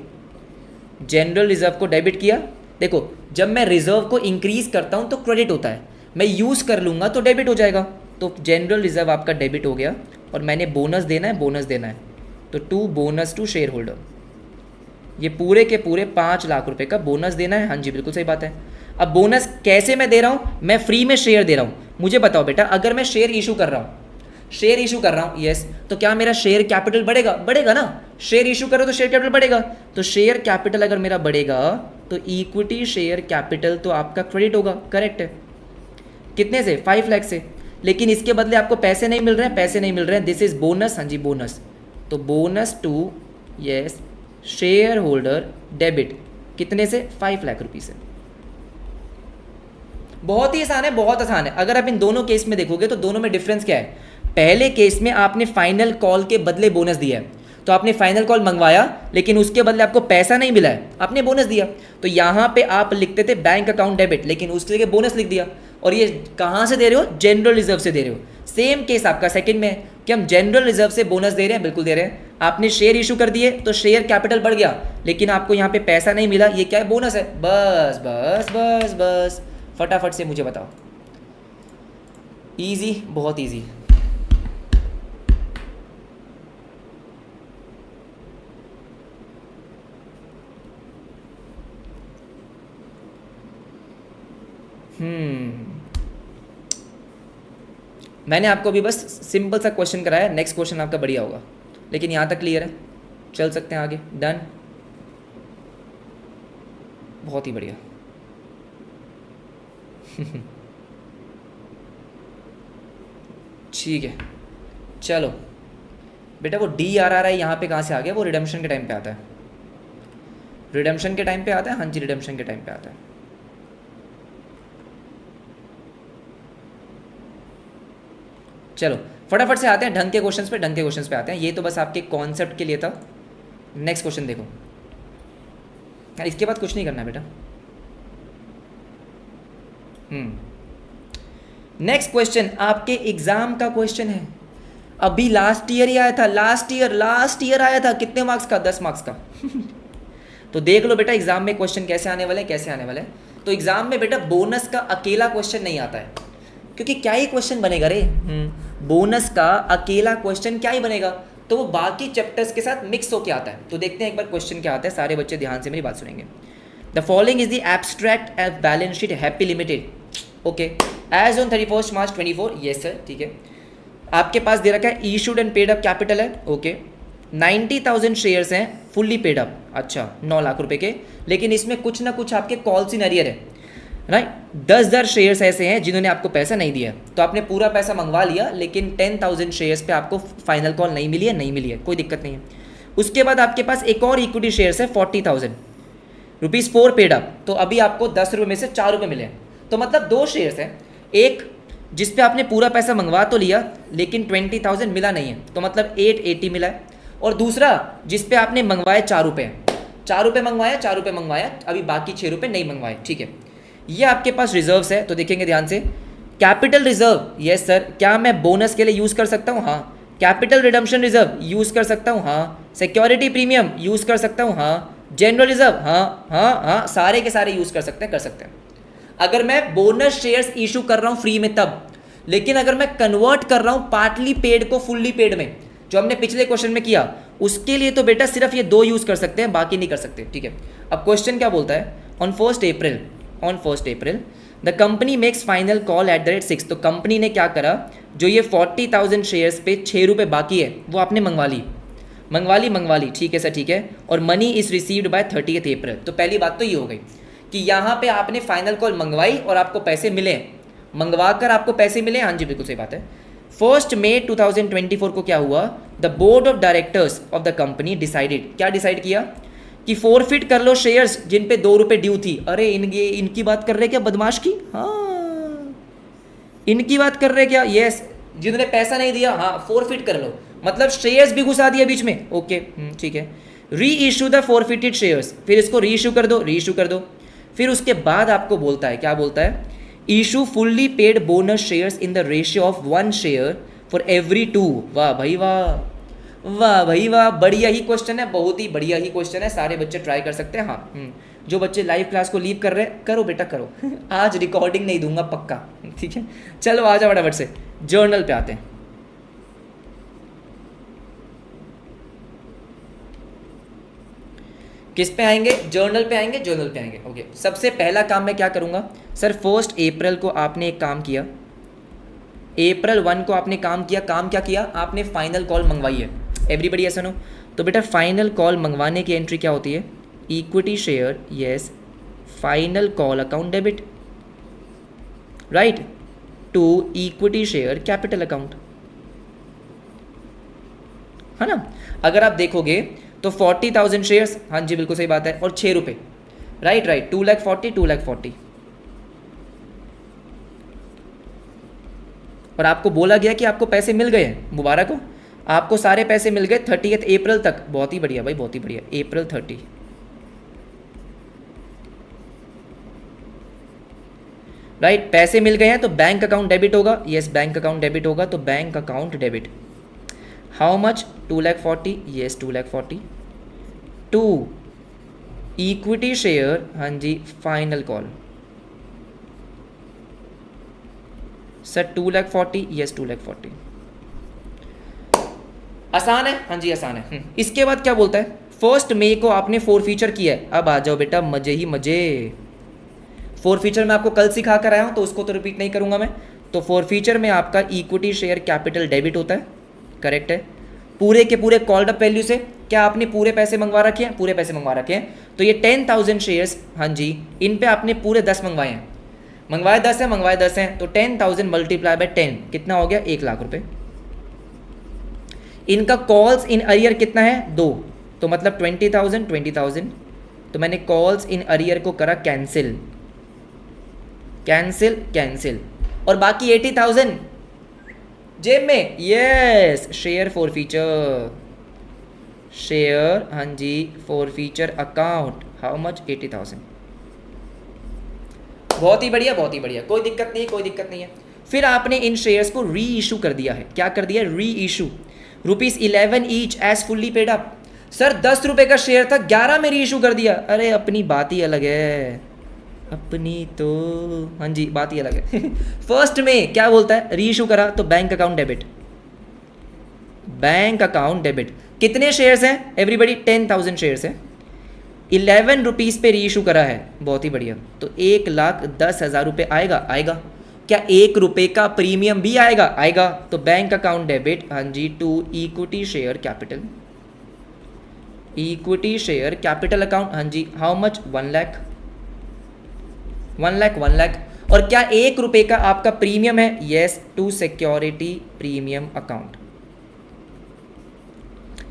जनरल रिजर्व को डेबिट किया। देखो, जब मैं रिजर्व को इंक्रीज करता हूँ तो क्रेडिट होता है, मैं यूज़ कर लूँगा तो डेबिट हो जाएगा। तो जनरल रिजर्व आपका डेबिट हो गया, और मैंने बोनस देना है, बोनस देना है, तो to bonus to share holder, ये पूरे के पूरे 5 लाख रुपए का बोनस देना है। हाँ जी, बिल्कुल सही बात है। अब बोनस कैसे मैं दे रहा हूँ? मैं फ्री में शेयर दे रहा हूँ। मुझे बताओ बेटा, अगर मैं शेयर इशू कर रहा हूँ, शेयर इशू कर रहा हूँ, यस, तो क्या मेरा शेयर कैपिटल बढ़ेगा? बढ़ेगा ना। शेयर इशू करो तो शेयर कैपिटल बढ़ेगा। तो शेयर कैपिटल अगर मेरा बढ़ेगा तो इक्विटी शेयर कैपिटल तो आपका क्रेडिट होगा, करेक्ट है। कितने से? 5 लाख से। लेकिन इसके बदले आपको पैसे नहीं मिल रहे हैं, पैसे नहीं मिल रहे हैं, दिस इज बोनस। हाँ जी, बोनस। तो bonus to, yes, share holder debit, कितने से? 5 लाख रुपये से। बहुत ही आसान है, बहुत आसान है। अगर आप इन दोनों केस में देखोगे तो दोनों में डिफरेंस क्या है? पहले केस में आपने फाइनल कॉल के बदले बोनस दिया है, तो आपने फाइनल कॉल मंगवाया लेकिन उसके बदले आपको पैसा नहीं मिला है, आपने बोनस दिया। तो यहाँ पे आप लिखते थे बैंक अकाउंट डेबिट, लेकिन उसके जगह बोनस लिख दिया। और ये कहाँ से दे रहे हो? जनरल रिजर्व से दे रहे हो। सेम केस आपका सेकंड में है कि हम जनरल रिजर्व से बोनस दे रहे हैं, बिल्कुल दे रहे हैं। आपने शेयर इशू कर दिए तो शेयर कैपिटल बढ़ गया, लेकिन आपको यहाँ पे पैसा नहीं मिला, ये क्या है? बोनस है। बस बस बस बस, फटाफट से मुझे बताओ। इजी, बहुत इजी। मैंने आपको अभी बस सिंपल सा क्वेश्चन कराया, नेक्स्ट क्वेश्चन आपका बढ़िया होगा, लेकिन यहाँ तक क्लियर है, चल सकते हैं आगे। डन, बहुत ही बढ़िया। ठीक है, चलो बेटा, वो DRR यहाँ पे कहाँ से आ गया? वो रिडेम्पशन के टाइम पे आता है, रिडेम्पशन के टाइम पे आता है। हाँ जी, रिडेम्पशन के टाइम पे आता है। चलो फटाफट से आते हैं ढंग के क्वेश्चंस पे, ढंग के क्वेश्चंस पे आते हैं। ये तो बस आपके कॉन्सेप्ट के लिए था। नेक्स्ट क्वेश्चन देखो यार, इसके बाद कुछ नहीं करना है बेटा। नेक्स्ट क्वेश्चन आपके एग्जाम का क्वेश्चन है, अभी लास्ट ईयर ही आया था, लास्ट ईयर आया था। कितने मार्क्स का? 10 मार्क्स का। तो देख लो बेटा एग्जाम में क्वेश्चन कैसे आने वाले हैं, कैसे आने वाले हैं। तो एग्जाम में बेटा बोनस का अकेला क्वेश्चन नहीं आता है, क्योंकि क्या ही क्वेश्चन बनेगा रे, बोनस का अकेला क्वेश्चन क्या ही बनेगा, तो वो बाकी चैप्टर्स के साथ मिक्स होके आता है। तो देखते हैं एक बार क्वेश्चन क्या आता है, सारे बच्चे ध्यान से मेरी बात सुनेंगे। The following is the abstract of balance sheet happy limited, okay, as on 31 March 24, yes sir, ठीक है। आपके पास दे रखा है issued and paid up capital है, ओके, 90,000 शेयर्स हैं फुल्ली पेड अप, अच्छा 9 लाख रुपए के, लेकिन इसमें कुछ ना कुछ आपके कॉल्स इन अरियर है, राइट। 10,000 शेयर्स ऐसे हैं जिन्होंने आपको पैसा नहीं दिया, तो आपने पूरा पैसा मंगवा लिया, लेकिन 10,000 शेयर्स पे आपको फाइनल कॉल नहीं मिली है, नहीं मिली है, कोई दिक्कत नहीं है। उसके बाद आपके पास एक और इक्विटी शेयर्स है 40,000 रुपीज़ 4 पेड अप, तो अभी आपको 10 रुपये में से 4 रुपये मिले हैं। तो मतलब 2 शेयर्स हैं, एक जिस पे आपने पूरा पैसा मंगवा तो लिया लेकिन 20,000 मिला नहीं है, तो मतलब 880 मिला है, और दूसरा जिस पे आपने मंगवाए 4 रुपये, 4 रुपये मंगवाया, 4 रुपये मंगवाया, अभी बाकी 6 रुपये नहीं मंगवाए, ठीक है। ये आपके पास रिजर्व्स है, तो देखेंगे ध्यान से। कैपिटल रिजर्व, यस सर, क्या मैं बोनस के लिए यूज़ कर सकता हूँ? हाँ। कैपिटल रिडम्पशन रिजर्व यूज़ कर सकता हूँ? हाँ। सिक्योरिटी प्रीमियम यूज़ कर सकता हूँ? हाँ। जनरल रिजर्व, हाँ हाँ हाँ, सारे के सारे यूज़ कर सकते हैं, कर सकते हैं। अगर मैं बोनस शेयर्स इशू कर रहा हूँ फ्री में तब, लेकिन अगर मैं कन्वर्ट कर रहा हूँ पार्टली पेड को फुल्ली पेड में, जो हमने पिछले क्वेश्चन में किया, उसके लिए तो बेटा सिर्फ ये 2 यूज़ कर सकते हैं, बाकी नहीं कर सकते, ठीक है। अब क्वेश्चन क्या बोलता है? On 1 April the company makes final call at the rate 6, तो कंपनी ने क्या करा, जो ये 40,000 शेयर्स पे 6 रुपये बाकी है वो आपने मंगवा ली, ठीक है सर, ठीक है। और मनी इज रिसीव्ड बाय 30 अप्रैल, तो पहली बात तो ये हो गई कि यहाँ पे आपने फाइनल कॉल मंगवाई और आपको पैसे मिले, मंगवा कर आपको पैसे मिले, हाँ जी बिल्कुल सही बात है। 1 मई 2024 को क्या हुआ? The board of directors of the company decided, क्या डिसाइड किया कि फोरफिट कर लो शेयर्स जिन पे 2 रुपये ड्यू थी। अरे इनकी बात कर रहे क्या, बदमाश की? हाँ, इनकी बात कर रहे क्या? यस, जिन्होंने पैसा नहीं दिया हाँ फोरफिट कर लो, मतलब शेयर्स भी घुसा दिया बीच में, ओके ठीक है। री इशू द फोरफिटेड शेयर्स, फिर इसको री इशू कर दो, री इशू कर दो। फिर उसके बाद आपको बोलता है, क्या बोलता है, issue fully paid bonus shares in the ratio of 1 share for every 2। वाह भाई वाह, वाह भाई वाह, बढ़िया ही क्वेश्चन है, बहुत ही बढ़िया ही क्वेश्चन है, सारे बच्चे ट्राई कर सकते हैं। हाँ जो बच्चे लाइव क्लास को लीव कर रहे हैं, करो बेटा करो आज रिकॉर्डिंग नहीं दूंगा पक्का, ठीक है। चलो आ जाओ फटाफट से, जर्नल पे आते हैं। किस पे आएंगे, जर्नल पे आएंगे, जर्नल पे आएंगे, ओके। सबसे पहला काम मैं क्या करूंगा सर, 1 अप्रैल को आपने एक काम किया, April 1 को आपने काम किया, काम क्या किया आपने, फाइनल कॉल मंगवाई है, एवरीबडी ऐसा नो। तो बेटा फाइनल कॉल मंगवाने की एंट्री क्या होती है, equity share, yes, final call account debit, right, to equity share capital account, है ना। अगर आप देखोगे तो 40,000 शेयर्स, हाँ जी बिल्कुल सही बात है, और 6 रुपये, राइट राइट, 2,40,000 और आपको बोला गया कि आपको पैसे मिल गए हैं, मुबारक हो, आपको सारे पैसे मिल गए 30 अप्रैल तक, बहुत ही बढ़िया भाई, बहुत ही बढ़िया, April 30, राइट, पैसे मिल गए हैं तो बैंक अकाउंट डेबिट होगा, यस बैंक अकाउंट डेबिट होगा, तो bank account debit, how much, 2,40,000, yes 2,40,000, to equity share, हाँ जी फाइनल कॉल, सर 2,40,000, यस 2,40,000, आसान है, हाँ जी आसान है। इसके बाद क्या बोलता है, 1 मई को आपने फोरफीचर किया है, अब आ जाओ बेटा मजे ही मजे। फोरफीचर में आपको कल सिखा कर आया हूँ तो उसको तो रिपीट नहीं करूंगा मैं। तो फोरफीचर में आपका इक्विटी शेयर कैपिटल डेबिट होता है, करेक्ट है, पूरे के पूरे कॉल्ड अप वैल्यू से। क्या आपने पूरे पैसे मंगवा रखे हैं, पूरे पैसे मंगवा रखे हैं, तो ये 10,000 शेयर्स, हाँ जी इन पे आपने पूरे 10 मंगवाए हैं, मंगवाए 10 हैं, मंगवाए 10 हैं, तो 10,000 मल्टीप्लाई बाय 10 कितना हो गया, 1 लाख रुपए। इनका कॉल्स इन अरियर कितना है, 2, तो मतलब 20,000, तो मैंने कॉल्स इन अरियर को करा कैंसिल, कैंसिल कैंसिल, और बाकी 80,000 जेब में, यस शेयर फोरफीचर, शेयर, हाँ जी फोरफीचर अकाउंट, हाउ मच, 80,000, बहुत ही बढ़िया, बहुत ही बढ़िया, कोई दिक्कत नहीं है, कोई दिक्कत नहीं है। फिर आपने इन शेयर्स को री इशू कर दिया है, क्या कर दिया, reissue, ₹11 each as fully paid up. Sir 10 रुपए का शेयर था, 11 में री इशू कर दिया, अरे अपनी बात ही अलग है, अपनी तो, हाँ जी बात ही अलग है 1 में क्या बोलता है, री इशू करा तो bank account debit, bank account debit, कितने शेयर्स हैं एवरीबडी, 10,000 शेयर्स हैं, 11 रुपीज़ पे री इशू करा है, बहुत ही बढ़िया, तो 1,10,000 रुपये आएगा, आएगा, क्या 1 रुपये का प्रीमियम भी आएगा, आएगा, तो बैंक अकाउंट डेबिट, हाँ जी to equity share capital, equity share capital account, हाँ जी हाउ मच, 1 लाख, 1 लाख, 1 लाख, और क्या 1 रुपये का आपका प्रीमियम है, yes to security premium account,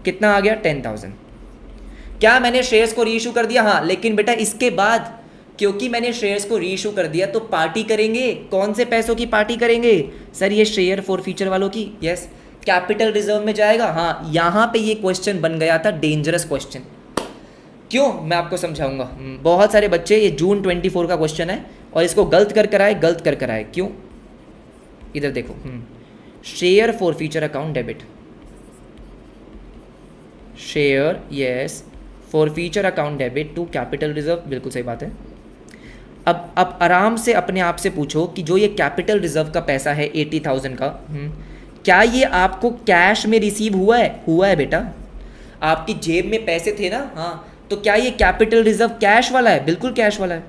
कितना आ गया, 10,000। क्या मैंने शेयर्स को रीइशू कर दिया, हाँ, लेकिन बेटा इसके बाद क्योंकि मैंने शेयर्स को रीइशू कर दिया तो पार्टी करेंगे, कौन से पैसों की पार्टी करेंगे सर, ये शेयर फॉरफीचर वालों की, यस कैपिटल रिजर्व में जाएगा, हाँ यहाँ पे ये क्वेश्चन बन गया था डेंजरस क्वेश्चन, क्यों मैं आपको समझाऊंगा। बहुत सारे बच्चे, ये जून 24 का क्वेश्चन है और इसको गलत कर कर आए, गलत कर कर आए, क्यों, इधर देखो, share forfeiture account debit, share yes forfeiture account debit to capital reserve, बिल्कुल सही बात है। अब आराम से अपने आप से पूछो कि जो ये कैपिटल रिजर्व का पैसा है 80,000 का, क्या ये आपको कैश में रिसीव हुआ है, हुआ है बेटा, आपकी जेब में पैसे थे ना, हाँ, तो क्या ये कैपिटल रिजर्व कैश वाला है, बिल्कुल कैश वाला है।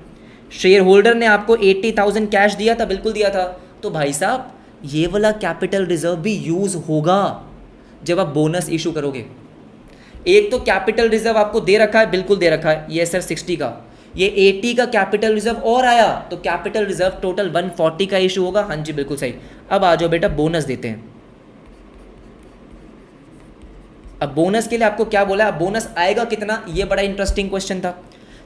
शेयर होल्डर ने आपको 80,000 कैश दिया था, बिल्कुल दिया था, तो भाई साहब ये वाला कैपिटल रिजर्व भी यूज होगा जब आप बोनस इशू करोगे। एक तो कैपिटल रिजर्व आपको दे रखा है, बिल्कुल दे रखा है, ये सर 60 का, ये 80 का कैपिटल रिजर्व और आया, तो कैपिटल रिजर्व टोटल 140 का इशू होगा, हाँ जी बिल्कुल सही। अब आ जाओ बेटा बोनस देते हैं। अब बोनस के लिए आपको क्या बोला, अब बोनस आएगा कितना, ये बड़ा इंटरेस्टिंग क्वेश्चन था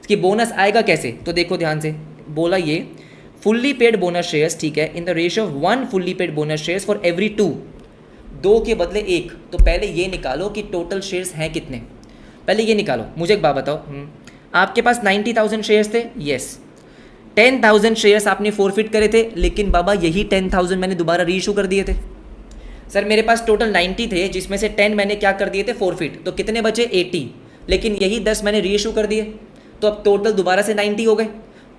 कि बोनस आएगा कैसे, तो देखो ध्यान से, बोला ये फुल्ली पेड बोनस शेयर्स, ठीक है, in the ratio of 1 fully paid bonus shares for every 2, 2 के बदले 1। तो पहले ये निकालो कि टोटल शेयर्स हैं कितने, पहले ये निकालो। मुझे एक बात बताओ, आपके पास 90,000 शेयर्स थे, यस, 10,000 शेयर्स आपने फॉरफिट करे थे, लेकिन बाबा यही 10,000 मैंने दोबारा रीइशू कर दिए थे। सर मेरे पास टोटल 90 थे, जिसमें से 10 मैंने क्या कर दिए थे, फॉरफिट, तो कितने बचे, 80, लेकिन यही 10 मैंने रीइशू कर दिए, तो अब टोटल दोबारा से 90 हो गए।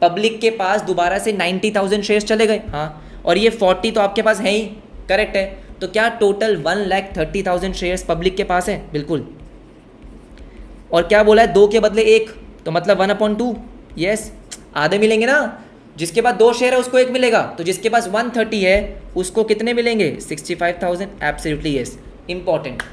पब्लिक के पास दोबारा से 90,000 शेयर्स चले गए, हाँ, और ये 40 तो आपके पास है ही, करेक्ट है। तो क्या टोटल 1,30,000 शेयर्स पब्लिक के पास है, बिल्कुल। और क्या बोला है, 2 के बदले 1, तो मतलब 1/2, यस, आधे मिलेंगे ना। जिसके पास 2 शेयर है उसको 1 मिलेगा, तो जिसके पास 130 है उसको कितने मिलेंगे, 65,000, एब्सोल्युटली यस, इंपॉर्टेंट।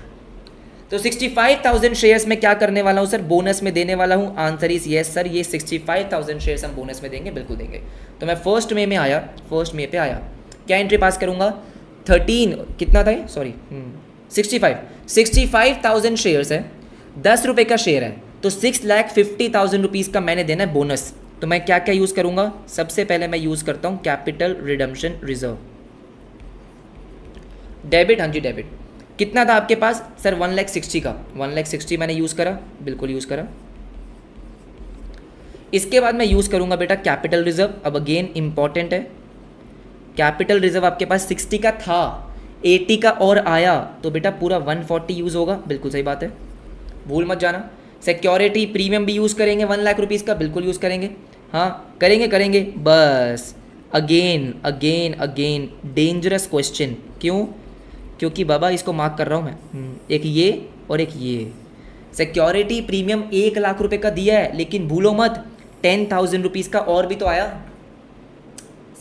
तो 65,000 शेयर्स में क्या करने वाला हूँ सर, बोनस में देने वाला हूँ। आंसर इज यस सर, ये 65,000 शेयर्स हम बोनस में देंगे, बिल्कुल देंगे। तो मैं फर्स्ट मे में आया, फर्स्ट मे पे आया, क्या एंट्री पास करूँगा, 13 कितना था, सॉरी 65,000 शेयर्स है, 10 रुपये का शेयर है, तो 6,50,000 रुपीज़ का मैंने देना है बोनस। तो मैं क्या क्या यूज़ करूँगा, सबसे पहले मैं यूज़ करता हूँ कैपिटल रिडम्पशन रिजर्व, डेबिट, हाँ जी डेबिट। कितना था आपके पास सर, 1,60,000 का, 1,60,000 मैंने यूज़ करा, बिल्कुल यूज़ करा। इसके बाद मैं यूज़ करूँगा बेटा कैपिटल रिजर्व। अब अगेन इंपॉर्टेंट है, कैपिटल रिजर्व आपके पास 60 का था, 80 का और आया, तो बेटा पूरा 140 यूज़ होगा, बिल्कुल सही बात है, भूल मत जाना। सिक्योरिटी प्रीमियम भी यूज़ करेंगे 1 लाख रुपीज़ का, बिल्कुल यूज़ करेंगे, हाँ करेंगे। बस again again again dangerous question, क्यों, क्योंकि बाबा इसको मार्क कर रहा हूँ मैं, एक ये और एक ये। सिक्योरिटी प्रीमियम 1 लाख रुपए का दिया है, लेकिन भूलो मत 10,000 रुपीज़ का और भी तो आया,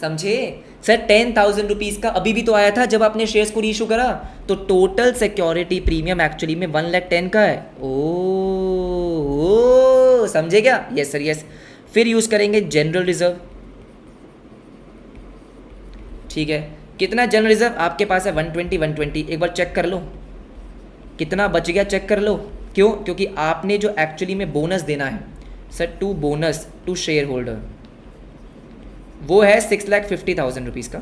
समझे सर, 10,000 रुपीज़ का अभी भी तो आया था जब आपने शेयर्स को रीइशू करा। तो टोटल सिक्योरिटी प्रीमियम एक्चुअली में 1,10,000 का है। ओ समझे क्या, यस सर यस। फिर यूज़ करेंगे जनरल रिजर्व, ठीक है, कितना जनरल रिजर्व आपके पास है, 120। एक बार चेक कर लो कितना बच गया, चेक कर लो। क्यों, क्योंकि आपने जो एक्चुअली में बोनस देना है sir, to bonus to share holder, वो है 6,50,000 रुपीज़ का।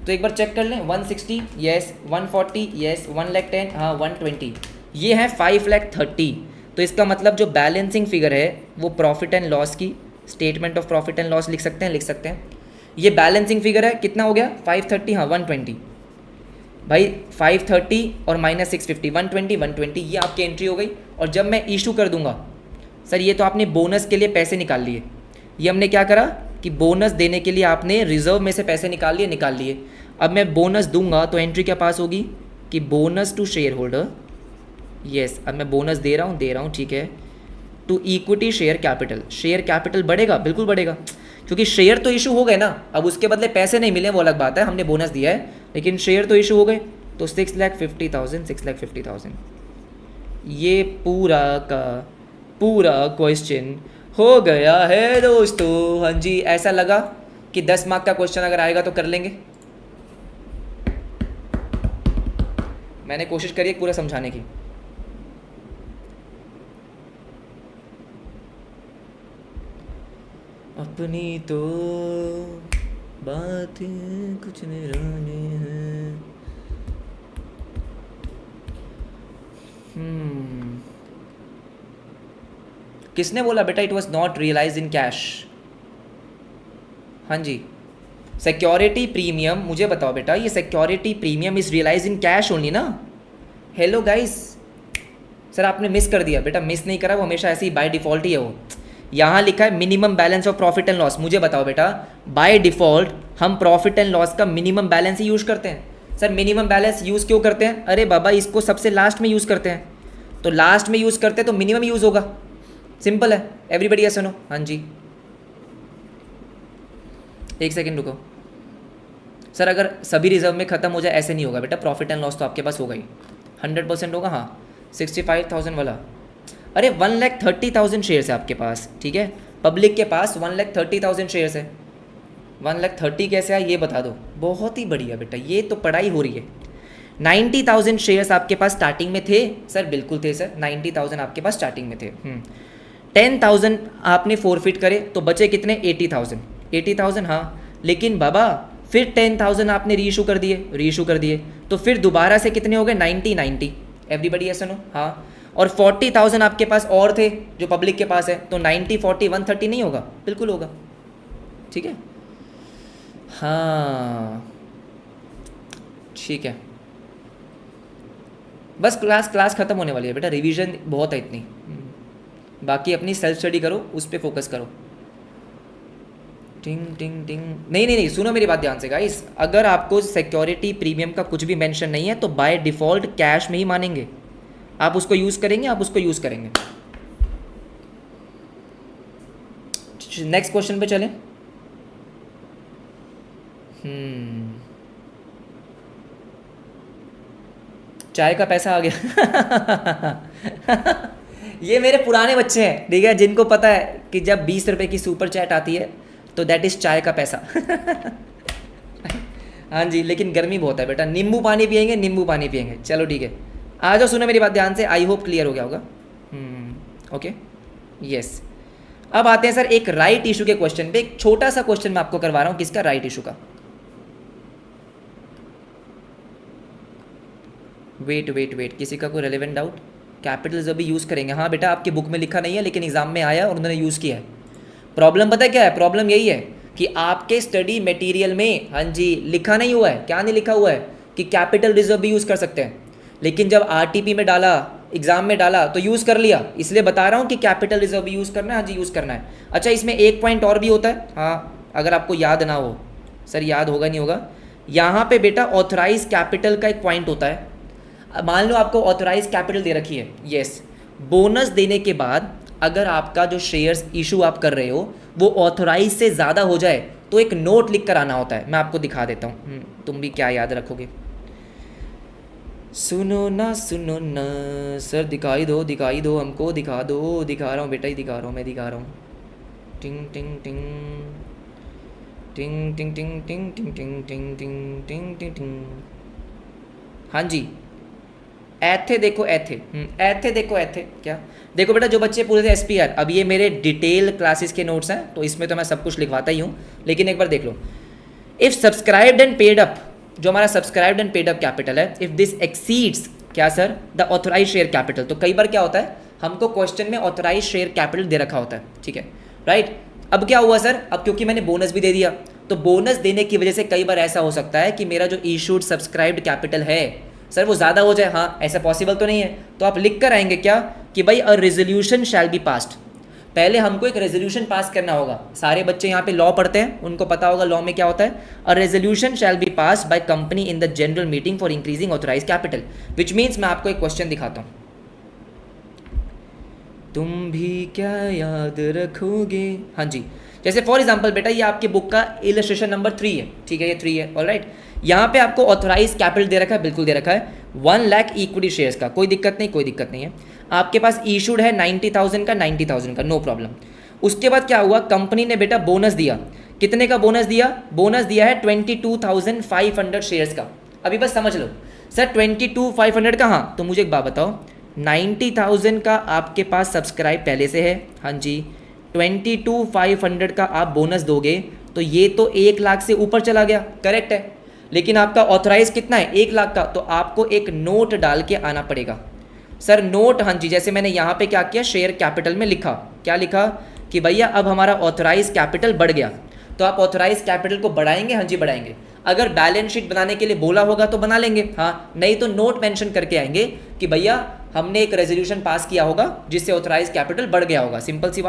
तो एक बार चेक कर लें, 160 यस, 140 यस, 1,10,000 हाँ, 120, ये है 5,30,000। तो इसका मतलब जो बैलेंसिंग फिगर है वो प्रॉफिट एंड लॉस की, statement of profit and loss लिख सकते हैं, ये बैलेंसिंग फिगर है, कितना हो गया 530, हाँ 120 भाई, 530 और माइनस 650, 120, ये आपकी एंट्री हो गई। और जब मैं इशू कर दूंगा सर, ये तो आपने बोनस के लिए पैसे निकाल लिए, ये हमने क्या करा कि बोनस देने के लिए आपने रिजर्व में से पैसे निकाल लिए। अब मैं बोनस दूंगा तो एंट्री क्या पास होगी कि bonus to share holder, yes, अब मैं बोनस दे रहा हूँ, ठीक है, टू इक्विटी शेयर कैपिटल बढ़ेगा, बिल्कुल बढ़ेगा, क्योंकि शेयर तो इशू हो गए ना, अब उसके बदले पैसे नहीं मिले वो अलग बात है, हमने बोनस दिया है, लेकिन शेयर तो इशू हो गए। तो 6,50,000 ये पूरा का पूरा क्वेश्चन हो गया है दोस्तों। हाँ जी, ऐसा लगा कि 10 मार्क का क्वेश्चन अगर आएगा तो कर लेंगे। मैंने कोशिश करी पूरा समझाने की। अपनी तो बातें कुछ निरानी हैं। किसने बोला बेटा it was not realize in cash? हाँ जी, सिक्योरिटी प्रीमियम, मुझे बताओ बेटा, ये security premium is realize in cash only ना? हेलो गाइस, सर आपने मिस कर दिया बेटा, मिस नहीं करा, वो हमेशा ऐसे ही बाय डिफ़ॉल्ट ही है वो। यहाँ लिखा है minimum balance of profit and loss. मुझे बताओ बेटा, बाय डिफ़ॉल्ट हम प्रॉफिट एंड लॉस का मिनिमम बैलेंस ही यूज़ करते हैं। सर मिनिमम बैलेंस यूज़ क्यों करते हैं? अरे बाबा, इसको सबसे लास्ट में यूज़ करते हैं, तो लास्ट में यूज़ करते हैं तो मिनिमम यूज़ होगा, सिंपल है। Everybody yes no? हाँ जी, एक सेकेंड रुको सर, अगर सभी रिजर्व में ख़त्म हो जाए ऐसे नहीं होगा बेटा, प्रॉफिट एंड लॉस तो आपके पास होगा ही, 100% होगा। हाँ 65,000 वाला, अरे 1,30,000 शेयर्स है आपके पास, ठीक है, पब्लिक के पास 1,30,000 शेयर्स है। 1,30,000 कैसे आया ये बता दो। बहुत ही बढ़िया बेटा, ये तो पढ़ाई हो रही है। 90,000 शेयर्स आपके पास स्टार्टिंग में थे सर? बिल्कुल थे सर, 90,000 आपके पास स्टार्टिंग में थे। 10,000 आपने फॉरफिट करे तो बचे कितने? 80,000। 80,000 हाँ, लेकिन बाबा फिर 10,000 आपने री इशू कर दिए तो फिर दोबारा से कितने हो गए 90 एवरीबडी ऐसा नो हाँ, और 40,000 आपके पास और थे जो पब्लिक के पास है, तो 90 40 130 नहीं होगा, बिल्कुल होगा, ठीक है हाँ ठीक है। बस क्लास ख़त्म होने वाली है बेटा, रिवीजन बहुत है इतनी, बाकी अपनी सेल्फ स्टडी करो, उस पर फोकस करो। टिंग टिंग टिंग नहीं, सुनो मेरी बात ध्यान से गाइस, अगर आपको सिक्योरिटी प्रीमियम का कुछ भी मेंशन नहीं है तो बाय डिफ़ॉल्ट कैश में ही मानेंगे, आप उसको यूज़ करेंगे। नेक्स्ट क्वेश्चन पे चलें। चाय का पैसा आ गया ये मेरे पुराने बच्चे हैं, ठीक है, जिनको पता है कि जब 20 रुपये की सुपर चैट आती है तो दैट इज़ चाय का पैसा हाँ जी, लेकिन गर्मी बहुत है बेटा, नींबू पानी पियेंगे। चलो ठीक है, आ जाओ, सुनो मेरी बात ध्यान से, आई होप क्लियर हो गया होगा। ओके यस, अब आते हैं सर एक राइट इशू के क्वेश्चन पे। एक छोटा सा क्वेश्चन मैं आपको करवा रहा हूँ, किसका, राइट इशू का। वेट, किसी का कोई रेलेवेंट डाउट? कैपिटल्स अभी यूज़ करेंगे, हाँ बेटा आपकी बुक में लिखा नहीं है लेकिन एग्जाम में आया और उन्होंने यूज़ किया है। प्रॉब्लम पता है क्या है? प्रॉब्लम यही है कि आपके स्टडी मटेरियल में, हाँ जी, लिखा नहीं हुआ है। क्या नहीं लिखा हुआ है? कि कैपिटल रिजर्व भी यूज़ कर सकते हैं, लेकिन जब आरटीपी में डाला, एग्जाम में डाला तो यूज़ कर लिया, इसलिए बता रहा हूँ कि कैपिटल रिजर्व भी यूज़ करना है। हाँ जी यूज़ करना है। अच्छा, इसमें एक पॉइंट और भी होता है, हाँ अगर आपको याद ना हो, सर याद होगा नहीं होगा, यहाँ पे बेटा ऑथराइज कैपिटल का एक पॉइंट होता है। मान लो आपको ऑथराइज कैपिटल दे रखी है, यस, बोनस देने के बाद अगर आपका जो शेयर्स इशू आप कर रहे हो वो ऑथराइज से ज़्यादा हो जाए तो एक नोट लिख कर आना होता है। मैं आपको दिखा देता हूँ, तुम भी क्या याद रखोगे। सुनो ना सर, दिखाई दो हमको, दिखा रहा हूँ बेटा, ही दिखा रहा हूँ, मैं दिखा रहा हूँ। टिंग टिंग टिंग टिंग टिंग टिंग टिंग टिंग टिंग टिंग टिंग टिंग टिंग टिंग, हाँ जी ऐथे देखो, ऐथे देखो, ऐथे क्या देखो बेटा, जो बच्चे पूरे थे एसपीआर, अब ये मेरे डिटेल क्लासेस के नोट्स हैं तो इसमें तो मैं सब कुछ लिखवाता ही हूँ, लेकिन एक बार देख लो। If subscribed and paid up, जो हमारा subscribed and paid up capital है, इफ़ दिस एक्सीड्स क्या sir, the authorise share capital. तो कई बार क्या होता है, हमको क्वेश्चन में ऑथराइज शेयर कैपिटल दे रखा होता है, ठीक है राइट। अब क्या हुआ सर, अब क्योंकि मैंने बोनस भी दे दिया, तो बोनस देने की वजह से कई बार ऐसा हो सकता है कि मेरा जो इशूड सब्सक्राइब्ड कैपिटल है सर वो ज़्यादा हो जाए। हाँ, ऐसा पॉसिबल तो नहीं है, तो आप लिख कर आएंगे क्या कि भाई अ रेजोल्यूशन शैल बी पास्ड। पहले हमको एक रेजोल्यूशन पास करना होगा। सारे बच्चे यहाँ पे लॉ पढ़ते हैं, उनको पता होगा लॉ में क्या होता है। A resolution shall be passed by company in the general meeting for increasing authorize capital, which means मैं आपको एक क्वेश्चन दिखाता हूँ। तुम भी क्या याद रखोगे, हाँ जी, जैसे फॉर एग्जाम्पल बेटा ये आपकी बुक का इलस्ट्रेशन नंबर 3 है, ठीक है, ये 3 है, ऑलराइट। यहाँ पे आपको ऑथराइज कैपिटल दे रखा है, बिल्कुल दे रखा है 1 लाख इक्विटी शेयर्स का, कोई दिक्कत नहीं है। आपके पास इशूड है 90,000 का, 90,000 का, नो प्रॉब्लम। उसके बाद क्या हुआ, कंपनी ने बेटा बोनस दिया, कितने का बोनस दिया? बोनस दिया है 22,500 शेयर्स का। अभी बस समझ लो सर 22,500 का, हाँ तो मुझे एक बात बताओ, 90,000 का आपके पास सब्सक्राइब पहले से है, हाँ जी, 22,500 का आप बोनस दोगे तो ये तो 1 लाख से ऊपर चला गया, करेक्ट है। लेकिन आपका ऑथराइज कितना है, 1 लाख का, तो आपको एक नोट डाल के आना पड़ेगा। सर नोट, हाँ जी, जैसे मैंने यहाँ पे क्या किया, शेयर कैपिटल में लिखा, क्या लिखा कि भैया अब हमारा ऑथराइज कैपिटल बढ़ गया, तो आप ऑथराइज कैपिटल को बढ़ाएंगे, हाँ जी बढ़ाएंगे। अगर बैलेंस शीट बनाने के लिए बोला होगा तो बना लेंगे, हाँ, नहीं तो नोट मेंशन करके आएंगे कि भैया हमने एक रेजोल्यूशन पास किया होगा जिससे ऑथराइज कैपिटल बढ़ गया होगा। सिंपल सी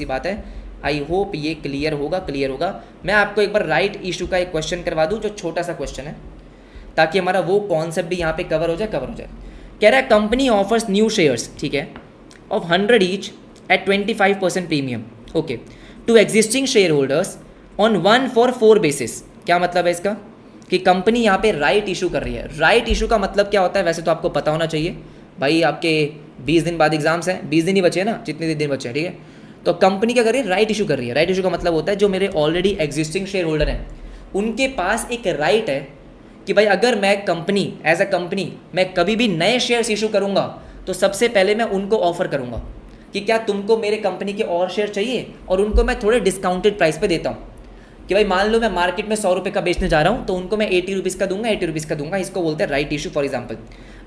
बात है। आई होप ये क्लियर होगा। मैं आपको एक बार राइट इशू का एक क्वेश्चन करवा दूं, जो छोटा सा क्वेश्चन है, ताकि हमारा वो कॉन्सेप्ट भी यहाँ पे कवर हो जाए। कह रहा है कंपनी ऑफर्स न्यू शेयर्स, ठीक है, of 100 each at 25% premium, okay, to existing share holders on 1 for 4 basis. क्या मतलब है इसका, कि कंपनी यहाँ पे राइट इशू कर रही है। राइट इशू का मतलब क्या होता है, वैसे तो आपको पता होना चाहिए भाई, आपके 20 दिन बाद एग्जाम्स हैं, 20 दिन ही बचे हैं ना, जितने दिन बचे हैं, ठीक है। तो कंपनी क्या कर रही है, राइट इशू कर रही है। राइट इशू का मतलब होता है जो मेरे ऑलरेडी एग्जिस्टिंग शेयर होल्डर हैं उनके पास एक राइट है कि भाई अगर मैं कंपनी, एज अ कंपनी मैं कभी भी नए शेयर्स इशू करूँगा तो सबसे पहले मैं उनको ऑफर करूँगा कि क्या तुमको मेरे कंपनी के और शेयर चाहिए, और उनको मैं थोड़े डिस्काउंटेड प्राइस पे देता हूँ। कि भाई मान लो मैं मार्केट में 100 रुपये का बेचने जा रहा हूँ, तो उनको मैं 80 रुपीज़ का दूंगा, 80 रुपीज़ का दूंगा। इसको बोलते हैं right issue. For example,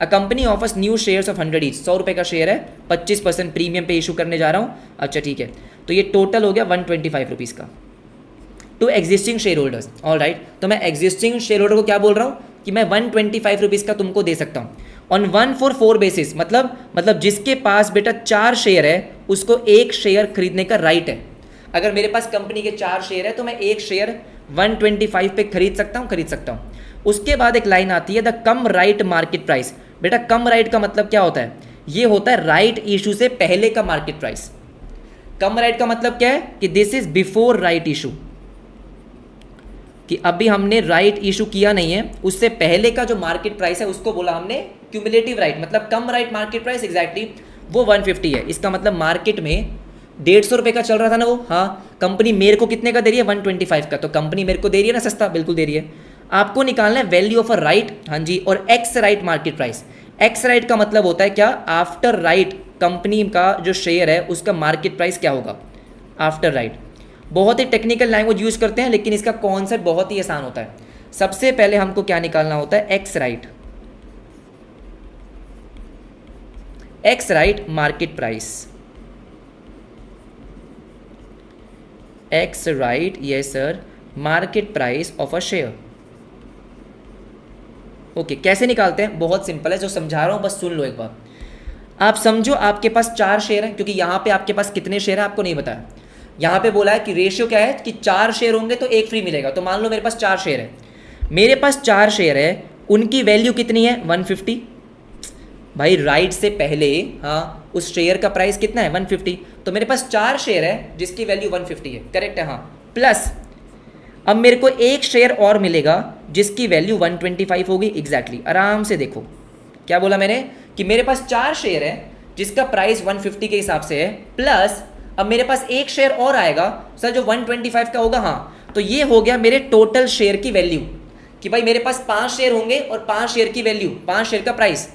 a company offers new shares of 100 each. 100 रुपये का शेयर है, 25% प्रीमियम पे इशू करने जा रहा हूँ। अच्छा ठीक है, तो ये टोटल हो गया 125 रुपीज़ का to existing share holders. All right, तो मैं एग्जिस्टिंग शेयर होल्डर को क्या बोल रहा हूँ कि मैं 125 रुपीज़ का तुमको दे सकता हूँ ऑन 1/4 बेसिस। मतलब जिसके पास बेटा 4 शेयर है उसको एक शेयर खरीदने का राइट है। अगर मेरे पास कंपनी के 4 शेयर है तो मैं एक शेयर 125 पे खरीद सकता हूँ। उसके बाद एक लाइन आती है the come right market price. बेटा कम राइट का मतलब क्या होता है? ये होता है राइट इशू से पहले का मार्केट प्राइस। कम राइट का मतलब क्या है कि this is before right issue, कि अभी हमने राइट इशू किया नहीं है, उससे पहले का जो मार्केट प्राइस है उसको बोला हमने क्यूमुलेटिव राइट। मतलब कम राइट मार्केट प्राइस एग्जैक्टली वो 150 है। इसका मतलब मार्केट में 150 रुपये का चल रहा था ना वो, हाँ, कंपनी मेरे को कितने का दे रही है? 125 का। तो कंपनी मेरे को दे रही है ना सस्ता, बिल्कुल दे रही है। आपको निकालना है वैल्यू ऑफ अ राइट, हाँ जी, और x right market price. X right का मतलब होता है क्या? आफ्टर राइट कंपनी का जो शेयर है उसका मार्केट प्राइस क्या होगा आफ्टर राइट। बहुत ही टेक्निकल लैंग्वेज यूज करते हैं, लेकिन इसका कॉन्सेप्ट बहुत ही आसान होता है। सबसे पहले हमको क्या निकालना होता है? X right, x right market price, x right, yes sir, market price of a share. Okay, कैसे निकालते हैं? बहुत सिंपल है, जो समझा रहा हूं बस सुन लो एक बार। आप समझो आपके पास 4 शेयर हैं, क्योंकि यहां पे आपके पास कितने शेयर हैं आपको नहीं बताया। यहाँ पे बोला है कि रेशियो क्या है कि 4 शेयर होंगे तो एक फ्री मिलेगा। तो मान लो मेरे पास 4 शेयर है, मेरे पास 4 शेयर है, उनकी वैल्यू कितनी है? 150। भाई राइट से पहले, हाँ, उस शेयर का प्राइस कितना है? 150। तो मेरे पास 4 शेयर है जिसकी वैल्यू 150 है, करेक्ट है, हाँ। प्लस अब मेरे को एक शेयर और मिलेगा जिसकी वैल्यू 125 होगी, एग्जैक्टली। आराम से देखो क्या बोला मैंने कि मेरे पास 4 शेयर है जिसका प्राइस 150 के हिसाब से है, प्लस अब मेरे पास एक शेयर और आएगा सर जो 125 का होगा, हाँ। तो ये हो गया मेरे टोटल शेयर की वैल्यू, कि भाई मेरे पास 5 शेयर होंगे और 5 शेयर की वैल्यू, 5 शेयर का price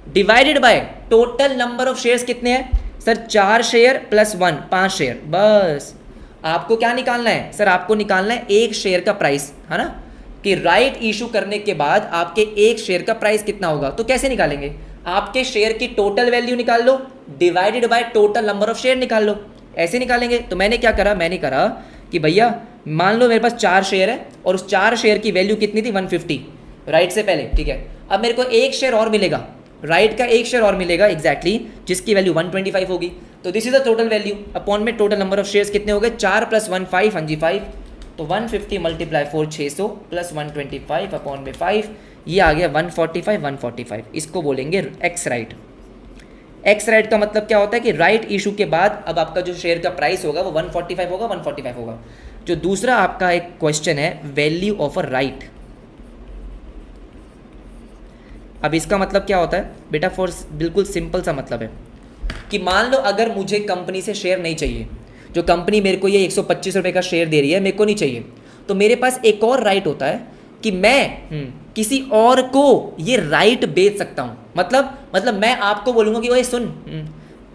divided by total number of shares कितने हैं सर? 4 share plus 1, 5 share. बस आपको क्या निकालना है सर? आपको निकालना है एक शेयर का प्राइस, है ना, कि राइट इशू करने के बाद आपके एक शेयर का प्राइस कितना होगा। तो कैसे निकालेंगे? आपके शेयर की टोटल वैल्यू निकाल लो divided by total number of share निकाल लो, ऐसे निकालेंगे। तो मैंने क्या करा? मैंने करा कि भैया मान लो मेरे पास 4 शेयर है और उस 4 शेयर की वैल्यू कितनी थी? 150 राइट से पहले, ठीक है। अब मेरे को एक शेयर और मिलेगा, राइट का एक शेयर और मिलेगा एग्जैक्टली, जिसकी वैल्यू 125 होगी। तो this is the total value upon में टोटल नंबर ऑफ शेयर्स कितने हो गए? 4 + 1 5, हाँ जी 5। तो 150 × 4 600 प्लस 125 अपॉन में 5, ये आ गया 145, 145। इसको बोलेंगे एक्स राइट। एक्स राइट का मतलब क्या होता है कि राइट इशू के बाद अब आपका जो शेयर का प्राइस होगा वो 145 होगा, 145 होगा। जो दूसरा आपका एक क्वेश्चन है वैल्यू ऑफ अ राइट। अब इसका मतलब क्या होता है बेटा? फॉर बिल्कुल सिंपल सा मतलब है कि मान लो अगर मुझे कंपनी से शेयर नहीं चाहिए, जो कंपनी मेरे को ये 125 रुपये का शेयर दे रही है, मेरे को नहीं चाहिए, तो मेरे पास एक और राइट होता है कि मैं किसी और को ये राइट बेच सकता हूँ। मतलब मैं आपको बोलूँगा कि ओए सुन,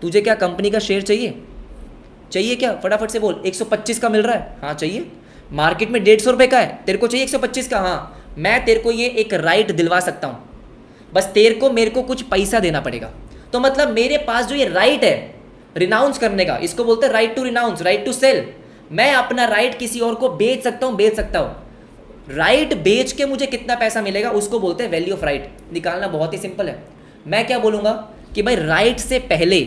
तुझे क्या कंपनी का शेयर चाहिए क्या? फटाफट से बोल। 125 का मिल रहा है, हाँ चाहिए। मार्केट में 150 रुपये का है, तेरे को चाहिए 125 का, हाँ। मैं तेरे को ये एक राइट दिलवा सकता हूँ, बस तेरे को मेरे को कुछ पैसा देना पड़ेगा। तो मतलब मेरे पास जो ये राइट है रिनाउंस करने का, इसको बोलते हैं right to renounce, right to sell. मैं अपना राइट किसी और को बेच सकता हूँ। राइट बेच के मुझे कितना पैसा मिलेगा उसको बोलते हैं वैल्यू ऑफ राइट। निकालना बहुत ही सिंपल है। मैं क्या बोलूँगा कि भाई राइट से पहले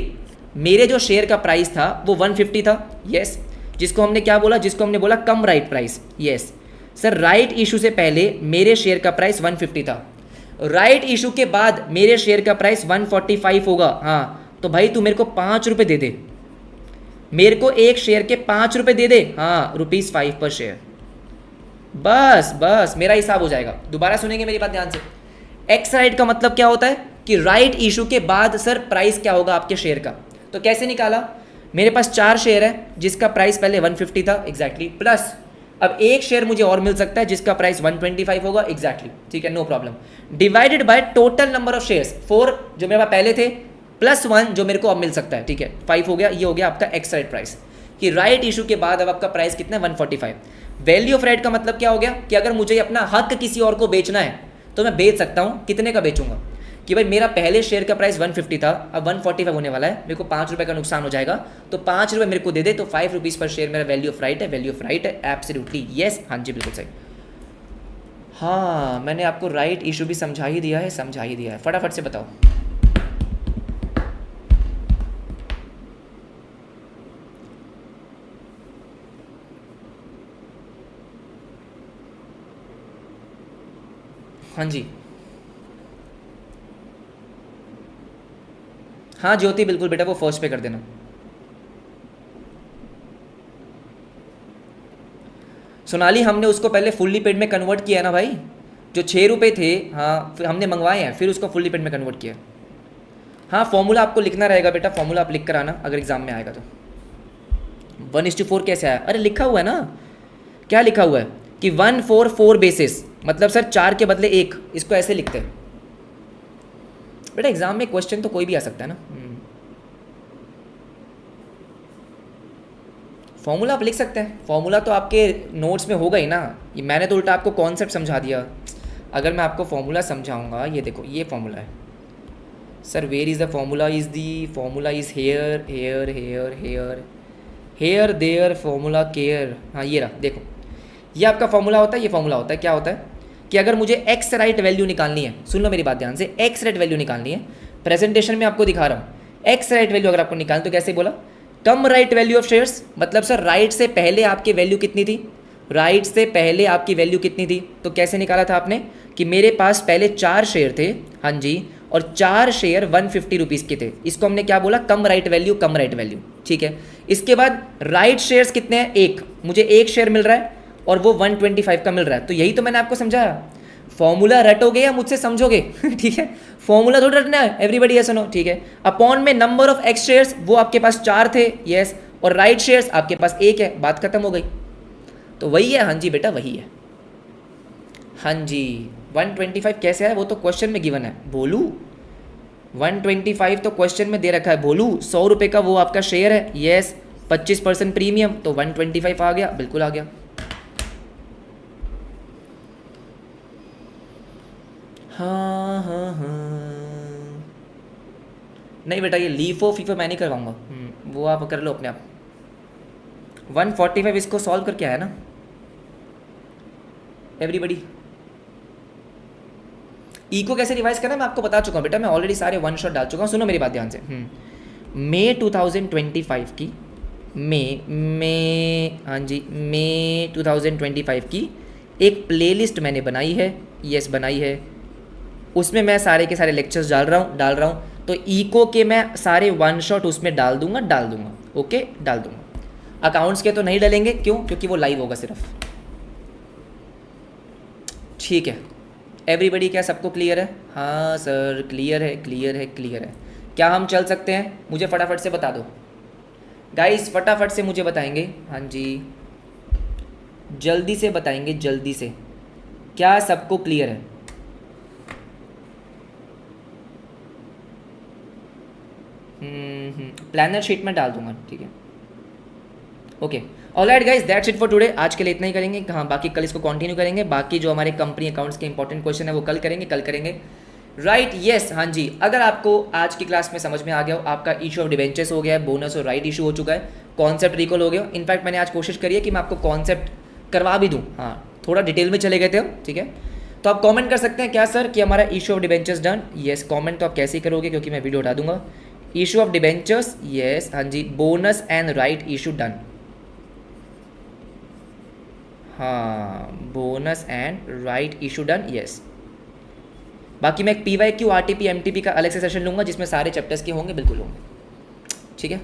मेरे जो शेयर का प्राइस था वो 150 था, यस। जिसको हमने क्या बोला? जिसको हमने बोला cum right price, yes sir. Right issue से पहले मेरे शेयर का प्राइस 150 था, राइट इशू के बाद मेरे शेयर का प्राइस 145 होगा, हाँ। तो भाई तू मेरे को 5 रुपये दे दे, मेरे को एक शेयर के 5 रुपये दे दे, हाँ, ₹5 पर शेयर। बस मेरा हिसाब हो जाएगा। दोबारा सुनेंगे मेरी बात ध्यान से। एक्स राइट का मतलब क्या होता है कि राइट इशू के बाद सर प्राइस क्या होगा आपके शेयर का। तो कैसे निकाला? मेरे पास 4 शेयर है जिसका प्राइस पहले 150 था, एग्जैक्टली, प्लस अब एक शेयर मुझे और मिल सकता है जिसका प्राइस 125 होगा, एग्जैक्टली, ठीक है, no problem. Divided by total number of shares, 4 जो मेरे पास पहले थे प्लस 1 जो मेरे को अब मिल सकता है, ठीक है, 5 हो गया। ये हो गया आपका एक्स राइट प्राइस, कि राइट इशू के बाद अब आपका प्राइस कितना है? 145। वैल्यू ऑफ राइट का मतलब क्या हो गया कि अगर मुझे अपना हक किसी और को बेचना है तो मैं बेच सकता हूँ। कितने का बेचूंगा कि भाई मेरा पहले शेयर का प्राइस 150 था, अब 145 होने वाला है, मेरे को 5 रुपये का नुकसान हो जाएगा, तो 5 रुपये मेरे को दे दे, तो 5 रुपीज़ पर शेयर मेरा वैल्यू ऑफ राइट है। वैल्यू ऑफ राइट है एब्सोल्युटली यस। हाँ जी बिल्कुल सही। हाँ मैंने आपको राइट इशू भी समझा ही दिया है, समझा ही दिया है। फटाफट से बताओ। हाँ जी हाँ ज्योति बिल्कुल बेटा, वो फर्स्ट पे कर देना। सोनाली हमने उसको पहले फुल्ली पेड में कन्वर्ट किया ना भाई, जो 6 रुपये थे, हाँ फिर हमने मंगवाए हैं, फिर उसको फुल्ली पेड में कन्वर्ट किया। हाँ फॉर्मूला आपको लिखना रहेगा बेटा, फॉर्मूला आप लिख कर आना अगर एग्जाम में आएगा तो। 1:4 कैसे आया? अरे लिखा हुआ है ना, क्या लिखा हुआ है कि 1/4 बेसिस, मतलब सर 4 के बदले 1, इसको ऐसे लिखते हैं बेटा। एग्जाम में क्वेश्चन तो कोई भी आ सकता है ना। फॉर्मूला आप लिख सकते हैं, फॉर्मूला तो आपके नोट्स में होगा ही ना। ये मैंने तो उल्टा आपको कॉन्सेप्ट समझा दिया। अगर मैं आपको फॉर्मूला समझाऊंगा, ये देखो ये फॉर्मूला है sir, where is the formula, is the formula is here here here here here there formula care. हाँ ये रहा, देखो ये आपका फॉर्मूला होता है, ये फॉर्मूला होता है। क्या होता है कि अगर मुझे एक्स राइट वैल्यू निकालनी है, सुन लो मेरी बात ध्यान से, एक्स राइट वैल्यू निकालनी है, प्रेजेंटेशन में आपको दिखा रहा हूँ, एक्स राइट वैल्यू अगर आपको निकालनी तो कैसे बोला, cum right value of shares, मतलब सर राइट से पहले आपकी वैल्यू कितनी थी, राइट से पहले आपकी वैल्यू कितनी थी, तो कैसे निकाला था आपने कि मेरे पास पहले 4 शेयर थे, हाँ जी, और 4 शेयर 150 रुपीज़ के थे, इसको हमने क्या बोला, कम राइट वैल्यू, कम राइट वैल्यू, ठीक है। इसके बाद राइट शेयर्स कितने हैं, 1, मुझे 1 शेयर मिल रहा है और वो 125 का मिल रहा है, तो यही तो मैंने आपको समझाया। फॉर्मूला रटोगे या मुझसे समझोगे ठीक है, फॉर्मूला थोड़ा रटना है, एवरीबडी यस नो, ठीक है। अपॉन में नंबर ऑफ एक्स शेयर्स, वो आपके पास 4 थे, यस, और राइट शेयर्स आपके पास 1 है, बात खत्म हो गई। तो वही है, हाँ जी बेटा वही है, हाँ जी। 125 कैसे है, वो तो क्वेश्चन में गिवन है, बोलू 125 तो क्वेश्चन में दे रखा है, बोलू 100 रुपये का वो आपका शेयर है, यस, 25% प्रीमियम, तो 125 आ गया, बिल्कुल आ गया। हाँ हाँ हाँ, नहीं बेटा ये लीफो फीफो मैं नहीं करवाऊंगा, वो आप कर लो अपने आप। 145 इसको सॉल्व करके आया ना एवरीबडी। ई को कैसे रिवाइज करना मैं आपको बता चुका हूँ बेटा, मैं ऑलरेडी सारे वन शॉट डाल चुका हूँ। सुनो मेरी बात ध्यान से, मई 2025 की हाँ जी मई 2025 की एक प्लेलिस्ट मैंने बनाई है, यस बनाई है, उसमें मैं सारे के सारे लेक्चर्स डाल रहा हूँ। तो इको के मैं सारे वन शॉट उसमें डाल दूंगा, ओके डाल दूंगा। अकाउंट्स के तो नहीं डालेंगे, क्यों, क्योंकि वो लाइव होगा सिर्फ, ठीक है एवरीबडी। क्या सबको क्लियर है? हाँ सर क्लियर है, क्लियर है, क्लियर है। क्या हम चल सकते हैं? मुझे फटाफट से बता दो गाइस, फटाफट से मुझे बताएंगे, हाँ जी जल्दी से बताएंगे, जल्दी से। क्या सबको क्लियर है? प्लानर शीट में डाल दूंगा, ठीक है okay. Alright guys that's it for today, आज के लिए इतना ही करेंगे। हाँ बाकी कल इसको कंटिन्यू करेंगे, बाकी जो हमारे कंपनी अकाउंट्स के इंपॉर्टेंट क्वेश्चन है वो कल करेंगे, राइट यस हाँ जी। अगर आपको आज की क्लास में समझ में आ गया हो, आपका इशू ऑफ डिबेंचर्स हो गया है, बोनस और राइट इशू हो चुका है, कॉन्सेप्ट रिकॉल हो गया। इनफैक्ट मैंने आज कोशिश करी है कि मैं आपको कॉन्सेप्ट करवा भी दूँ, हाँ थोड़ा डिटेल में चले गए थे, ठीक है। तो आप कमेंट कर सकते हैं क्या सर कि हमारा issue of debentures done, yes comment तो आप कैसे ही करोगे क्योंकि मैं वीडियो उठा दूंगा। इशू ऑफ डिबेंचर्स यस हाँ जी, bonus and right issue done, हाँ bonus and right issue done yes. बाकी मैं एक PYQ RTP MTP का अलग से सेशन लूँगा जिसमें सारे चैप्टर्स के होंगे, बिल्कुल होंगे, ठीक है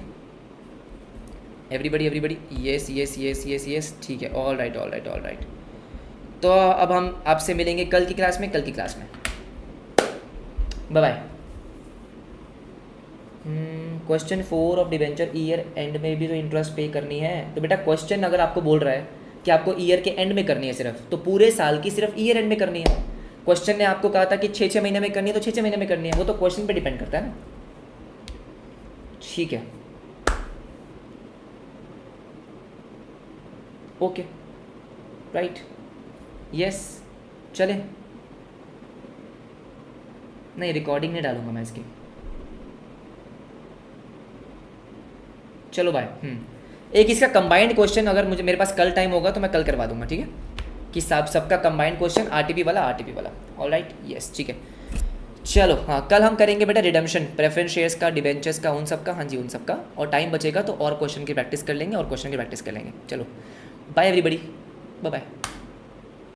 everybody yes yes yes yes yes, ठीक है ऑल राइट। तो अब हम आपसे मिलेंगे कल की क्लास में, bye bye. Question 4 of debenture year end में भी तो इंटरेस्ट पे करनी है, तो बेटा क्वेश्चन अगर आपको बोल रहा है कि आपको ईयर के एंड में करनी है सिर्फ, तो पूरे साल की सिर्फ ईयर एंड में करनी है। क्वेश्चन ने आपको कहा था कि 6 महीने में करनी है, तो 6 महीने में करनी है, वो तो क्वेश्चन पे डिपेंड करता है ना, ठीक है ओके। राइट, यस, चले। नहीं, रिकॉर्डिंग नहीं डालूंगा मैं इसकी। चलो बाय। एक इसका कंबाइंड क्वेश्चन अगर मुझे मेरे पास कल टाइम होगा तो मैं कल करवा दूंगा, ठीक है, कि सबका कंबाइंड क्वेश्चन आरटीपी वाला। ऑलराइट, यस, ठीक है। चलो हाँ, कल हम करेंगे बेटा रिडम्पशन, प्रेफरेंस शेयर्स का, डिबेंचर्स का, उन सब का, हाँ जी उन सब का, और टाइम बचेगा तो और क्वेश्चन की प्रैक्टिस कर लेंगे, चलो बाय एवरीबॉडी, बाय बाय।